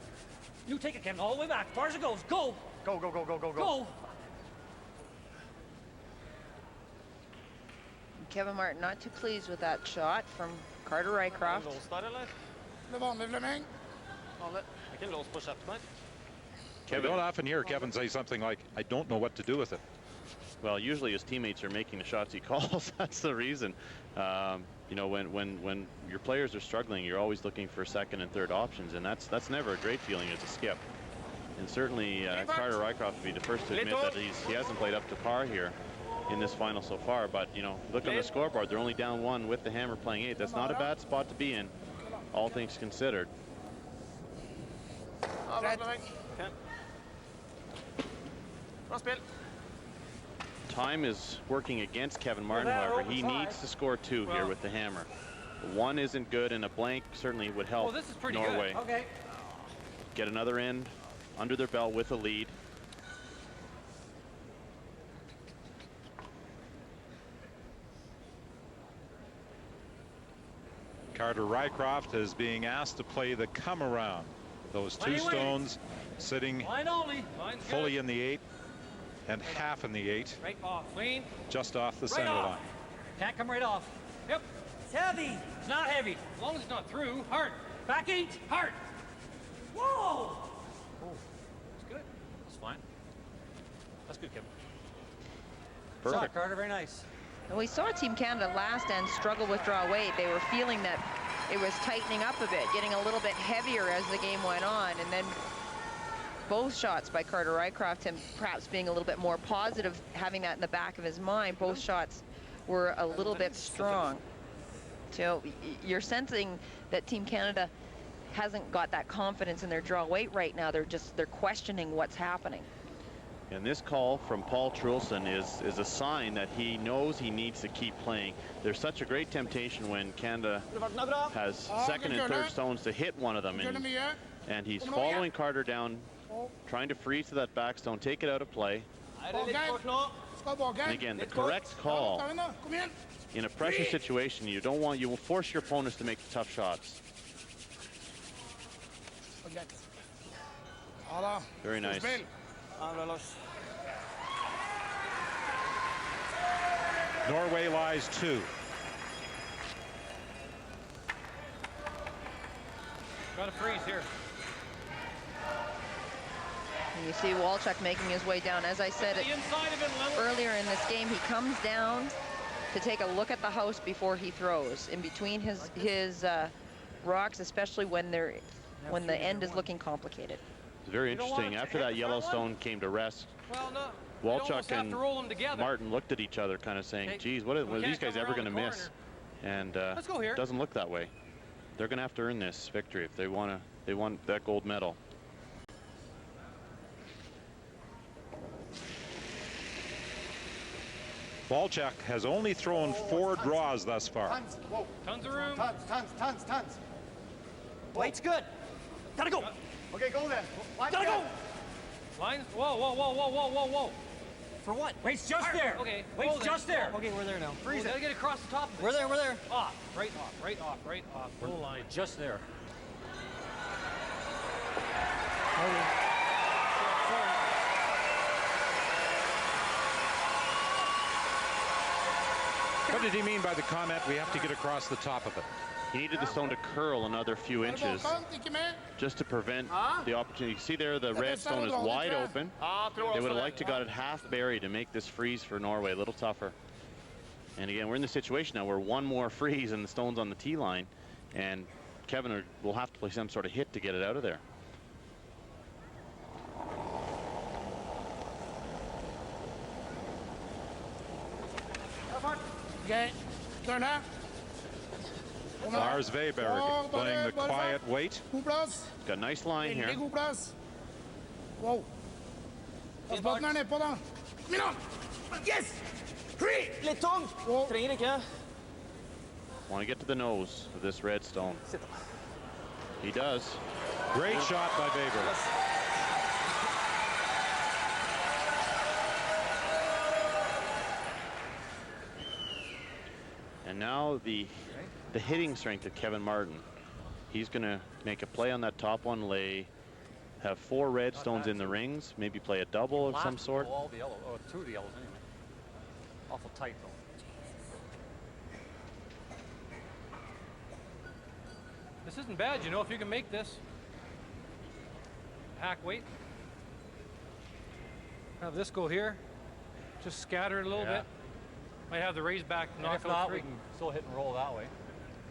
You take it, Kevin, all the way back. As far as it goes. Go. Go, go, go, go, go, go. Go. Kevin Martin not too pleased with that shot from Carter Rycroft. Kevin, don't often hear Kevin say something like, I don't know what to do with it. Well, usually his teammates are making the shots he calls. That's the reason. You know, when your players are struggling, you're always looking for second and third options, and that's never a great feeling as a skip. And certainly Carter Rycroft would be the first to admit that he hasn't played up to par here in this final so far. But you know, look on the scoreboard, they're only down 1 with the Hammer playing 8. That's not a bad spot to be in, all things considered. Time is working against Kevin Martin, however. He needs to score 2 here with the Hammer. 1 isn't good, and a blank certainly would help Norway. Okay. Get another end under their belt with a lead. Carter Rycroft is being asked to play the come around. Those 2 stones sitting fully in the 8 and half in the 8. Right off, clean. Just off the center line. Can't come right off. Yep. It's heavy. It's not heavy. As long as it's not through. Hard. Back 8. Hard. Whoa! Oh, that's good. That's fine. That's good, Kevin. Perfect. Shot, Carter. Very nice. And we saw Team Canada last end struggle with draw weight. They were feeling that it was tightening up a bit, getting a little bit heavier as the game went on. And then both shots by Carter Rycroft, him perhaps being a little bit more positive, having that in the back of his mind, both shots were a little bit strong. So you're sensing that Team Canada hasn't got that confidence in their draw weight right now. They're questioning what's happening. And this call from Paul Trulsen is a sign that he knows he needs to keep playing. There's such a great temptation when Canada has second and third stones to hit one of them. And he's following Carter down, trying to freeze to that back stone, take it out of play. And again, the correct call in a pressure situation, you will force your opponents to make tough shots. Very nice. Norway lies 2. Got to freeze here. And you see Walchuk making his way down. As I said earlier in this game, he comes down to take a look at the house before he throws. In between his rocks, especially when the end is looking complicated. It's very interesting. After that Yellowstone came to rest, Walchuk and Martin looked at each other, kind of saying, "Geez, what are these guys ever going to miss?" And it doesn't look that way. They're going to have to earn this victory if they want that gold medal. Walchuk has only thrown 4 draws thus far. Tons of room. Tons. Weight's good. Gotta go. Okay, go then. Gotta go. Lines. Whoa. For what? Weight's just there. Okay. Weight's just there. Okay, we're there now. Freeze it. Gotta get across the top of it. We're there. Off. Right off. Full line. Just there. What did he mean by the comment, we have to get across the top of it? He needed the stone to curl another few inches just to prevent the opportunity. You see there, the red stone is wide open. They would have liked to got it half buried to make this freeze for Norway a little tougher. And again, we're in the situation now where one more freeze and the stone's on the tee line, and Kevin will have to play some sort of hit to get it out of there. Okay, turn out. Lars Weberg playing the quiet weight. Got a nice line here. Wow. Yes! Litt tung. Trenger ikke. Want to get to the nose of this red stone. He does. Great shot by Weber. And now the hitting strength of Kevin Martin. He's going to make a play on that top one, have 4 red stones in the rings, maybe play a double of some sort. All the yellow, 2 of the yellows anyway. Awful tight though. This isn't bad, you know, if you can make this. Hack weight. Have this go here. Just scatter it a little bit. Might have the raise back knock if not, out 3. we can still hit and roll that way.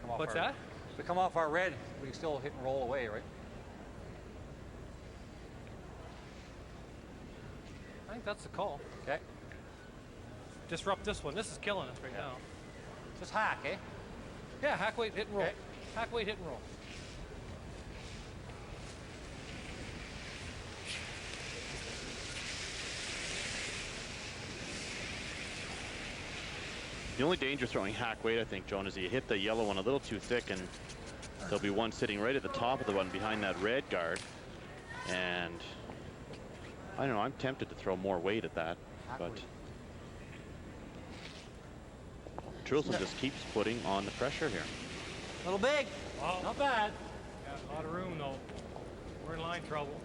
What's that? If we come off our red, we can still hit and roll away, right? I think that's the call. Okay. Disrupt this one. This is killing us right now. Just hack, eh? Yeah, hack weight, hit and roll. Hack weight, hit and roll. The only danger throwing hack weight, I think, Joan, is you hit the yellow one a little too thick, and there'll be one sitting right at the top of the one behind that red guard. And I don't know, I'm tempted to throw more weight at that, but Trulsen just keeps putting on the pressure here. A little big. Oh. Not bad. Got a lot of room though. We're in line trouble.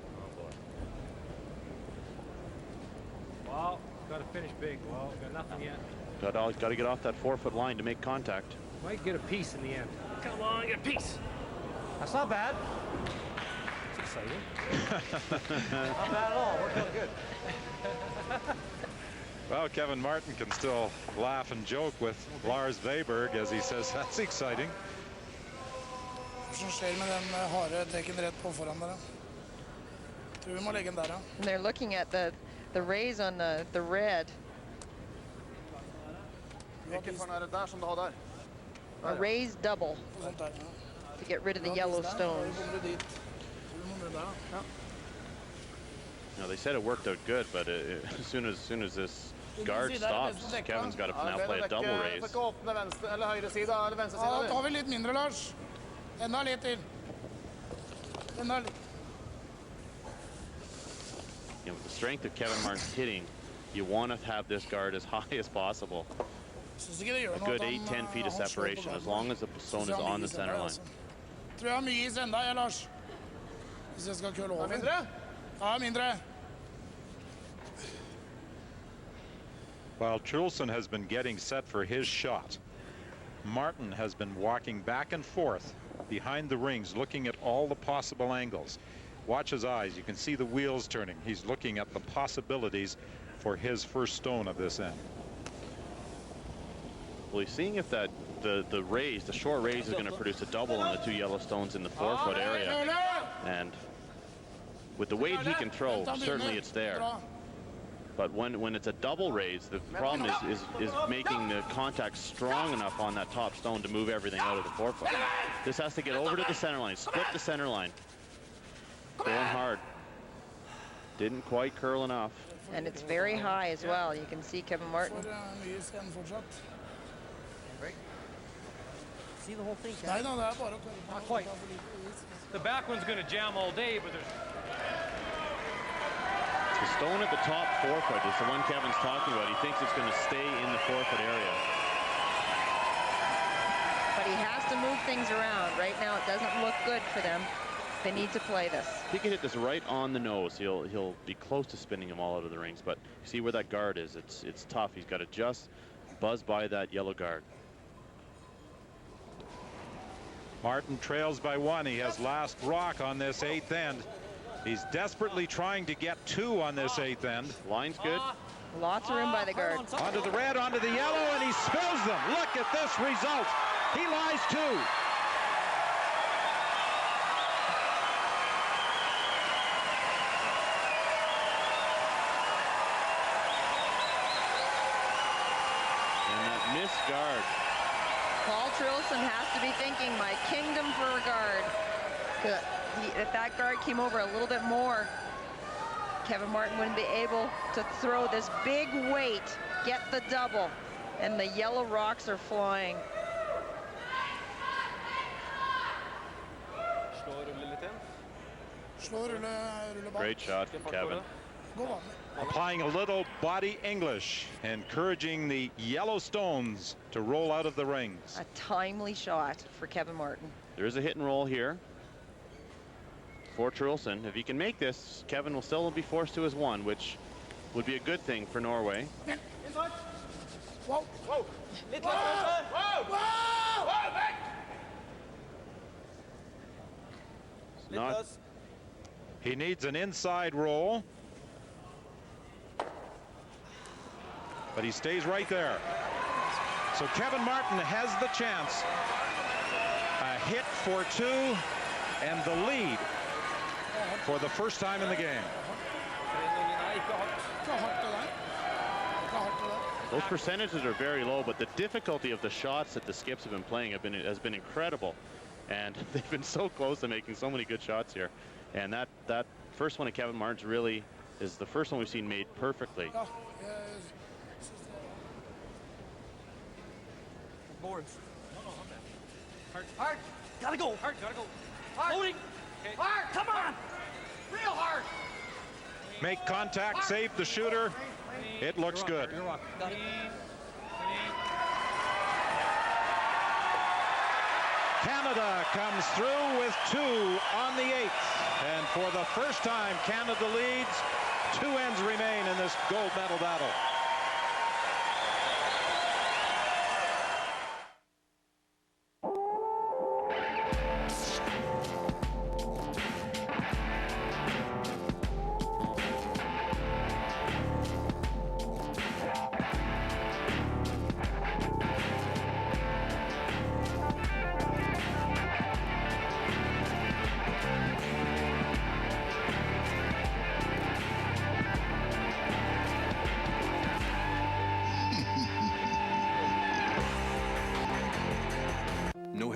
Well, got to finish big. Well, got nothing yet. Got to get off that 4-foot line to make contact. Might get a piece in the end. Come on, get a piece. That's not bad. It's exciting. Not bad at all. We're feeling good. Well, Kevin Martin can still laugh and joke with Lars Weberg as he says that's exciting. Hva skjer med den harde dekken rett på foran dere? Tror vi må legge den der, ja. And they're looking at the rays on the red. Ikke for nære der som du har der. A raised double to get rid of the yellow stones. Now they said it worked out good, but as soon as this guard stops, Kevin's got to now play a double raise. Ja, da tar vi litt mindre, Lars. Enda litt til. Enda litt. You know, with the strength of Kevin Martin's hitting, you want to have this guard as high as possible. A good 8-10 feet of separation as long as the stone is on the center line. Tror jeg har mye is enda, jeg, Lars. Hvis jeg skal køle over. Mindre? Ja, mindre. While Trulsen has been getting set for his shot, Martin has been walking back and forth behind the rings, looking at all the possible angles. Watch his eyes. You can see the wheels turning. He's looking at the possibilities for his first stone of this end. Well, he's seeing if the raise, the short raise, is going to produce a double on the two yellow stones in the 4-foot area. And with the weight he can throw, certainly it's there. But when it's a double raise, the problem is making the contact strong enough on that top stone to move everything out of the 4-foot. This has to get over to the center line, split the center line. Going hard. Didn't quite curl enough. And it's very high as well. You can see Kevin Martin. See the whole thing? Not quite. The back one's going to jam all day, but there's... The stone at the top 4-foot is the one Kevin's talking about. He thinks it's going to stay in the 4-foot area. But he has to move things around. Right now, it doesn't look good for them. They need to play this. If he can hit this right on the nose, he'll be close to spinning him all out of the rings. But you see where that guard is. It's tough. He's got to just buzz by that yellow guard. Martin trails by 1. He has last rock on this 8th end. He's desperately trying to get 2 on this 8th end. Line's good. Lots of room by the guard. Onto the red, onto the yellow, and he spills them. Look at this result. He lies 2. And that missed guard. Paul Trulsen has to be thinking, my kingdom for a guard. If that guard came over a little bit more, Kevin Martin wouldn't be able to throw this big weight, get the double, and the yellow rocks are flying. Great shot from Kevin. Applying a little body English, encouraging the yellow stones to roll out of the rings. A timely shot for Kevin Martin. There is a hit and roll here for Trulsen. If he can make this, Kevin will still be forced to his 1, which would be a good thing for Norway. Inside. Whoa. Whoa. Whoa. Not, he needs an inside roll. But he stays right there. So Kevin Martin has the chance. A hit for 2 and the lead for the first time in the game. Those percentages are very low, but the difficulty of the shots that the skips have been playing has been incredible. And they've been so close to making so many good shots here. And that first one of Kevin Martin's really is the first one we've seen made perfectly. Boards. Hard. Gotta go. Hard. Gotta go. Hard. Loading. Okay. Hard. Come on. Real hard. Make contact, save the shooter. It looks good. Canada comes through with 2 on the 8th. And for the first time, Canada leads. 2 ends remain in this gold medal battle.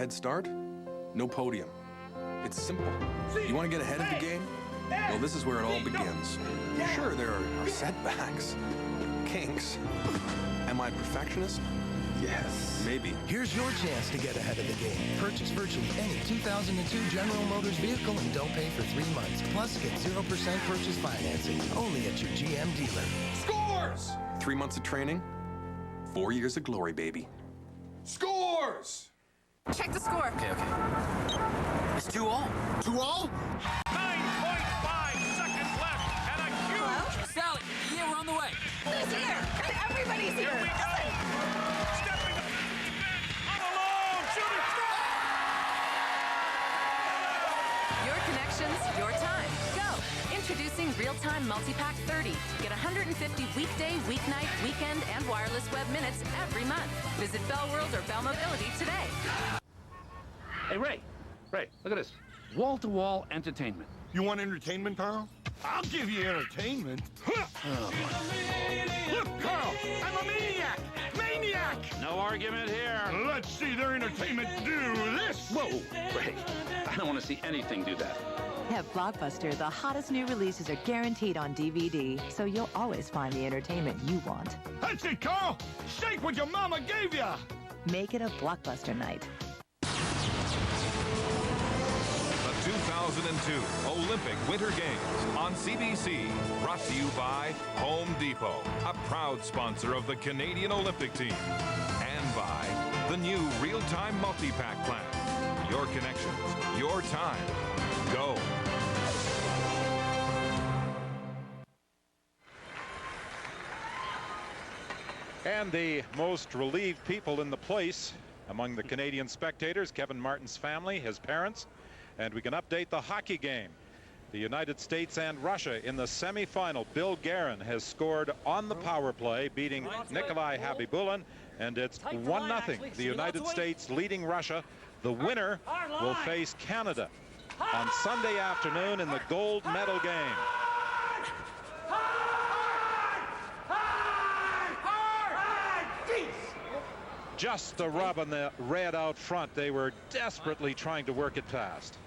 head start, no podium. It's simple. You want to get ahead of the game? Well, this is where it all begins. Sure, there are setbacks, kinks. Am I a perfectionist? Yes. Maybe. Here's your chance to get ahead of the game. Purchase virtually any 2002 General Motors vehicle and don't pay for 3 months. Plus, get 0% purchase financing. Only at your GM dealer. Scores! 3 months of training, 4 years of glory, baby. Scores! Check the score. Okay. It's 2-all. 2-all? 9.5 seconds left, and a huge... Sally, yeah, we're on the way. Who's here? Everybody's here. Here we go. Stepping up, on alone, shooting. Your connections, your time. Go. Introducing Real-Time Multi-Pack 30. Get 150 weekday, weeknight, weekend, and wireless web minutes every month. Visit Bell World or Bell Mobility today. Hey, Ray, look at this. Wall-to-wall entertainment. You want entertainment, Carl? I'll give you entertainment. Oh, Look, Carl, I'm a maniac! Maniac! no argument here. Let's see their entertainment do this! Whoa, Ray, I don't want to see anything do that. At Blockbuster, the hottest new releases are guaranteed on DVD, so you'll always find the entertainment you want. That's it, Carl! Shake what your mama gave ya! Make it a Blockbuster night. The 2002 Olympic Winter Games on CBC, brought to you by Home Depot, a proud sponsor of the Canadian Olympic team, and by the new Real-Time Multi-Pack plan. Your connections, your time. Go. And the most relieved people in the place among the Canadian spectators, Kevin Martin's family, his parents. And we can update the hockey game. The United States and Russia in the semifinal. Bill Guerin has scored on the power play, beating Nikolai Habibulin, and it's 1-0. The United States leading Russia. The winner will face Canada on Sunday afternoon in the gold medal game. Just a rub on the red out front. They were desperately trying to work it past.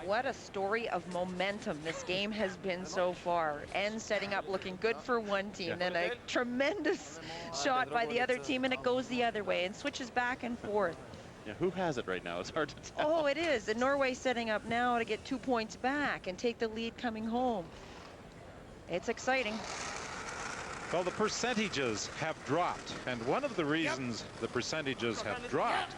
What a story of momentum this game has been so far, and setting up looking good for one team, then a tremendous shot by the other team, and it goes the other way and switches back and forth. Yeah, who has it right now? It's hard to tell. Oh, it is. And Norway setting up now to get 2 points back and take the lead coming home. It's exciting. Well, the percentages have dropped, and one of the reasons the percentages have dropped,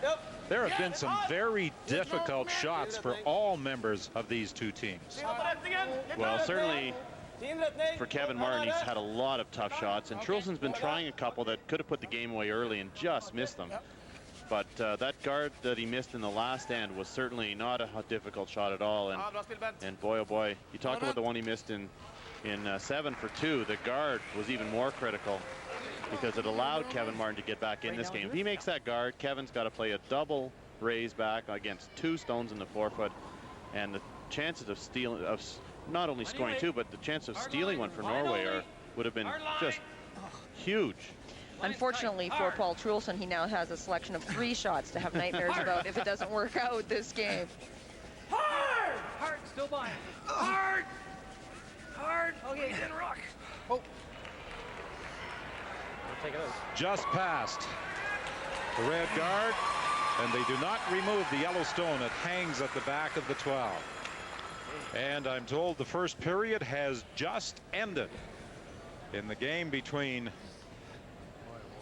there have been some very difficult shots for all members of these two teams. Well, certainly for Kevin Martin, he's had a lot of tough shots, and Trulsen's been trying a couple that could have put the game away early and just missed them. But that guard that he missed in the last end was certainly not a difficult shot at all. And boy, oh boy, you talk about the one he missed in 7 for 2. The guard was even more critical because it allowed Kevin Martin to get back in this game. If he makes that guard, Kevin's got to play a double raise back against 2 stones in the forefoot, and the chances of stealing, of not only scoring 2, but the chance of stealing one for Norway would have been just huge. Unfortunately for Paul Trulsen, he now has a selection of 3 shots to have nightmares about if it doesn't work out this game. Hard! Hard, still by. Hard! Hard! Okay, get a rock. Oh. Take it out. Just past the red guard, and they do not remove the yellow stone. It hangs at the back of the 12. And I'm told the first period has just ended in the game between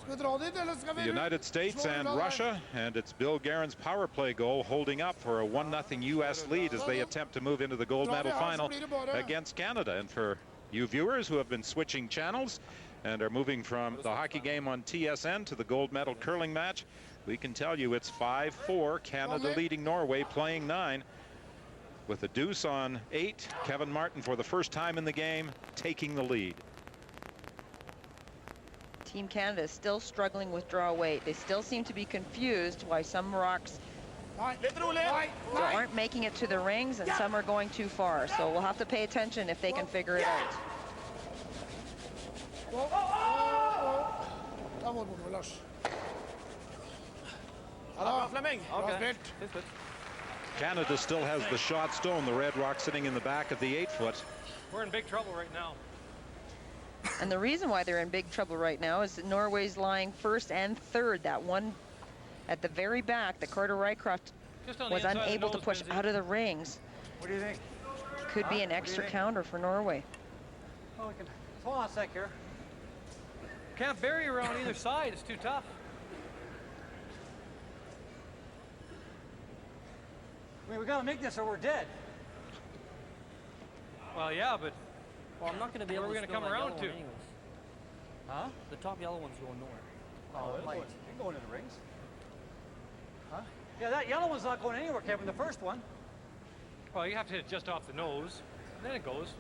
the United States and Russia, and it's Bill Guerin's power play goal holding up for a 1-0 U.S. lead as they attempt to move into the gold medal final against Canada. And for you viewers who have been switching channels and are moving from the hockey game on TSN to the gold medal curling match, we can tell you it's 5-4, Canada leading Norway, playing 9. With a deuce on 8, Kevin Martin for the first time in the game taking the lead. Team Canada is still struggling with draw weight. They still seem to be confused why some rocks aren't making it to the rings and some are going too far. So we'll have to pay attention if they can figure it out. Da var det bortover, Lars. Bra, Fleming. Bra spilt. Canada still has the shot stone, the Red Rock sitting in the back of the 8-foot. We're in big trouble right now. And the reason why they're in big trouble right now is that Norway's lying first and third. That one at the very back that Carter Rycroft was unable to push out of the rings. What do you think? Could be an extra counter for Norway. Oh, we can. Hold on a sec here. Can't bury around either side. It's too tough. I mean, we gotta make this or we're dead. Well, yeah, but well, I'm not going to be able to come around to. Huh? The top yellow one's going nowhere. Oh, it can go into the rings. Huh? Yeah, that yellow one's not going anywhere, Kevin. The first one. Well, you have to hit just off the nose, and then it goes.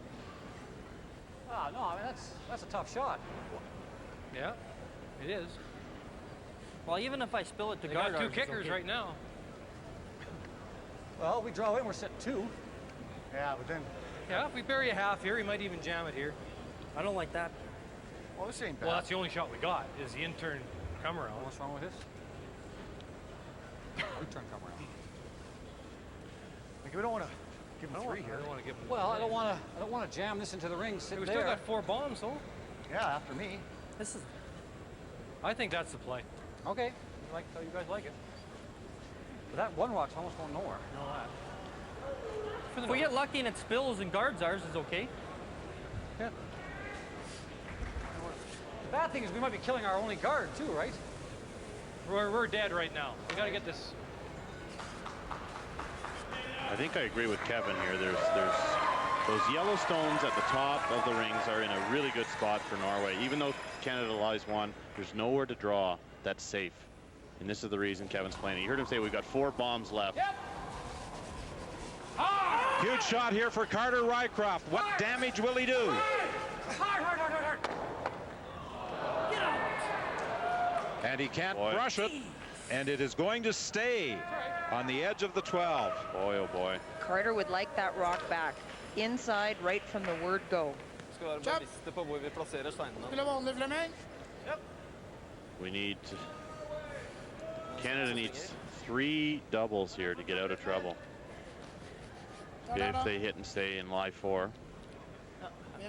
Ah, no, I mean that's a tough shot. Yeah, it is. Well, even if I spill it to they guard got two ours, kickers okay. right now. Well, we draw in, we're sitting 2. Yeah, but then. Yeah, if we bury a half here, he might even jam it here. I don't like that. Well, this ain't bad. Well, that's the only shot we got, is the in-turn come around. What's wrong with this? Return come around. Like, we don't want to give him 3 here. I don't want to give him. Well, I don't want to jam this into the ring. Sit we there. still got 4 bombs, though. Yeah, after me. This is. I think that's the play. Okay, like how you guys like it. But that one rock's almost going nowhere. You know that. If we get lucky and it spills and guards ours, is okay. Yeah. The bad thing is we might be killing our only guard too, right? We're dead right now. We got to get this. I think I agree with Kevin here. There's those yellow stones at the top of the rings are in a really good spot for Norway. Even though Canada lies 1, there's nowhere to draw that's safe. And this is the reason Kevin's playing. You heard him say we've got 4 bombs left. Yep. Huge shot here for Carter Rycroft. What damage will he do? Hard. Get out. And he can't brush it. And it is going to stay on the edge of the 12. Boy, oh boy. Carter would like that rock back. Inside, right from the word go. We need to, Canada needs 3 doubles here to get out of trouble. If they hit and stay in lie 4,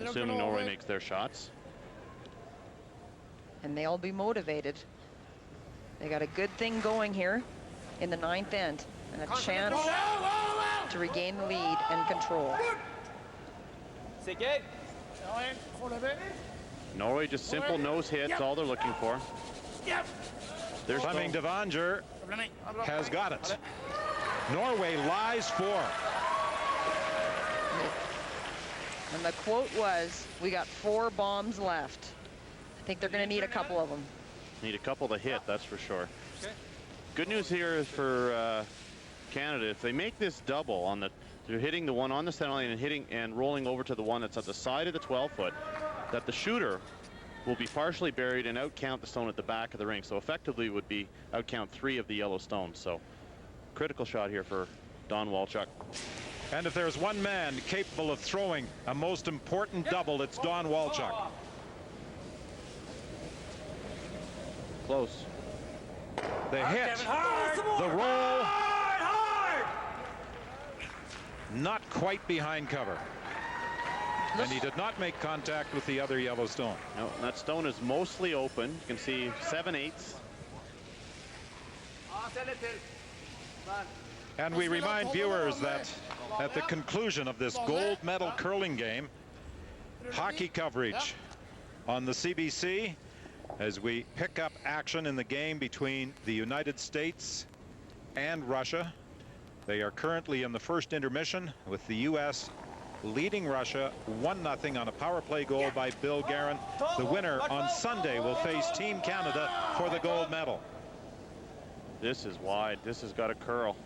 assuming Norway makes their shots. And they'll be motivated. They got a good thing going here in the 9th end, and a chance to regain the lead and control. Norway just simple nose hits, all they're looking for. There's Fleming Devanger has got it. Norway lies 4. And the quote was, we got 4 bombs left. I think they're going to need a couple of them. Need a couple to hit, that's for sure. Okay. Good news here is for Canada. If they make this double on the, they're hitting the one on the center line and hitting and rolling over to the one that's at the side of the 12-foot, that the shooter will be partially buried and outcount the stone at the back of the ring. So effectively would be outcount 3 of the yellow stones. So critical shot here for Don Walchuk. And if there's one man capable of throwing a most important double, it's Don Walchuk. Close. The hit, the roll, not quite behind cover. And he did not make contact with the other yellow stone. No, that stone is mostly open. You can see 7/8. And we remind viewers that at the conclusion of this gold medal curling game, hockey coverage on the CBC as we pick up action in the game between the United States and Russia. They are currently in the first intermission with the U.S. leading Russia 1-0 on a power play goal by Bill Guerin. The winner on Sunday will face Team Canada for the gold medal. This is wide. This has got a curl.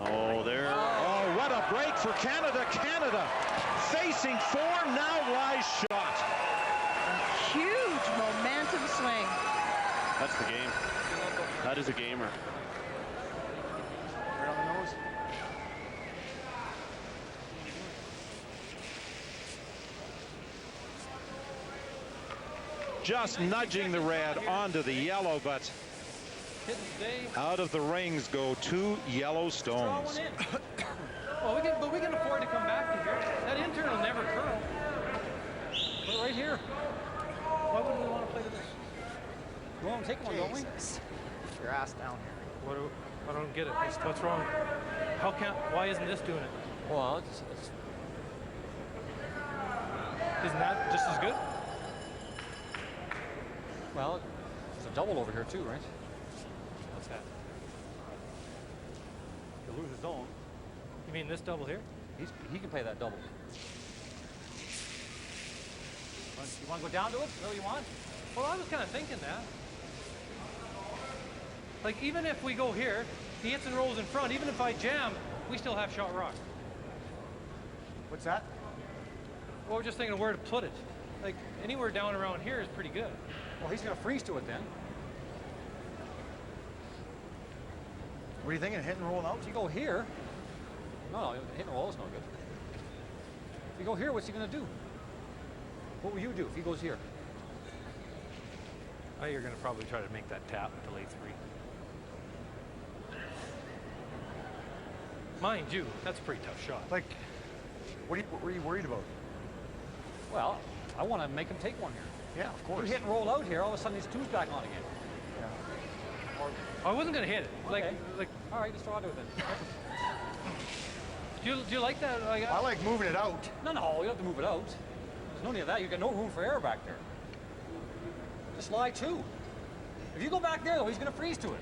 Oh, there. Oh, what a break for Canada. Canada facing 4, now rise shot. A huge momentum swing. That's the game. That is a gamer. just nudging the red onto the yellow, but out of the rings go 2 yellow stones. Well, we can afford to come back to here. That intern will never curl. Put it right here. Why wouldn't we want to play to this? We want to take one, don't we? Your ass down here. I don't get it. What's wrong? Why isn't this doing it? Well, isn't that just as good? Well, there's a double over here too, right? What's that? To lose his own. You mean this double here? He can play that double. You want to go down to it? Is that what you want? Well, I was kind of thinking that. Like, even if we go here, he hits and rolls in front. Even if I jam, we still have shot rock. What's that? Well, we're just thinking of where to put it. Like, anywhere down around here is pretty good. Well, he's going to freeze to it then. What are you thinking? Hit and roll out? If you go here, no, hit and roll is no good. If you go here, what's he going to do? What will you do if he goes here? Oh, you're going to probably try to make that tap to lay 3. Mind you, that's a pretty tough shot. Like, what are you worried about? Well, I want to make him take one here. Yeah, of course. If you hit and roll out here, all of a sudden these 2's back on again. Yeah. I wasn't going to hit it. Okay. Like, all right, just throw it then. Do you like that? I like moving it out. No, you don't have to move it out. There's no need of that. You've got no room for error back there. Just lie 2. If you go back there, though, he's going to freeze to it.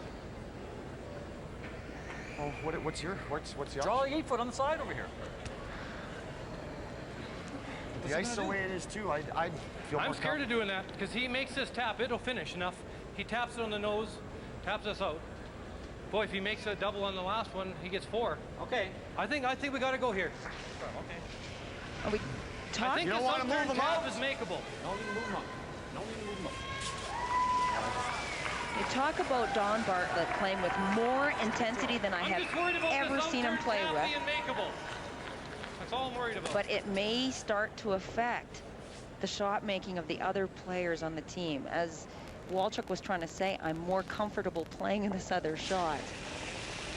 Oh, what's the Draw the 8-foot on the side over here. The ice the way it is too. I'd feel I'm more scared of doing that because he makes this tap. It'll finish enough. He taps it on the nose, taps us out. Boy, if he makes a double on the last one, he gets 4. Okay. I think we got to go here. Okay. Are we I think you don't this want to move upturn them tap out? is makeable. No need to move them up. No need to move them up. You talk about Don Bartlett playing with more intensity than I have ever seen him play with. That's all I'm worried about. But it may start to affect the shot making of the other players on the team. As Walchuk was trying to say, I'm more comfortable playing in this other shot.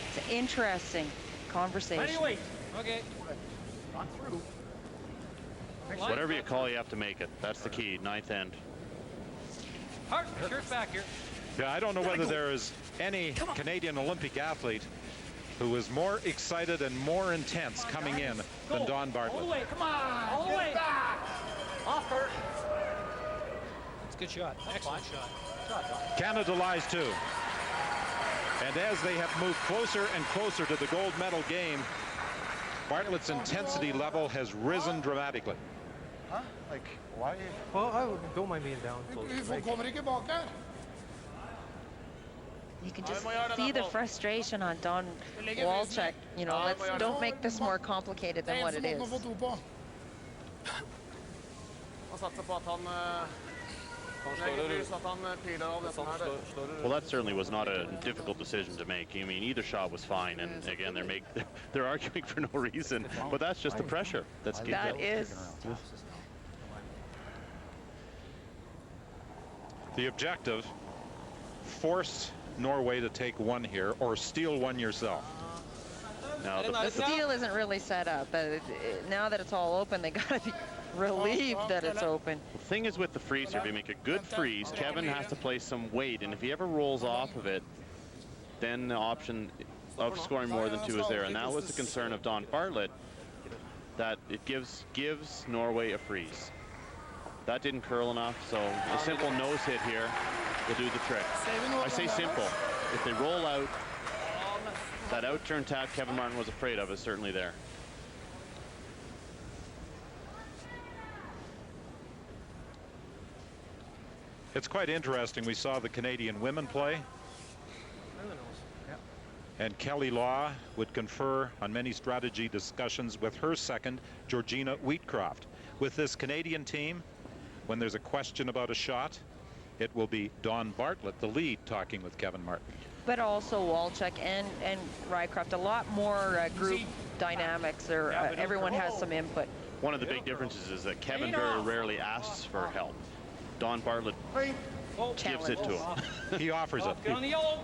It's an interesting conversation. Anyway, okay. Not through. Whatever you call, you have to make it. That's the key. 9th end. Hart, shirt's back here. Yeah, I don't know whether there is any Canadian Olympic athlete who is more excited and more intense coming in than Don all the Bartlett. way, come on, all the way. Off her. It's a good shot. Excellent shot. Canada lies 2. And as they have moved closer and closer to the gold medal game, Bartlett's intensity level has risen dramatically. Huh? Like, why? Well, don't mind being down close. You can just see the frustration on Don Walchuk. You know, don't make this more complicated than what it is. Well, that certainly was not a difficult decision to make. I mean, either shot was fine, and again, they're arguing for no reason. But that's just the pressure. That is. The objective: force Norway to take 1 here, or steal 1 yourself. Now, The steal isn't really set up. Now that it's all open, they got to be relieved that it's open. The thing is with the freezer, if you make a good freeze, Kevin has to place some weight, and if he ever rolls off of it, then the option of scoring more than 2 is there. And that was the concern of Don Bartlett, that it gives Norway a freeze. That didn't curl enough, so a simple nose hit here will do the trick. I say simple. If they roll out, that outturn tap Kevin Martin was afraid of is certainly there. It's quite interesting. We saw the Canadian women play. And Kelly Law would confer on many strategy discussions with her second, Georgina Wheatcroft. With this Canadian team, when there's a question about a shot, it will be Don Bartlett, the lead, talking with Kevin Martin. But also Walchuk and Rycroft, a lot more group dynamics, or everyone has some input. One of the big differences is that Kevin very rarely asks for help. Don Bartlett gives it to him. He offers it. Get on the yellow.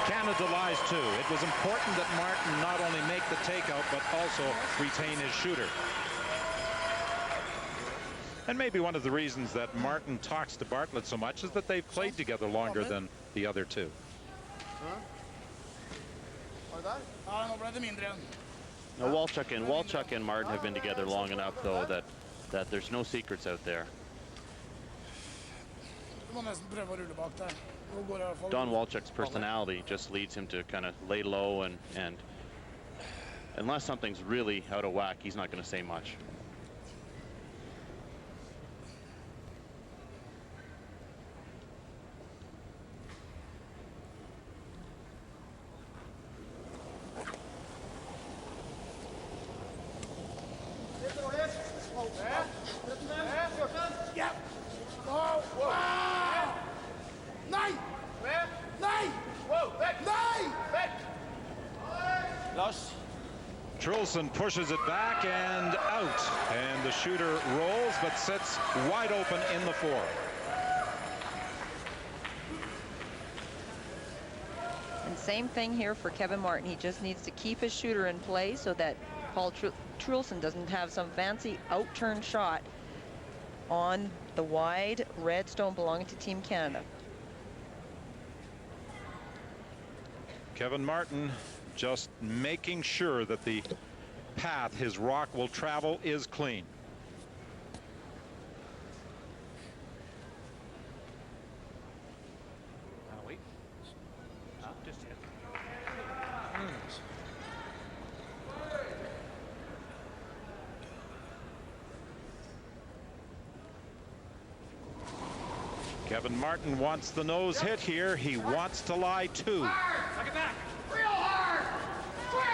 Canada lies too. It was important that Martin not only make the takeout, but also retain his shooter. And maybe one of the reasons that Martin talks to Bartlett so much is that they've played together longer than the other two. Now Walchuk and Martin have been together long enough, though, that there's no secrets out there. Don Walchuk's personality just leads him to kind of lay low, and unless something's really out of whack, he's not going to say much. Trulsen pushes it back and out, and the shooter rolls but sits wide open in the four. And same thing here for Kevin Martin. He just needs to keep his shooter in play so that Paul Trulsen doesn't have some fancy out-turn shot on the wide red stone belonging to Team Canada. Kevin Martin just making sure that the path his rock will travel is clean. Wait. Just hit. Kevin Martin wants the nose hit here. He wants to lie too. Suck it back. Real hard. Quick.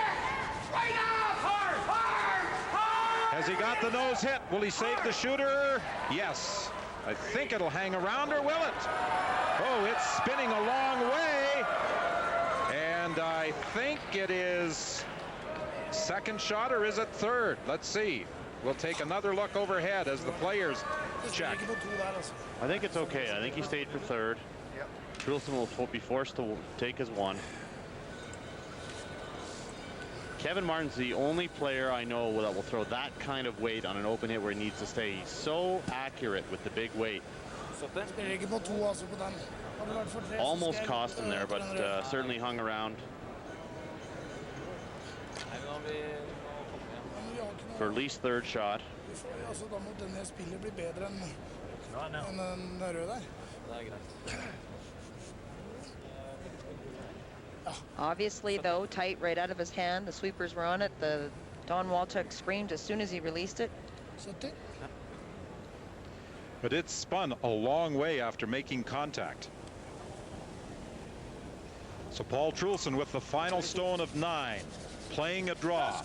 Right up. Hard. Hard. Hard. Has he got the nose hit? Will he save the shooter? Yes. I think it'll hang around, or will it? Oh, it's spinning a long way. And I think it is second shot, or is it third? Let's see. We'll take another look overhead as the players check. I think it's okay. I think he stayed for third. Yep. Trulsen will be forced to take his one. Kevin Martin's the only player I know that will throw that kind of weight on an open hit where he needs to stay. He's so accurate with the big weight. Almost cost him there, but certainly hung around for at least third shot. Obviously, though, tight right out of his hand. The sweepers were on it. The Don Walchuk screamed as soon as he released it. But it spun a long way after making contact. So Paul Trulsen with the final stone of 9, playing a draw.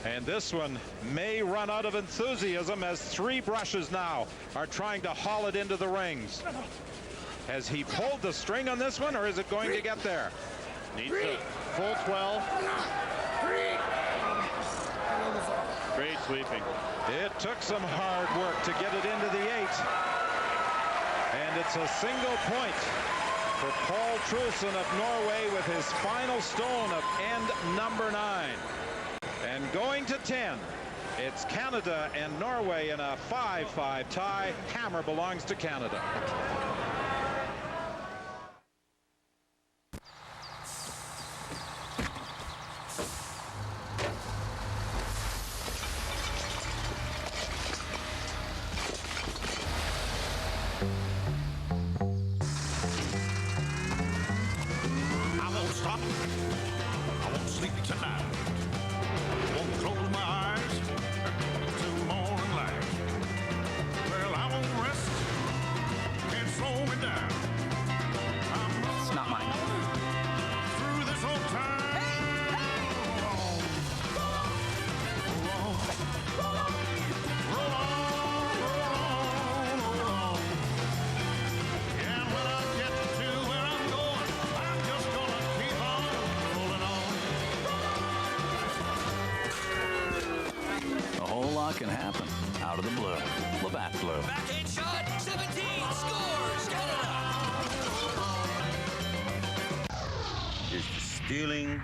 And this one may run out of enthusiasm as 3 brushes now are trying to haul it into the rings. Has he pulled the string on this one, or is it going to get there? Needs a full 12. Great sweeping. It took some hard work to get it into the 8. And it's a single point for Paul Trulsen of Norway with his final stone of end number 9. And going to 10, it's Canada and Norway in a 5-5 tie. Hammer belongs to Canada. I won't stop. I won't sleep tonight. Won't close my eyes till morning light. Well, I won't rest. Can't slow out of the blue. Labatt Blue. Backhand shot, 17, scores, Canada! Is the stealing,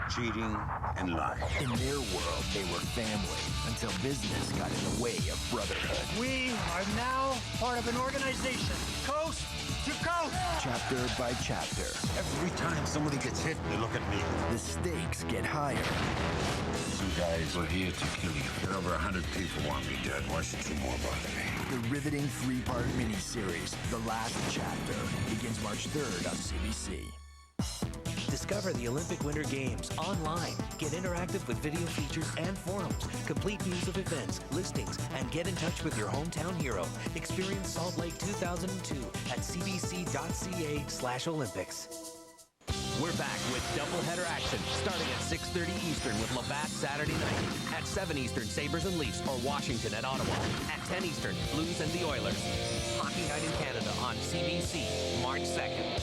cheating, and lying. In their world, they were family until business got in the way of brotherhood. We are now part of an organization, coast to coast. Chapter by chapter. Every time somebody gets hit, they look at me. The stakes get higher. You guys were here to kill you. There are over 100 people want me dead. Why should two more bother me? The riveting three-part miniseries, The Last Chapter, begins March 3rd on CBC. Discover the Olympic Winter Games online. Get interactive with video features and forums, complete news of events, listings, and get in touch with your hometown hero. Experience Salt Lake 2002 at cbc.ca/Olympics. We're back with doubleheader action starting at 6:30 Eastern with Labatt Saturday night. At 7 Eastern, Sabres and Leafs or Washington at Ottawa. At 10 Eastern, Blues and the Oilers. Hockey Night in Canada on CBC, March 2nd.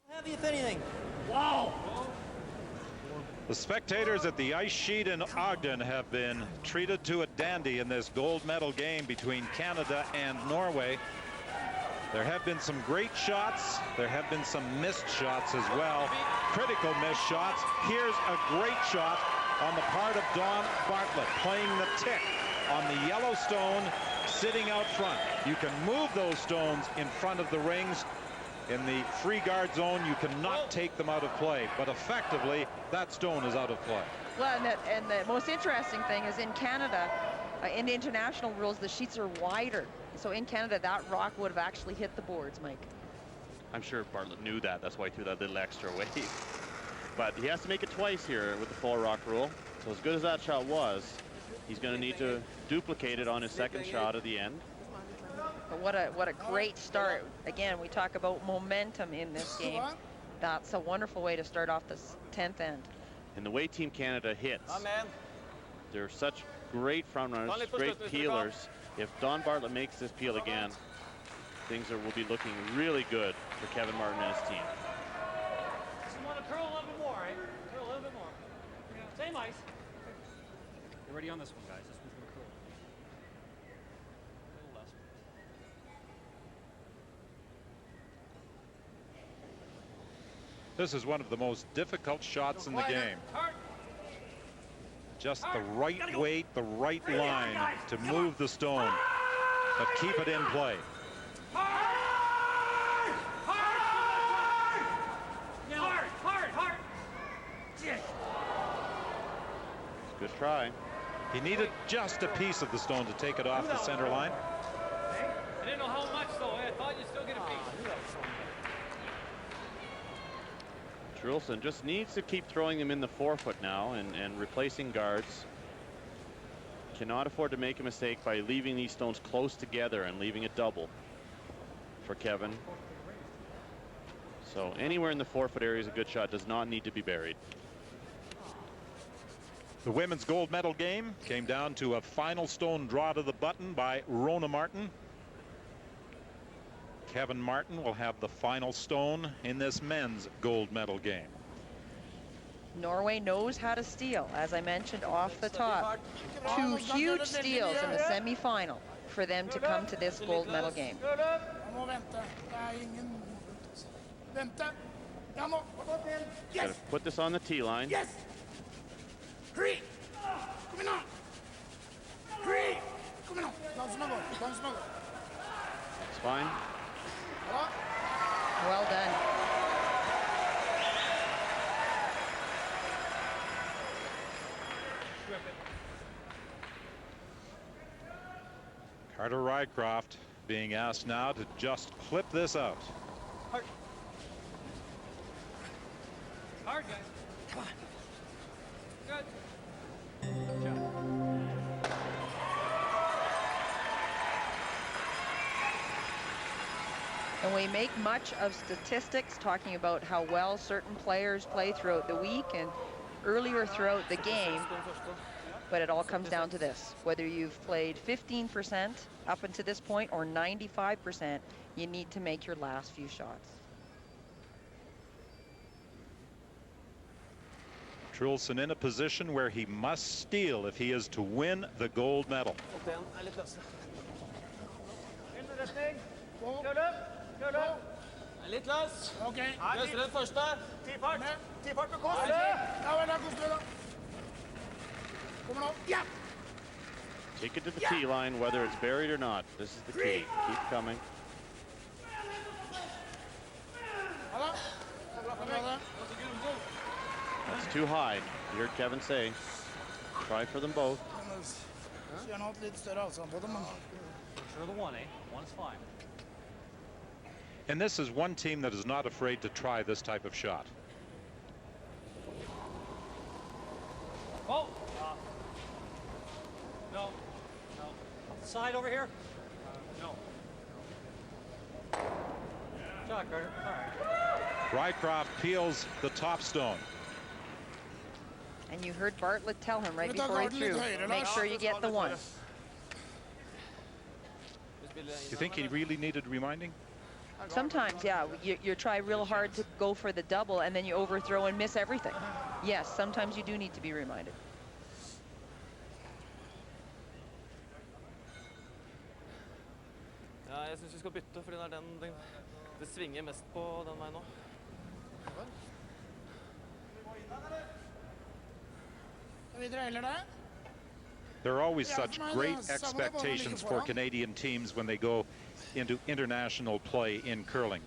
Heavy if anything. Wow! The spectators at the ice sheet in Ogden have been treated to a dandy in this gold medal game between Canada and Norway. There have been some great shots. There have been some missed shots as well. Critical missed shots. Here's a great shot on the part of Don Bartlett, playing the tick on the yellow stone, sitting out front. You can move those stones in front of the rings. In the free guard zone, you cannot take them out of play, but effectively, that stone is out of play. Well, and the most interesting thing is in Canada, in the international rules, the sheets are wider. So in Canada, that rock would have actually hit the boards, Mike. I'm sure Bartlett knew that. That's why he threw that little extra weight. But he has to make it twice here with the full rock rule. So as good as that shot was, he's going to need to duplicate it on his second shot at the end. But what a great start. Again, we talk about momentum in this game. That's a wonderful way to start off this 10th end. And the way Team Canada hits, they're such great front runners, great peelers. If Don Bartlett makes this peel again, things will be looking really good for Kevin Martin and his team. Just want to curl a little bit more, right? Curl a little bit more. Same ice. You're ready on this one, guys. This one's going to curl. A little less. This is one of the most difficult shots in the game. Just the right weight, the right line to move the stone, but keep it in play. Hard. Good try. He needed just a piece of the stone to take it off the center line. I didn't know how much, though. I thought you'd still get a piece. Trulsen just needs to keep throwing them in the forefoot now and replacing guards. Cannot afford to make a mistake by leaving these stones close together and leaving it double for Kevin. So anywhere in the forefoot area is a good shot. Does not need to be buried. The women's gold medal game came down to a final stone draw to the button by Rona Martin. Kevin Martin will have the final stone in this men's gold medal game. Norway knows how to steal, as I mentioned off the top. 2 huge steals in the semifinal for them to come to this gold medal game. Gotta put this on the tee line. Yes. Hurry. Kom igjen. Hurry. Kom igjen. Dans nå. It's fine. Well done. Carter Rycroft being asked now to just clip this out. Hard, guys. Come on. Good. And we make much of statistics talking about how well certain players play throughout the week and earlier throughout the game. But it all comes down to this. Whether you've played 15% up until this point or 95%, you need to make your last few shots. Trulsen in a position where he must steal if he is to win the gold medal. Litt løs. OK. Løser den første. Tifart. Tifart med kost. Ja vel, da koster vi da. Kommer nå. Ja! Take it to the tee line, whether it's buried or not. This is the key. Keep coming. That's too high. You heard Kevin say. Try for them both. Så gjerne hatt litt større avstand på dem, men... Sure the one, eh? One's fine. And this is one team that is not afraid to try this type of shot. Oh! No. No. Side over here? No. Shot, Carter. All right. Rycroft peels the top stone. And you heard Bartlett tell him right before he threw, make sure you get the one. You think he really needed reminding? Sometimes, yeah, you try real hard to go for the double and then you overthrow and miss everything. Yes, sometimes you do need to be reminded. Ja, jeg synes vi skal bytte, fordi det svinger mest på den veien nå. There are always such great expectations for Canadian teams when they go into international play in curling.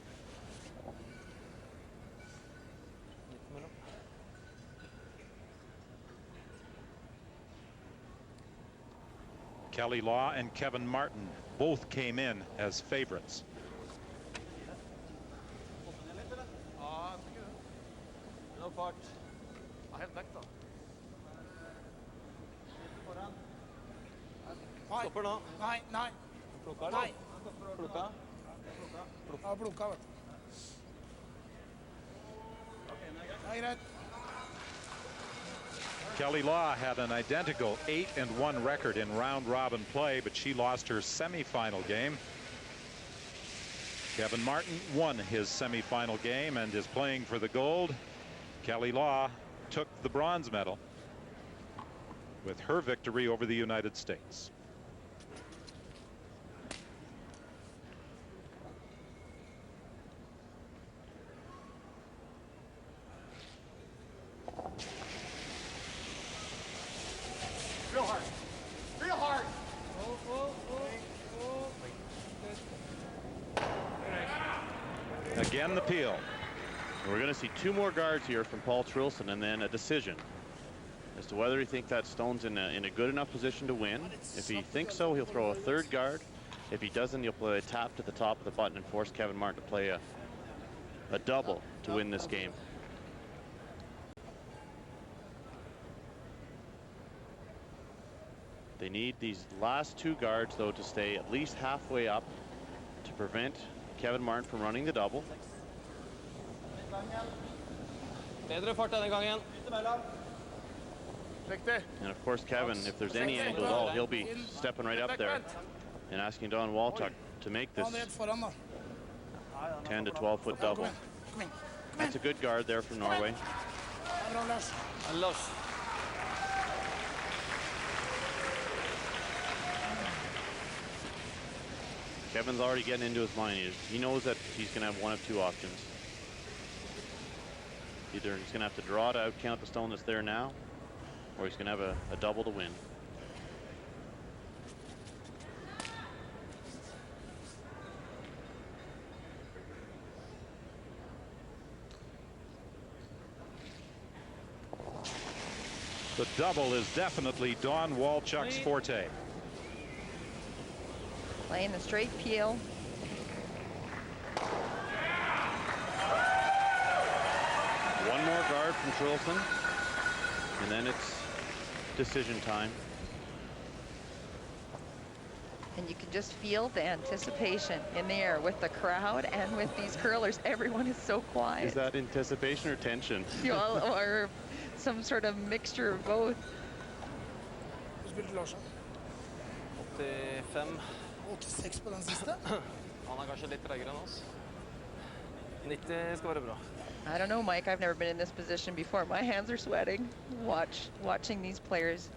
Kelly Law and Kevin Martin both came in as favorites. No fart. Helt vekk da. Stopper nå. Nei, nei. Plukka, Nei. Plukka. Ja, plukka, vet du. Det greit. Kelly Law had an identical 8-1 record in round-robin play, but she lost her semifinal game. Kevin Martin won his semifinal game and is playing for the gold. Kelly Law took the bronze medal with her victory over the United States. Real hard. Real hard. Again, the peel. We're going to see two more guards here from Paul Trulsen and then a decision as to whether he thinks that stone's in a good enough position to win. If he thinks so, he'll throw a third guard. If he doesn't, he'll play a tap to the top of the button and force Kevin Martin to play a double to win this game. They need these last two guards, though, to stay at least halfway up to prevent Kevin Martin from running the double. Bedre fart denne gangen. And of course, Kevin, if there's any angle at all, he'll be stepping right up there and asking Don Waltuck to make this 10 to 12 foot double. That's a good guard there from Norway. Kevin's already getting into his mind. He knows that he's going to have one of two options. Either he's going to have to draw to outcount the stone that's there now, or he's going to have a double to win. The double is definitely Don Walchuk's forte. Playing the straight peel. One more guard from Trulsen, and then it's decision time. And you can just feel the anticipation in the air with the crowd and with these curlers. Everyone is so quiet. Is that anticipation or tension? Or some sort of mixture of both. 85. 86 på den siste. Han kanskje litt tregere enn oss. 90 skal være bra. I don't know, Mike. I've never been in this position before. My hands are sweating. Watching these players.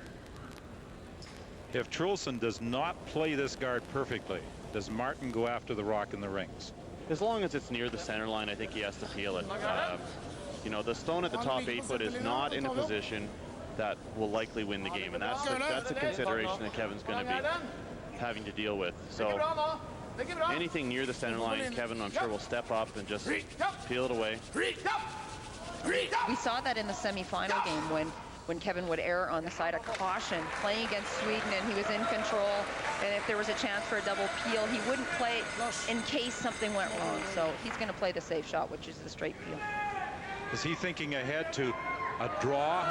If Trulsen does not play this guard perfectly, does Martin go after the rock in the rings? As long as it's near the center line, I think he has to feel it. You know, the stone at the top 8 foot is not in a position that will likely win the game, and that's a consideration that Kevin's going to be having to deal with. So anything near the center line, Kevin, I'm sure, will step up and just peel it away. We saw that in the semifinal game when Kevin would err on the side of caution, playing against Sweden, and he was in control. And if there was a chance for a double peel, he wouldn't play in case something went wrong. So he's going to play the safe shot, which is the straight peel. Is he thinking ahead to a draw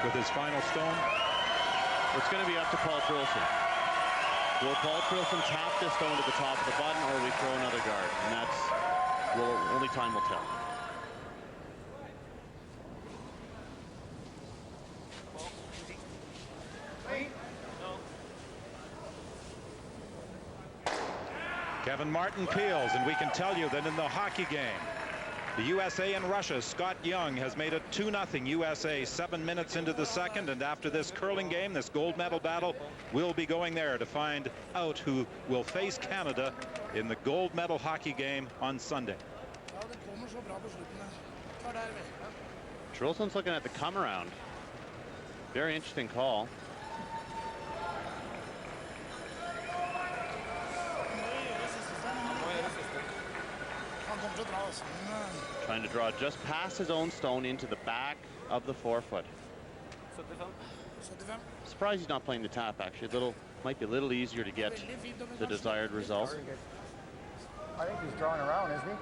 with his final stone? It's going to be up to Paul Trulsen. Will Paul Trulsen tap this stone to the top of the button, or will we throw another guard? And that's, well, only time will tell. Kevin Martin peels, and we can tell you that in the hockey game, the USA and Russia, Scott Young has made it 2-0 USA 7 minutes into the second, and after this curling game, this gold medal battle, we'll be going there to find out who will face Canada in the gold medal hockey game on Sunday. Trulsen's looking at the come around. Very interesting call. Trying to draw just past his own stone into the back of the forefoot. Surprised he's not playing the tap, actually. Might be a little easier to get the desired result. I think he's drawing around, isn't he?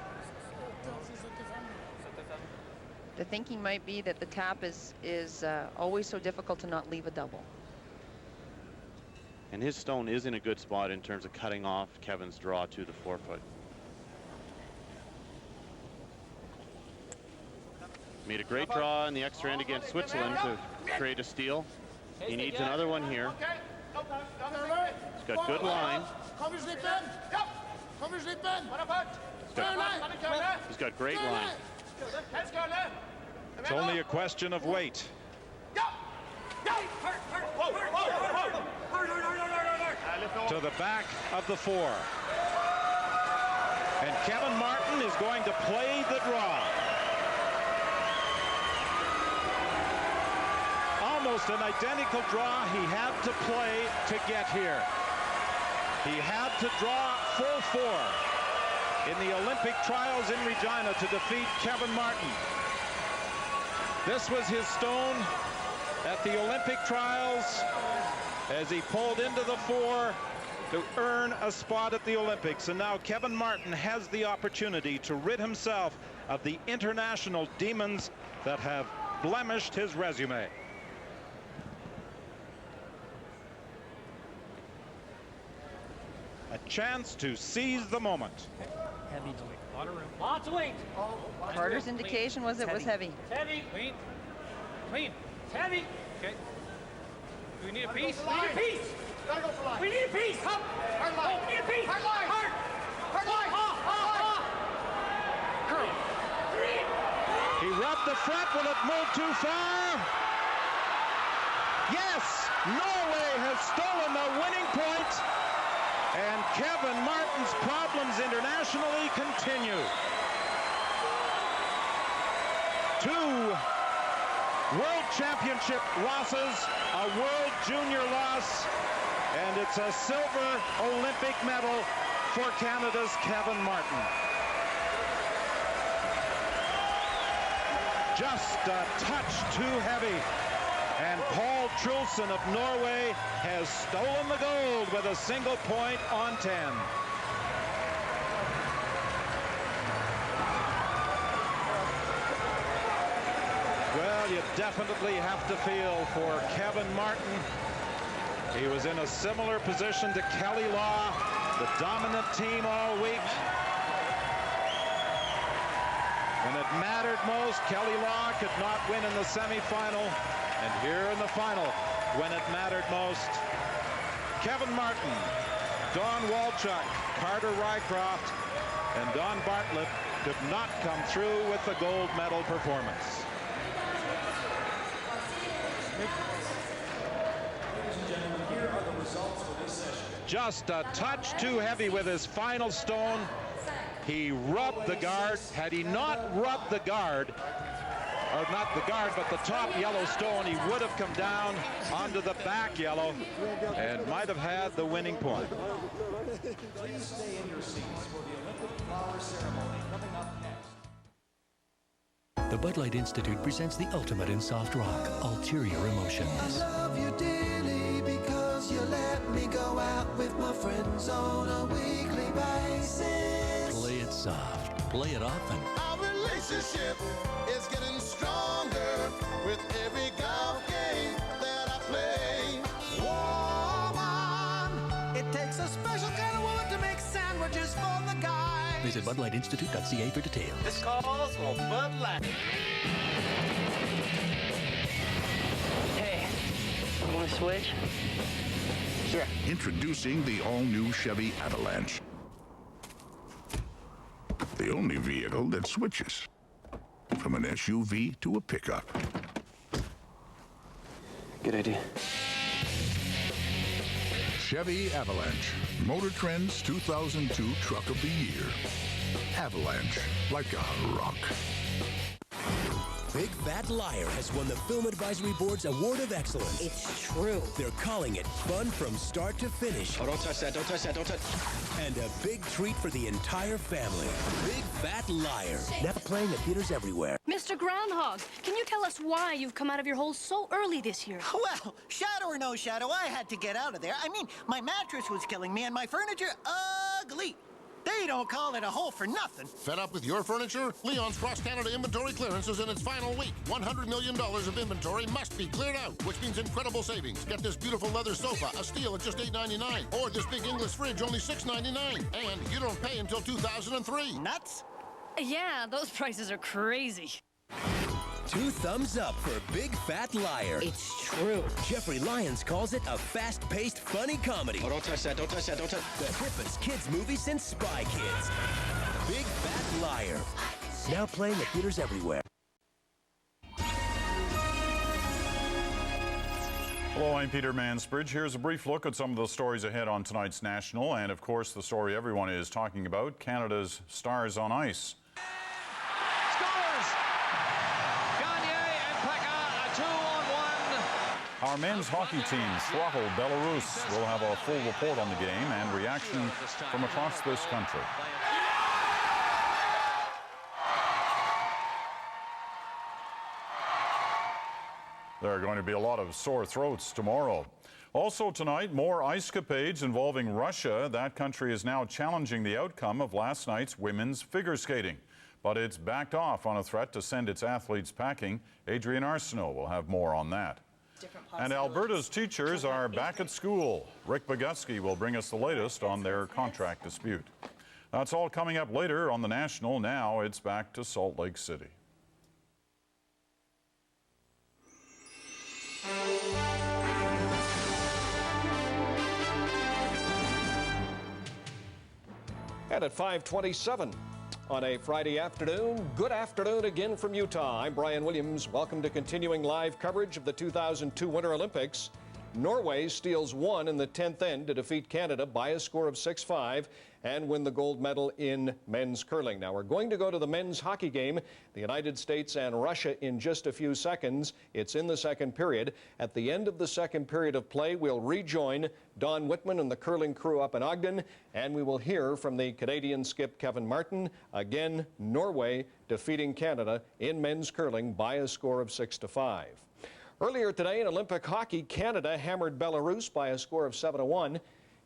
The thinking might be that the tap is always so difficult to not leave a double. And his stone is in a good spot in terms of cutting off Kevin's draw to the forefoot. Made a great draw in the extra end against Switzerland to create a steal. He needs another one here. He's got good line. He's got great line. It's only a question of weight. To the back of the four. And Kevin Martin is going to play the draw. Almost an identical draw he had to play to get here. He had to draw full four in the Olympic trials in Regina to defeat Kevin Martin. This was his stone at the Olympic trials as he pulled into the four to earn a spot at the Olympics. And now Kevin Martin has the opportunity to rid himself of the international demons that have blemished his resume. A chance to seize the moment. Heavy weight. A lot of room. Lots of weight. Carter's indication was it was heavy. Heavy. Clean. Clean. It's heavy. Okay. Do we need a piece? We need a piece. Gotta go for line. We need a piece. Come. Hard line. Oh, we need a piece. Hard line. Hard. Hard line. Curl. He rubbed the front. Will it move too far? Yes! Norway has stolen the winning point. And Kevin Martin's problems internationally continue. 2 World Championship losses, a World Junior loss, and it's a silver Olympic medal for Canada's Kevin Martin. Just a touch too heavy. And Paul Trulsen of Norway has stolen the gold with a single point on 10. Well, you definitely have to feel for Kevin Martin. He was in a similar position to Kelly Law, the dominant team all week. When it mattered most, Kelly Law could not win in the semifinal. And here in the final, when it mattered most, Kevin Martin, Don Walchuk, Carter Rycroft, and Don Bartlett could not come through with the gold medal performance. Just a touch too heavy with his final stone. He rubbed the guard. Had he not rubbed the guard, or not the guard, but the top yellow stone, he would have come down onto the back yellow and might have had the winning point. Please stay in your seats for the Olympic flower ceremony coming up next. The Bud Light Institute presents the ultimate in soft rock, Ulterior Emotions. I love you dearly because you let me go out with my friends on a weekly basis. Play it soft, play it often. Our relationship is getting stronger with every golf game that I play. Woman, it takes a special kind of woman to make sandwiches for the guys. Visit BudLightInstitute.ca for details. This calls for Bud Light. Hey, want to switch? Sure. Introducing the all-new Chevy Avalanche. The only vehicle that switches from an SUV to a pickup. Good idea. Chevy Avalanche, Motor Trend's 2002 Truck of the Year. Avalanche, like a rock. Big Fat Liar has won the Film Advisory Board's Award of Excellence. It's true. They're calling it fun from start to finish. Oh, don't touch that, don't touch that, don't touch. And a big treat for the entire family. Big Fat Liar. Now playing at theaters everywhere. Mr. Groundhog, can you tell us why you've come out of your hole so early this year? Well, shadow or no shadow, I had to get out of there. I mean, my mattress was killing me and my furniture, ugly. They don't call it a hole for nothing. Fed up with your furniture? Leon's Cross-Canada inventory clearance is in its final week. $100 million of inventory must be cleared out, which means incredible savings. Get this beautiful leather sofa, a steel at just $8.99. Or this big English fridge, only $6.99. And you don't pay until 2003. Nuts? Yeah, those prices are crazy. 2 thumbs up for Big Fat Liar. It's true. Jeffrey Lyons calls it a fast-paced, funny comedy. Oh, don't touch that, don't touch that, don't touch. The hippest kids movie since Spy Kids. Big Fat Liar. Now playing at theaters everywhere. Hello, I'm Peter Mansbridge. Here's a brief look at some of the stories ahead on tonight's National, and of course the story everyone is talking about, Canada's Stars on Ice. Our men's hockey team throttled Belarus. We'll have a full report on the game and reaction from across this country. There are going to be a lot of sore throats tomorrow. Also tonight, more ice capades involving Russia. That country is now challenging the outcome of last night's women's figure skating. But it's backed off on a threat to send its athletes packing. Adrian Arsenault will have more on that. And Alberta's teachers are back at school. Rick Boguski will bring us the latest on their contract dispute. That's all coming up later on the National. Now it's back to Salt Lake City. And at 5:27 on a Friday afternoon, good afternoon again from Utah. I'm Brian Williams. Welcome to continuing live coverage of the 2002 Winter Olympics. Norway steals one in the 10th end to defeat Canada by a score of 6-5 and win the gold medal in men's curling. Now we're going to go to the men's hockey game, the United States and Russia, in just a few seconds. It's in the second period. At the end of the second period of play, we'll rejoin Don Whitman and the curling crew up in Ogden, and we will hear from the Canadian skip Kevin Martin. Again, Norway defeating Canada in men's curling by a score of 6-5. Earlier today in Olympic hockey, Canada hammered Belarus by a score of 7-1.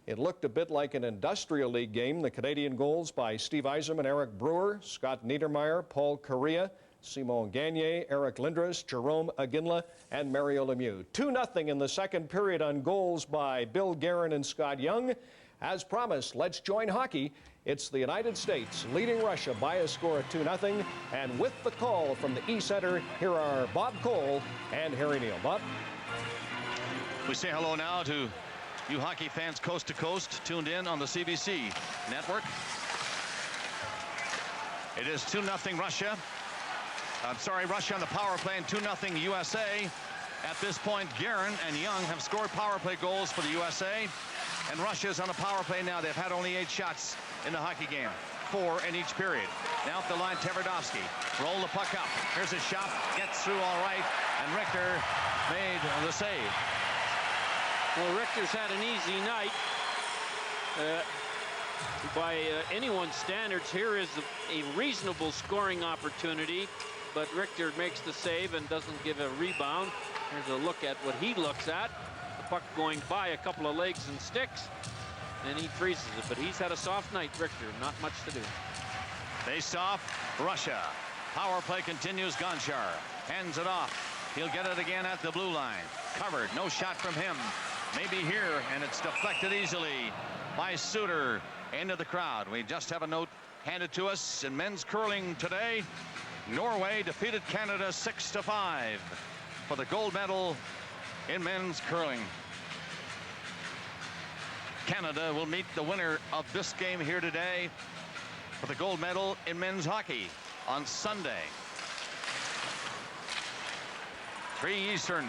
It looked a bit like an Industrial League game. The Canadian goals by Steve Yzerman, Eric Brewer, Scott Niedermayer, Paul Correa, Simon Gagné, Eric Lindros, Jerome Aginla, and Mario Lemieux. 2-0 in the second period on goals by Bill Guerin and Scott Young. As promised, let's join hockey. It's the United States leading Russia by a score of 2-0. And with the call from the E-Center, here are Bob Cole and Harry Neal. Bob? We say hello now to you hockey fans coast to coast, tuned in on the CBC network. It is 2-0 Russia. I'm sorry, Russia on the power play, and 2-0 USA. At this point, Guerin and Young have scored power play goals for the USA. And Russia's on the power play now. They've had only 8 shots in the hockey game. 4 in each period. Now up the line, Tverdovsky. Roll the puck up. Here's a shot. Gets through all right. And Richter made the save. Well, Richter's had an easy night. By anyone's standards, here is a reasonable scoring opportunity. But Richter makes the save and doesn't give a rebound. Here's a look at what he looks at. The puck going by a couple of legs and sticks. And he freezes it, but he's had a soft night, Richter. Not much to do. Face off, Russia. Power play continues. Gonchar hands it off. He'll get it again at the blue line. Covered, no shot from him. Maybe here, and it's deflected easily by Suter into the crowd. We just have a note handed to us in men's curling today. Norway defeated Canada 6-5 for the gold medal in men's curling. Canada will meet the winner of this game here today for the gold medal in men's hockey on Sunday. 3 Eastern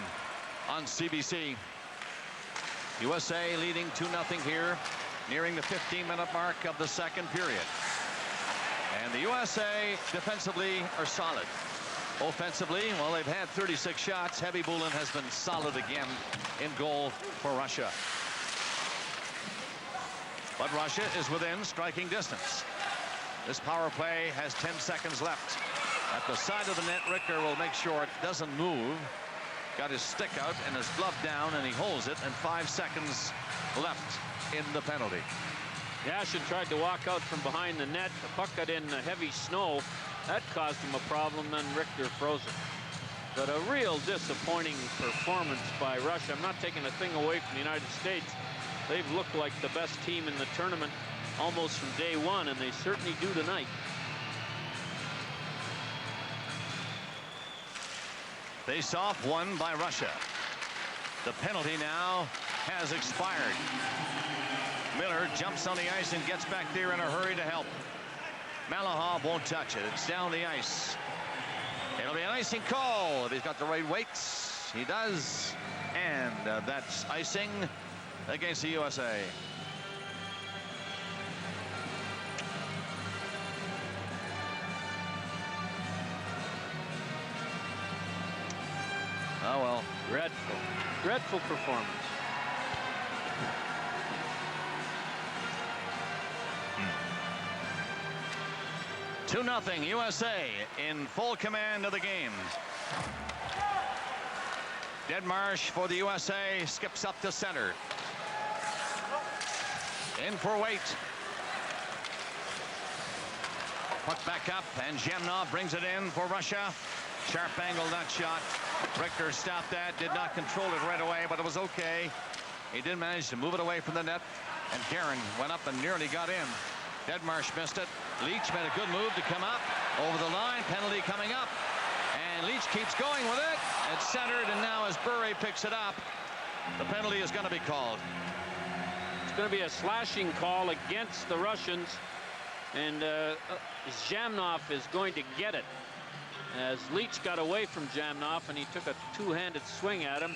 on CBC. USA leading 2-0 here, nearing the 15-minute mark of the second period. And the USA defensively are solid. Offensively, well, they've had 36 shots. Heavy Bulin has been solid again in goal for Russia. But Russia is within striking distance. This power play has 10 seconds left. At the side of the net, Richter will make sure it doesn't move. Got his stick out and his glove down, and he holds it, and 5 seconds left in the penalty. Yashin tried to walk out from behind the net. The puck got in heavy snow. That caused him a problem, then Richter froze it. But a real disappointing performance by Russia. I'm not taking a thing away from the United States. They've looked like the best team in the tournament almost from day one, and they certainly do tonight. Face off won by Russia. The penalty now has expired. Miller jumps on the ice and gets back there in a hurry to help. Malahov won't touch it. It's down the ice. It'll be an icing call if he's got the right weights. He does. And that's icing against the USA. Oh, well. Dreadful. Dreadful performance. Hmm. 2-0 USA in full command of the game. Deadmarsh for the USA skips up to center. In for Waite. Puck back up, and Zhemnov brings it in for Russia. Sharp angle, that shot. Richter stopped that, did not control it right away, but it was okay. He did manage to move it away from the net, and Guerin went up and nearly got in. Deadmarsh missed it. Leach made a good move to come up over the line. Penalty coming up, and Leach keeps going with it. It's centered, and now as Bure picks it up, the penalty is going to be called. It's going to be a slashing call against the Russians, and Zhamnov is going to get it. As Leach got away from Zhamnov, and he took a two-handed swing at him.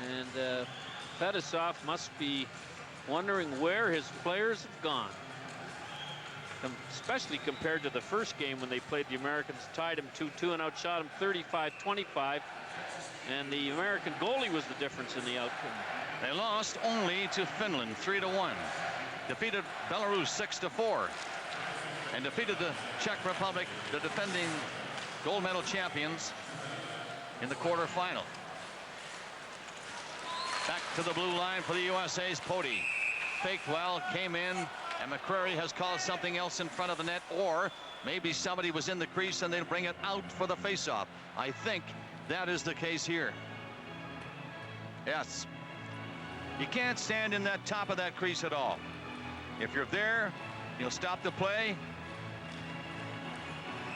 And Fedosov must be wondering where his players have gone. Especially compared to the first game when they played the Americans, tied him 2-2 and outshot him 35-25. And the American goalie was the difference in the outcome. They lost only to Finland 3-1. Defeated Belarus 6-4. And defeated the Czech Republic, the defending gold medal champions, in the quarterfinal. Back to the blue line for the USA's Pody. Faked well, came in, and McCrary has called something else in front of the net, or maybe somebody was in the crease and they'll bring it out for the faceoff. I think that is the case here. Yes. You can't stand in that top of that crease at all. If you're there, you'll stop the play,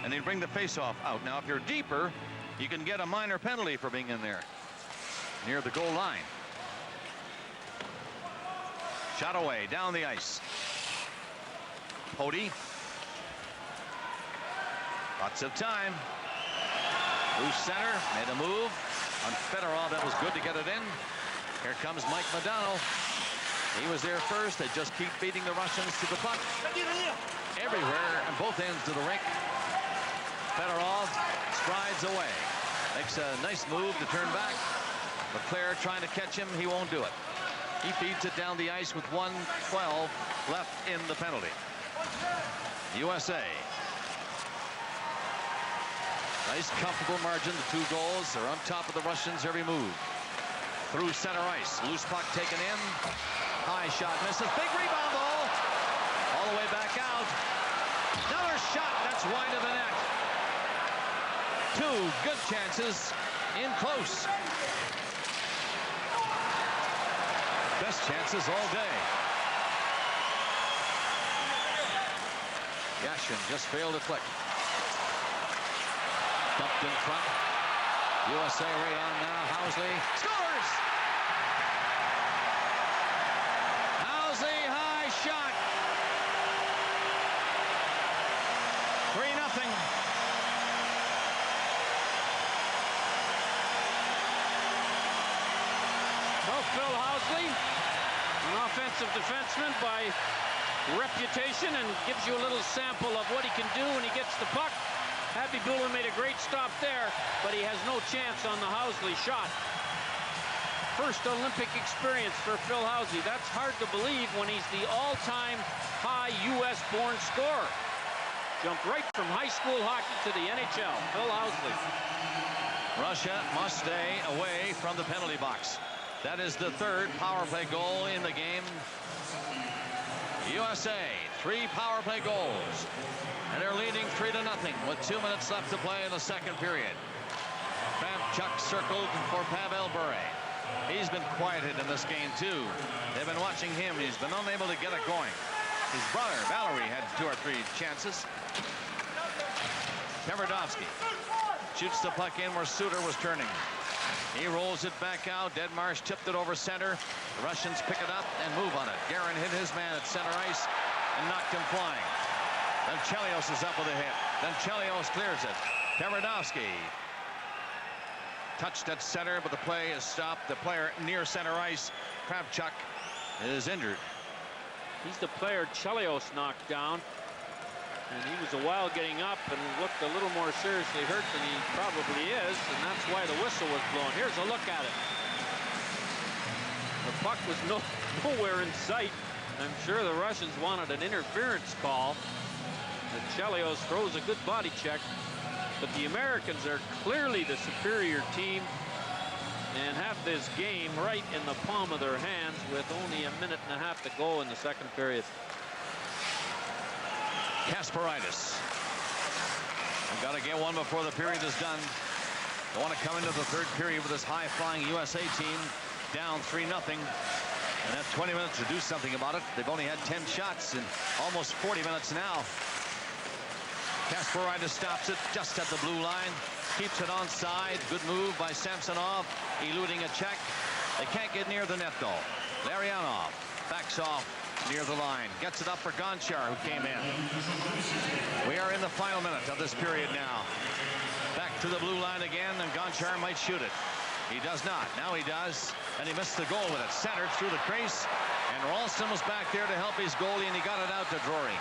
and they bring the faceoff out. Now, if you're deeper, you can get a minor penalty for being in there near the goal line. Shot away down the ice. Pody Lots of time. Loose center, made a move on Fedorov. That was good to get it in. Here comes Mike Modano. He was there first. They just keep beating the Russians to the puck. Everywhere on both ends of the rink. Fedorov strides away. Makes a nice move to turn back. Leclerc trying to catch him. He won't do it. He feeds it down the ice with 1:12 left in the penalty. USA. Nice comfortable margin. The 2 goals. They're on top of the Russians every move. Through center ice. Loose puck taken in. High shot misses. Big rebound ball. All the way back out. Another shot. That's wide of the net. 2 good chances in close. Best chances all day. Yashin just failed to click. Dumped in front. USA right on now. Housley scores! Housley, high shot. 3-0. Well, Phil Housley, an offensive defenseman by reputation, and gives you a little sample of what he can do when he gets the puck. Happy Buehler made a great stop there, but he has no chance on the Housley shot. First Olympic experience for Phil Housley. That's hard to believe when he's the all-time high U.S.-born scorer. Jumped right from high school hockey to the NHL. Phil Housley. Russia must stay away from the penalty box. That is the 3rd power play goal in the game. USA, 3 power play goals. And they're leading 3-0 with 2 minutes left to play in the 2nd period. Chuck circled for Pavel Bure. He's been quieted in this game too. They've been watching him. He's been unable to get it going. His brother, Valerie, had 2 or 3 chances. Tverdovsky shoots the puck in where Suter was turning. He rolls it back out. Deadmarsh tipped it over center. The Russians pick it up and move on it. Guerin hit his man at center ice and knocked him flying. Then Chelios is up with a hit. Then Chelios clears it. Tverdovsky touched at center, but the play is stopped. The player near center ice, Kravchuk, is injured. He's the player Chelios knocked down. And he was a while getting up and looked a little more seriously hurt than he probably is. And that's why the whistle was blown. Here's a look at it. The puck was nowhere in sight. I'm sure the Russians wanted an interference call. And Chelios throws a good body check. But the Americans are clearly the superior team and have this game right in the palm of their hands with only a minute and a half to go in the 2nd period. Kasparaitis. I've got to get one before the period is done. They want to come into the 3rd period with this high-flying USA team down 3-0 and have 20 minutes to do something about it. They've only had 10 shots in almost 40 minutes now. Kasparaitis stops it just at the blue line, keeps it onside. Good move by Samsonov, eluding a check. They can't get near the net though. Larionov backs off near the line, gets it up for Gonchar, who came in. We are in the final minute of this period now. Back to the blue line again, and Gonchar might shoot it. He does not. Now he does, and he missed the goal with it. Centered through the crease, and Ralston was back there to help his goalie, and he got it out to Drury.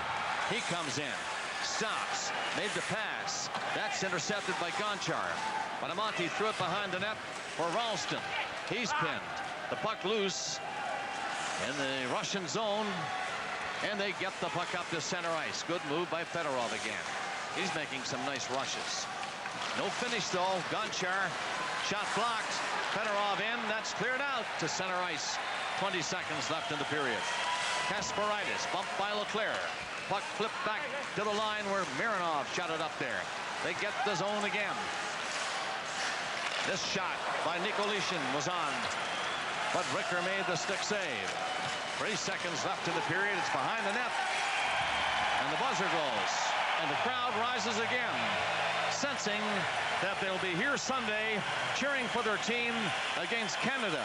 He comes in, stops, made the pass. That's intercepted by Gonchar. But Amonte threw it behind the net for Ralston. He's pinned. The puck loose in the Russian zone, and they get the puck up to center ice. Good move by Fedorov again. He's making some nice rushes. No finish though. Gonchar, shot blocked. Fedorov in. That's cleared out to center ice. 20 seconds left in the period. Kasparaitis bumped by Leclerc. Puck flipped back to the line where Mironov shot it up there. They get the zone again. This shot by Nikolishin was on, but Ricker made the stick save. 3 seconds left in the period. It's behind the net, and the buzzer goes, and the crowd rises again, sensing that they'll be here Sunday cheering for their team against Canada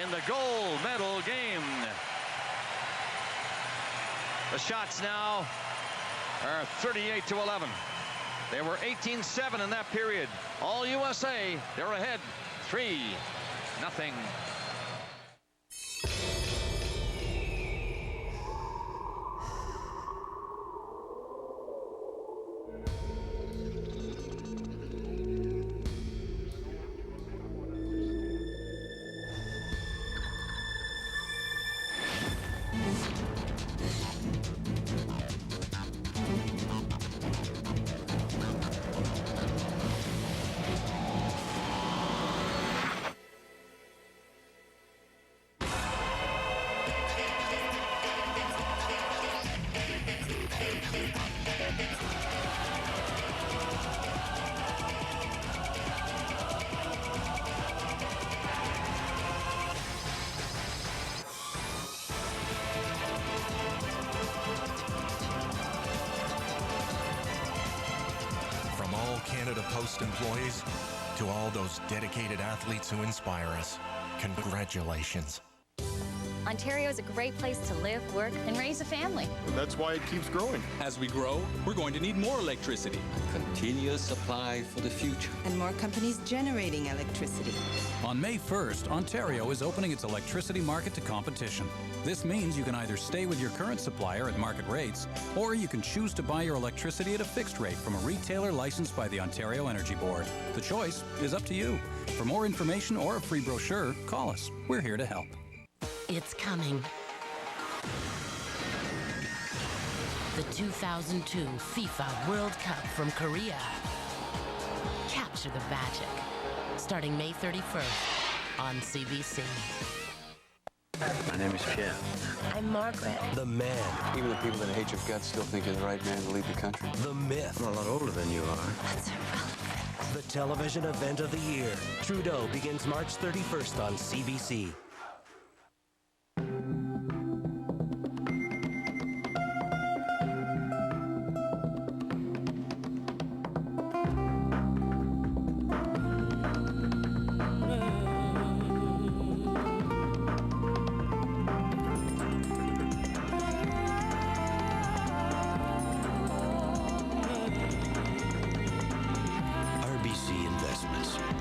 in the gold medal game. The shots now are 38-11. They were 18-7 in that period. All USA, they're ahead 3-0. Canada Post employees, to all those dedicated athletes who inspire us, congratulations. Ontario is a great place to live, work, and raise a family. That's why it keeps growing. As we grow, we're going to need more electricity. A continuous supply for the future. And more companies generating electricity. On May 1st, Ontario is opening its electricity market to competition. This means you can either stay with your current supplier at market rates, or you can choose to buy your electricity at a fixed rate from a retailer licensed by the Ontario Energy Board. The choice is up to you. For more information or a free brochure, call us. We're here to help. It's coming. The 2002 FIFA World Cup from Korea. Capture the magic. Starting May 31st on CBC. My name is Pierre. I'm Margaret. The man. Even the people that hate your guts still think you're the right man to lead the country. The myth. I'm a lot older than you are. That's irrelevant. The television event of the year. Trudeau begins March 31st on CBC.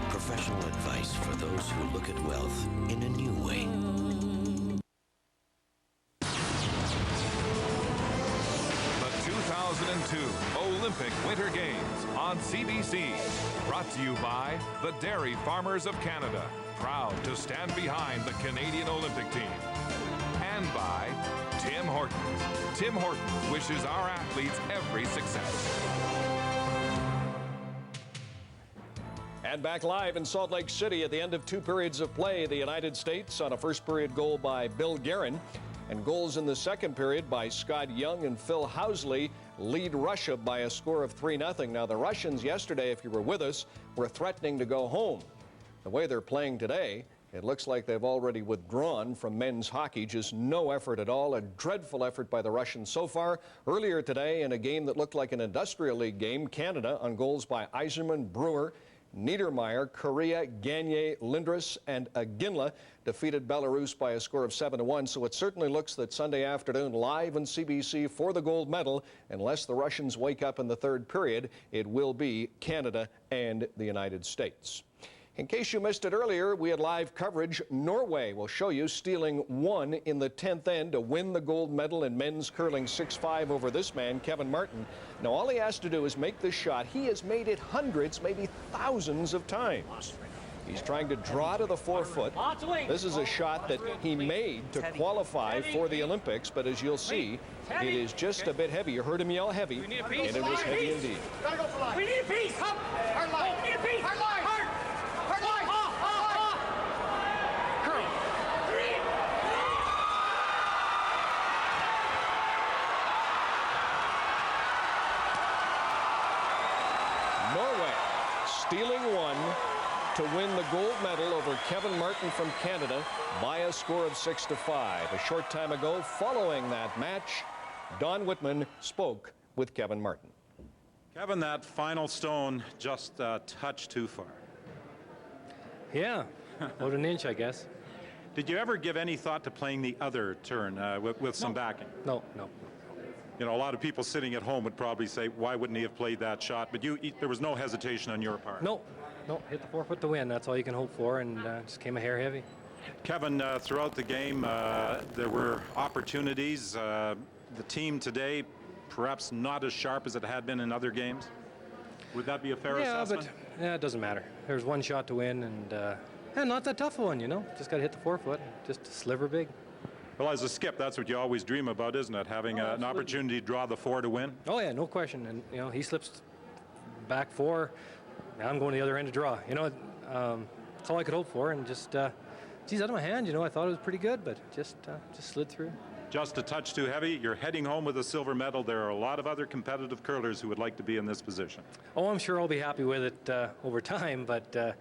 Professional advice for those who look at wealth in a new way. The 2002 Olympic Winter Games on CBC. Brought to you by the Dairy Farmers of Canada, proud to stand behind the Canadian Olympic team. And by Tim Hortons. Tim Hortons wishes our athletes every success. And back live in Salt Lake City at the end of 2 periods of play, the United States on a first period goal by Bill Guerin, and goals in the second period by Scott Young and Phil Housley lead Russia by a score of 3-0. Now, the Russians yesterday, if you were with us, were threatening to go home. The way they're playing today, it looks like they've already withdrawn from men's hockey. Just no effort at all. A dreadful effort by the Russians so far. Earlier today, in a game that looked like an Industrial League game, Canada on goals by Yzerman, Brewer, Niedermeyer, Correa, Gagne, Lindros, and Ginla defeated Belarus by a score of 7-1. So it certainly looks that Sunday afternoon, live on CBC for the gold medal, unless the Russians wake up in the third period, it will be Canada and the United States. In case you missed it earlier, we had live coverage. Norway will show you stealing 1 in the 10th end to win the gold medal in men's curling 6-5 over this man, Kevin Martin. Now, all he has to do is make this shot. He has made it hundreds, maybe thousands of times. He's trying to draw to the 4-foot. This is a shot that he made to qualify for the Olympics, but as you'll see, it is just a bit heavy. You heard him yell heavy, and it was heavy indeed. We need a piece. Come. Hard line. We need a piece. Hard line. Hard. Hard line. Curl. 3. Norway stealing 1 to win the gold medal over Kevin Martin from Canada by a score of 6-5. A short time ago, following that match, Don Whitman spoke with Kevin Martin. Kevin, that final stone just a touch too far. Yeah, about an inch, I guess. Did you ever give any thought to playing the other turn with some backing? No. you know, a lot of people sitting at home would probably say, why wouldn't he have played that shot? But there was no hesitation on your part. No, hit the 4-foot to win. That's all you can hope for, and just came a hair heavy. Kevin, throughout the game, there were opportunities. The team today, perhaps not as sharp as it had been in other games. Would that be a fair assessment? But it doesn't matter. There's one shot to win, and not that tough one, you know. Just got to hit the 4-foot, just a sliver big. Well, as a skip, that's what you always dream about, isn't it? Having an opportunity to draw the 4 to win. Oh yeah, no question. And you know, he slips back 4. Now I'm going to the other end to draw. You know, that's all I could hope for, and just, geez, out of my hand. You know, I thought it was pretty good, but just slid through. Just a touch too heavy. You're heading home with a silver medal. There are a lot of other competitive curlers who would like to be in this position. Oh, I'm sure I'll be happy with it over time, but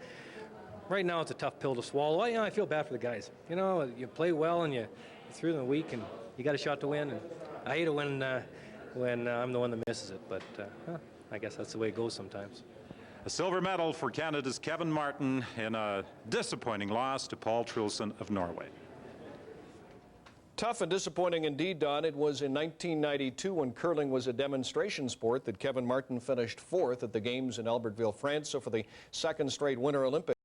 right now it's a tough pill to swallow. I feel bad for the guys. You know, you play well and you through the week and you got a shot to win. And I hate it when I'm the one that misses it, but I guess that's the way it goes sometimes. A silver medal for Canada's Kevin Martin in a disappointing loss to Paul Trulsen of Norway. Tough and disappointing indeed, Don. It was in 1992 when curling was a demonstration sport that Kevin Martin finished 4th at the Games in Albertville, France. So for the second straight Winter Olympics.